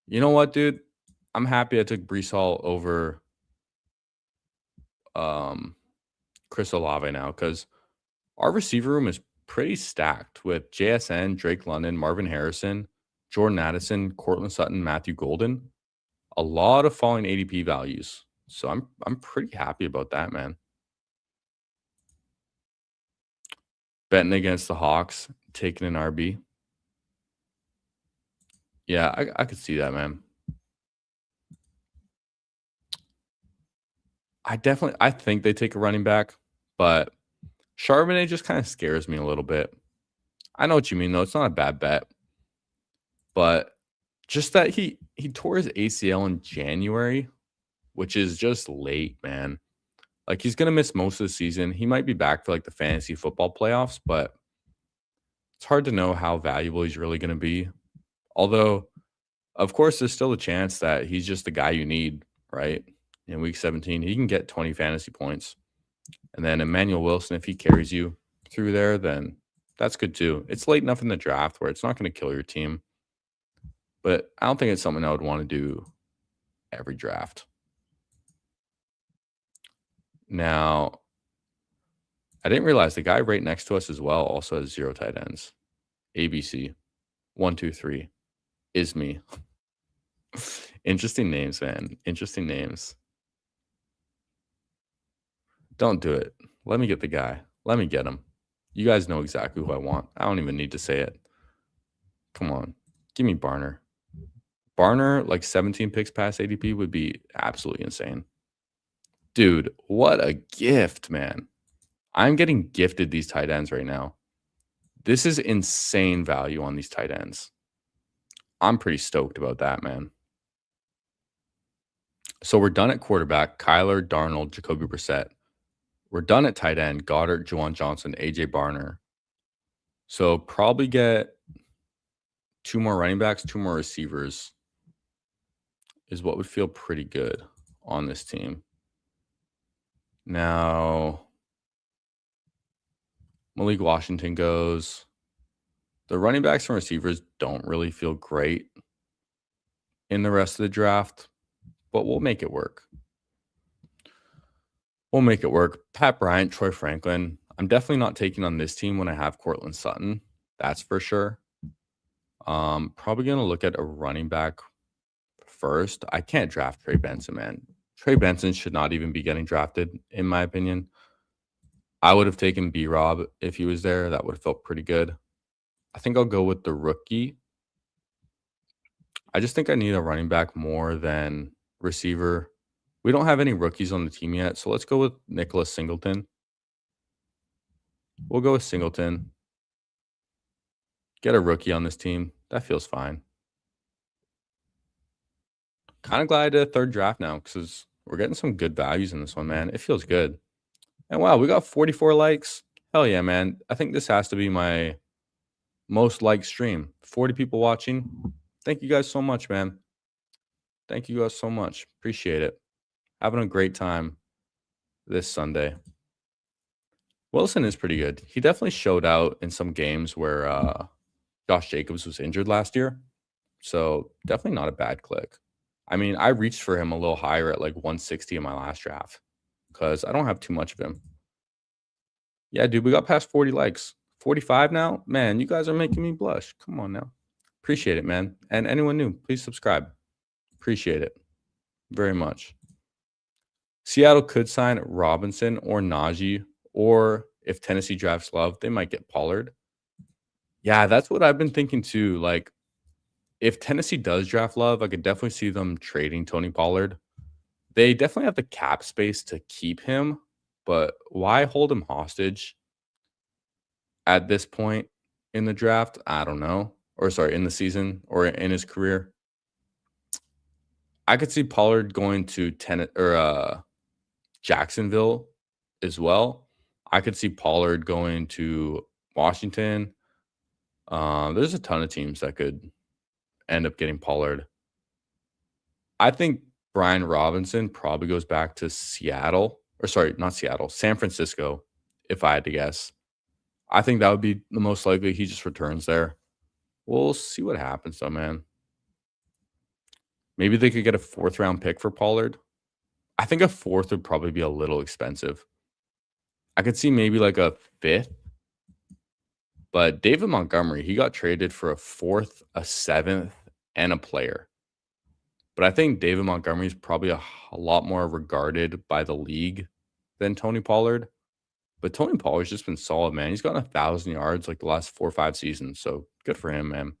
you know what, dude? I'm happy I took Brees Hall over Chris Olave now because our receiver room is pretty stacked with JSN, Drake London, Marvin Harrison, Jordan Addison, Cortland Sutton, Matthew Golden. A lot of falling ADP values. So I'm pretty happy about that, man. Betting against the Hawks, taking an RB. Yeah, I could see that, man. I think they take a running back, but Charbonnet just kind of scares me a little bit. I know what you mean, though. It's not a bad bet. But just that he tore his ACL in January, which is just late, man. Like, he's going to miss most of the season. He might be back for, like, the fantasy football playoffs, but it's hard to know how valuable he's really going to be. Although, of course, there's still a chance that he's just the guy you need, right? In week 17, he can get 20 fantasy points. And then Emmanuel Wilson, if he carries you through there, then that's good too. It's late enough in the draft where it's not going to kill your team. But I don't think it's something I would want to do every draft. Now, I didn't realize the guy right next to us as well also has 0 tight ends. ABC, 1, 2, 3, is me. Interesting names, man. Interesting names. Don't do it. Let me get the guy. Let me get him. You guys know exactly who I want. I don't even need to say it. Come on. Give me Barner. Barner, like 17 picks past ADP would be absolutely insane. Dude, what a gift, man. I'm getting gifted these tight ends right now. This is insane value on these tight ends. I'm pretty stoked about that, man. So we're done at quarterback, Kyler, Darnold, Jacoby Brissett. We're done at tight end, Goddard, Juwan Johnson, AJ Barner. So probably get 2 more running backs, 2 more receivers is what would feel pretty good on this team. Now, Malik Washington goes. The running backs and receivers don't really feel great in the rest of the draft, but we'll make it work. We'll make it work. Pat Bryant, Troy Franklin. I'm definitely not taking on this team when I have Cortland Sutton. That's for sure. Probably going to look at a running back first. I can't draft Trey Benson, man. Trey Benson should not even be getting drafted, in my opinion. I would have taken B-Rob if he was there. That would have felt pretty good. I think I'll go with the rookie. I just think I need a running back more than receiver. We don't have any rookies on the team yet, so let's go with Nicholas Singleton. We'll go with Singleton. Get a rookie on this team. That feels fine. Kind of glad I did a 3rd draft now because we're getting some good values in this one, man. It feels good. And wow, we got 44 likes. Hell yeah, man. I think this has to be my most liked stream. 40 people watching. Thank you guys so much, man. Thank you guys so much. Appreciate it. Having a great time this Sunday. Wilson is pretty good. He definitely showed out in some games where Josh Jacobs was injured last year. So definitely not a bad click. I mean, I reached for him a little higher at like 160 in my last draft because I don't have too much of him. Yeah, dude, we got past 40 likes. 45 now? Man, you guys are making me blush. Come on now. Appreciate it, man. And anyone new, please subscribe. Appreciate it very much. Seattle could sign Robinson or Najee, or if Tennessee drafts Love, they might get Pollard. Yeah, that's what I've been thinking too. Like, if Tennessee does draft Love, I could definitely see them trading Tony Pollard. They definitely have the cap space to keep him, but why hold him hostage at this point in the draft? I don't know. Or sorry, in the season or in his career. I could see Pollard going to Jacksonville as well. I could see Pollard going to Washington. There's a ton of teams that could end up getting Pollard. I think Brian Robinson probably goes back to Seattle, or sorry, not Seattle, San Francisco, if I had to guess. I think that would be the most likely. He just returns there. We'll see what happens, though, man. Maybe they could get a 4th-round pick for Pollard. I think a 4th would probably be a little expensive. I could see maybe like a 5th. But David Montgomery, he got traded for a 4th, a 7th, and a player. But I think David Montgomery is probably a lot more regarded by the league than Tony Pollard. But Tony Pollard's just been solid, man. He's gotten 1,000 yards like the last 4 or 5 seasons. So good for him, man.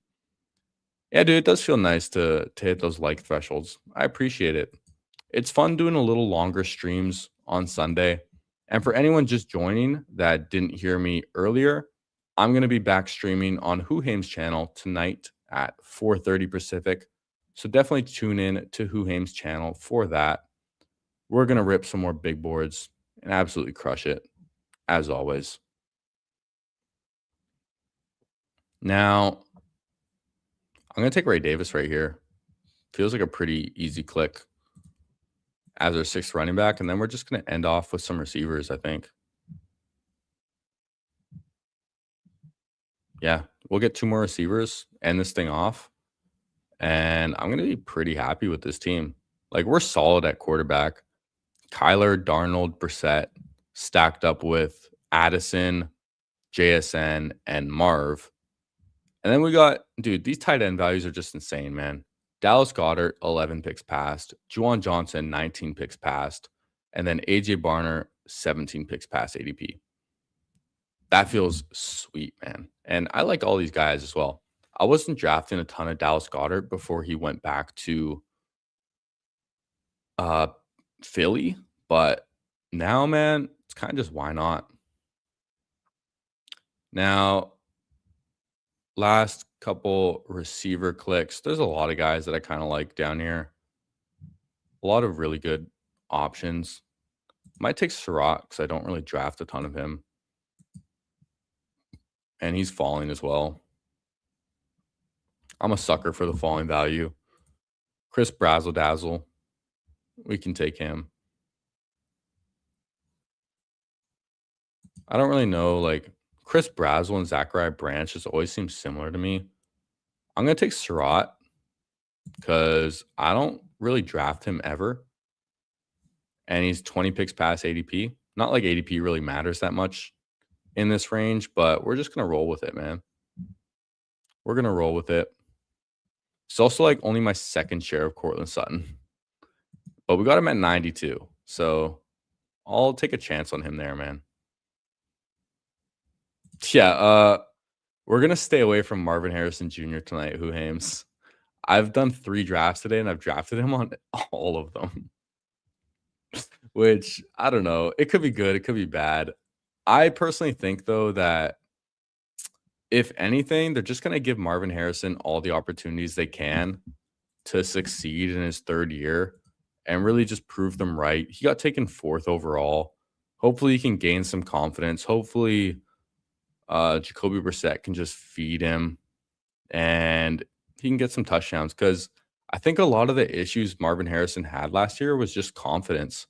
Yeah, dude, it does feel nice to hit those like thresholds. I appreciate it. It's fun doing a little longer streams on Sunday. And for anyone just joining that didn't hear me earlier, I'm going to be back streaming on Huhaim's channel tonight at 4:30 Pacific. So definitely tune in to Huhaim's channel for that. We're going to rip some more big boards and absolutely crush it, as always. Now, I'm going to take Ray Davis right here. Feels like a pretty easy click as our 6th running back. And then we're just going to end off with some receivers, I think. Yeah, we'll get 2 more receivers, end this thing off. And I'm going to be pretty happy with this team. Like, we're solid at quarterback. Kyler, Darnold, Brissett, stacked up with Addison, JSN, and Marv. And then we got, dude, these tight end values are just insane, man. Dallas Goedert, 11 picks passed. Juwan Johnson, 19 picks passed. And then AJ Barner, 17 picks past ADP. That feels sweet, man. And I like all these guys as well. I wasn't drafting a ton of Dallas Goedert before he went back to Philly. But now, man, it's kind of just why not? Now, last couple receiver clicks. There's a lot of guys that I kind of like down here. A lot of really good options. Might take Surratt because I don't really draft a ton of him. And he's falling as well. I'm a sucker for the falling value. Chris Brazzle Dazzle. We can take him. I don't really know. Like, Chris Brazzle and Zachariah Branch just always seem similar to me. I'm going to take Surratt because I don't really draft him ever. And he's 20 picks past ADP. Not like ADP really matters that much in this range, but we're just going to roll with it, man. We're going to roll with it. It's also like only my 2nd share of Courtland Sutton. But we got him at 92. So I'll take a chance on him there, man. Yeah, we're going to stay away from Marvin Harrison Jr. tonight, Huhaims. I've done 3 drafts today, and I've drafted him on all of them. Which, I don't know. It could be good. It could be bad. I personally think, though, that if anything, they're just going to give Marvin Harrison all the opportunities they can to succeed in his 3rd year and really just prove them right. He got taken 4th overall. Hopefully, he can gain some confidence. Hopefully, Jacoby Brissett can just feed him and he can get some touchdowns, because I think a lot of the issues Marvin Harrison had last year was just confidence,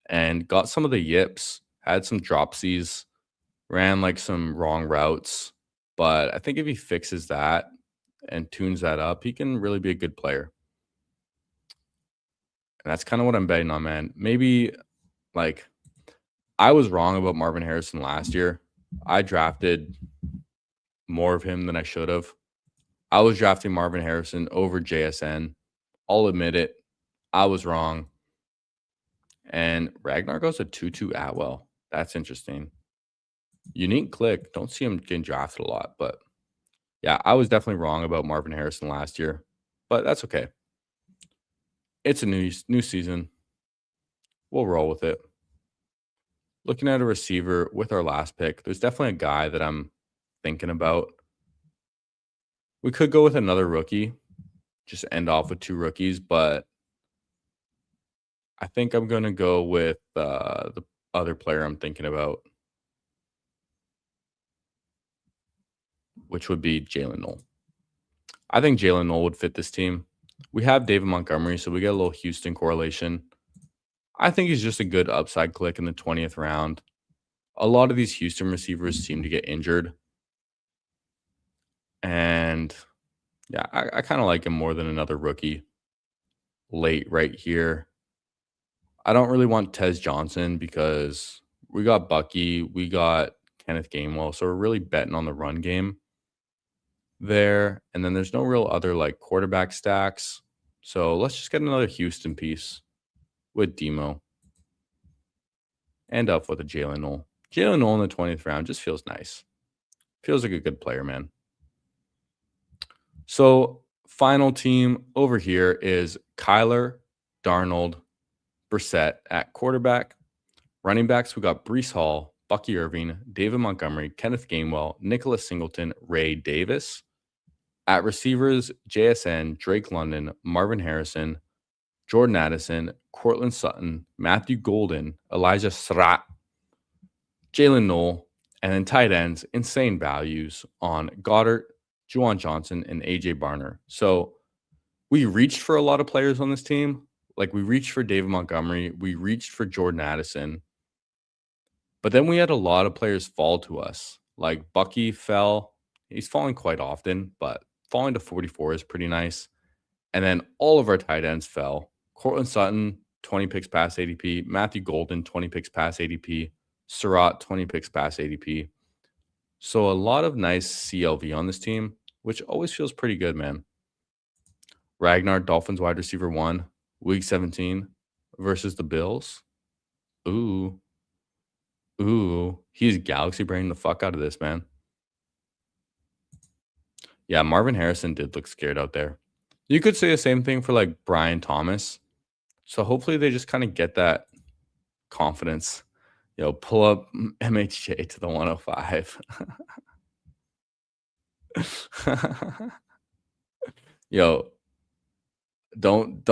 and got some of the yips, had some dropsies, ran like some wrong routes. But I think if he fixes that and tunes that up, he can really be a good player. And that's kind of what I'm betting on, man. Maybe like I was wrong about Marvin Harrison last year. I drafted more of him than I should have. I was drafting Marvin Harrison over JSN. I'll admit it. I was wrong. And Ragnar goes to 2-2 Atwell. That's interesting. Unique click. Don't see him getting drafted a lot, but yeah, I was definitely wrong about Marvin Harrison last year, but that's okay. It's a new season. We'll roll with it. Looking at a receiver with our last pick, there's definitely a guy that I'm thinking about. We could go with another rookie, just end off with 2 rookies, but I think I'm going to go with the other player I'm thinking about, which would be Jalen Noel. I think Jalen Noel would fit this team. We have David Montgomery, so we get a little Houston correlation. I think he's just a good upside click in the 20th round. A lot of these Houston receivers seem to get injured. And yeah, I kind of like him more than another rookie late right here. I don't really want Tez Johnson because we got Bucky, we got Kenneth Gainwell, so we're really betting on the run game there. And then there's no real other like quarterback stacks. So let's just get another Houston piece with Demo. End up with a Jalen Noel. Jalen Noel in the 20th round just feels nice. Feels like a good player, man. So final team over here is Kyler, Darnold, Brissett at quarterback. Running backs, we got Breece Hall, Bucky Irving, David Montgomery, Kenneth Gainwell, Nicholas Singleton, Ray Davis. At receivers, JSN, Drake London, Marvin Harrison, Jordan Addison, Cortland Sutton, Matthew Golden, Elijah Srat, Jalen Noel, and then tight ends, insane values on Goddard, Juwan Johnson, and AJ Barner. So we reached for a lot of players on this team. Like we reached for David Montgomery, we reached for Jordan Addison, but then we had a lot of players fall to us. Like Bucky fell. He's falling quite often, but falling to 44 is pretty nice. And then all of our tight ends fell. Cortland Sutton, 20 picks past ADP. Matthew Golden, 20 picks past ADP. Surratt, 20 picks past ADP. So a lot of nice CLV on this team, which always feels pretty good, man. Ragnar, Dolphins wide receiver 1, week 17 versus the Bills. Ooh, he's galaxy braining the fuck out of this, man. Yeah, Marvin Harrison did look scared out there. You could say the same thing for like Brian Thomas. So hopefully they just kind of get that confidence. Pull up MHJ to the 105. Yo, don't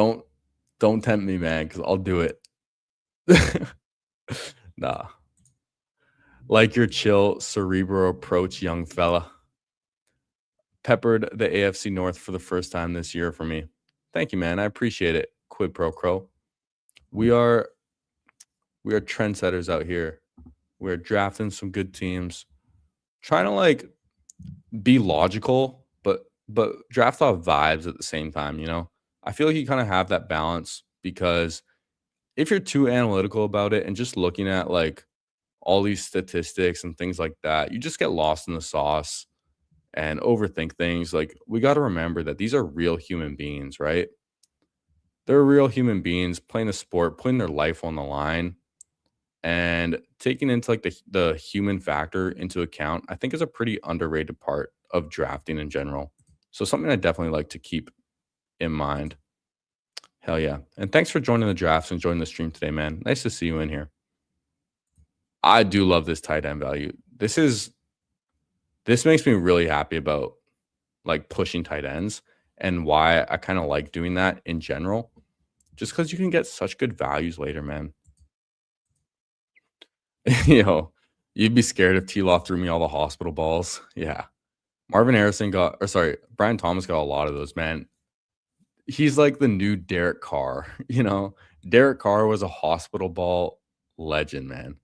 tempt me, man, because I'll do it. Nah. Like your chill, cerebral approach, young fella. Peppered the AFC North for the first time this year for me. Thank you, man. I appreciate it. Quid pro quo. We are trendsetters out here. We're drafting some good teams, trying to like be logical, but draft off vibes at the same time. I feel like you kind of have that balance because if you're too analytical about it and just looking at like all these statistics and things like that, you just get lost in the sauce and overthink things. Like we got to remember that these are real human beings, right? They're real human beings playing a sport, putting their life on the line, and taking into like the human factor into account, I think is a pretty underrated part of drafting in general. So something I definitely like to keep in mind. Hell yeah. And thanks for joining the drafts and joining the stream today, man. Nice to see you in here. I do love this tight end value. This makes me really happy about like pushing tight ends and why I kind of like doing that in general. Just because you can get such good values later, man. You'd be scared if T-Law threw me all the hospital balls. Yeah. Brian Thomas got a lot of those, man. He's like the new Derek Carr, Derek Carr was a hospital ball legend, man.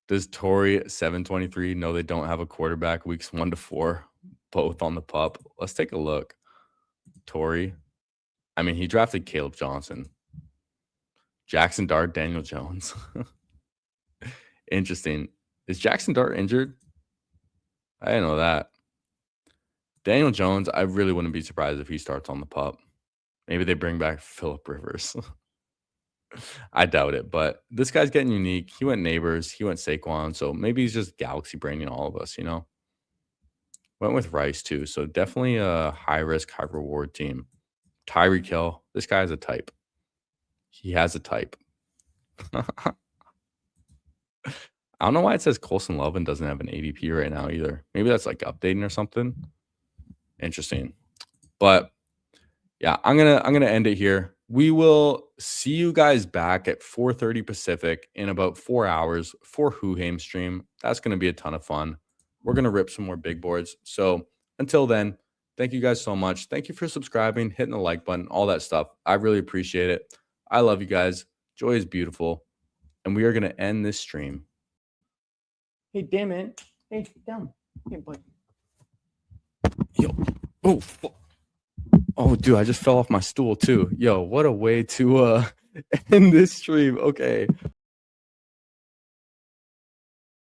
Does Torrey 723 know they don't have a quarterback weeks 1 to 4, both on the pup? Let's take a look. Torrey. I mean, he drafted Caleb Johnson, Jackson Dart, Daniel Jones. Interesting. Is Jackson Dart injured? I didn't know that. Daniel Jones, I really wouldn't be surprised if he starts on the pup. Maybe they bring back Phillip Rivers. I doubt it, but this guy's getting unique. He went Neighbors, he went Saquon, so maybe he's just galaxy braining all of us, you know? Went with Rice too, so definitely a high risk, high reward team. Tyreek Hill, this guy has a type. He has a type. I don't know why it says Colson Lovin doesn't have an ADP right now either. Maybe that's like updating or something. Interesting. But yeah, I'm gonna end it here. We will see you guys back at 4:30 Pacific in about 4 hours for Whoham stream. That's gonna be a ton of fun. We're gonna rip some more big boards. So until then, thank you guys so much. Thank you for subscribing, hitting the like button, all that stuff. I really appreciate it. I love you guys. Joy is beautiful. And we are gonna end this stream. Hey, damn it. Hey, down. Hey, boy. Yo. Oh, oh, dude, I just fell off my stool too. Yo, what a way to end this stream. Okay.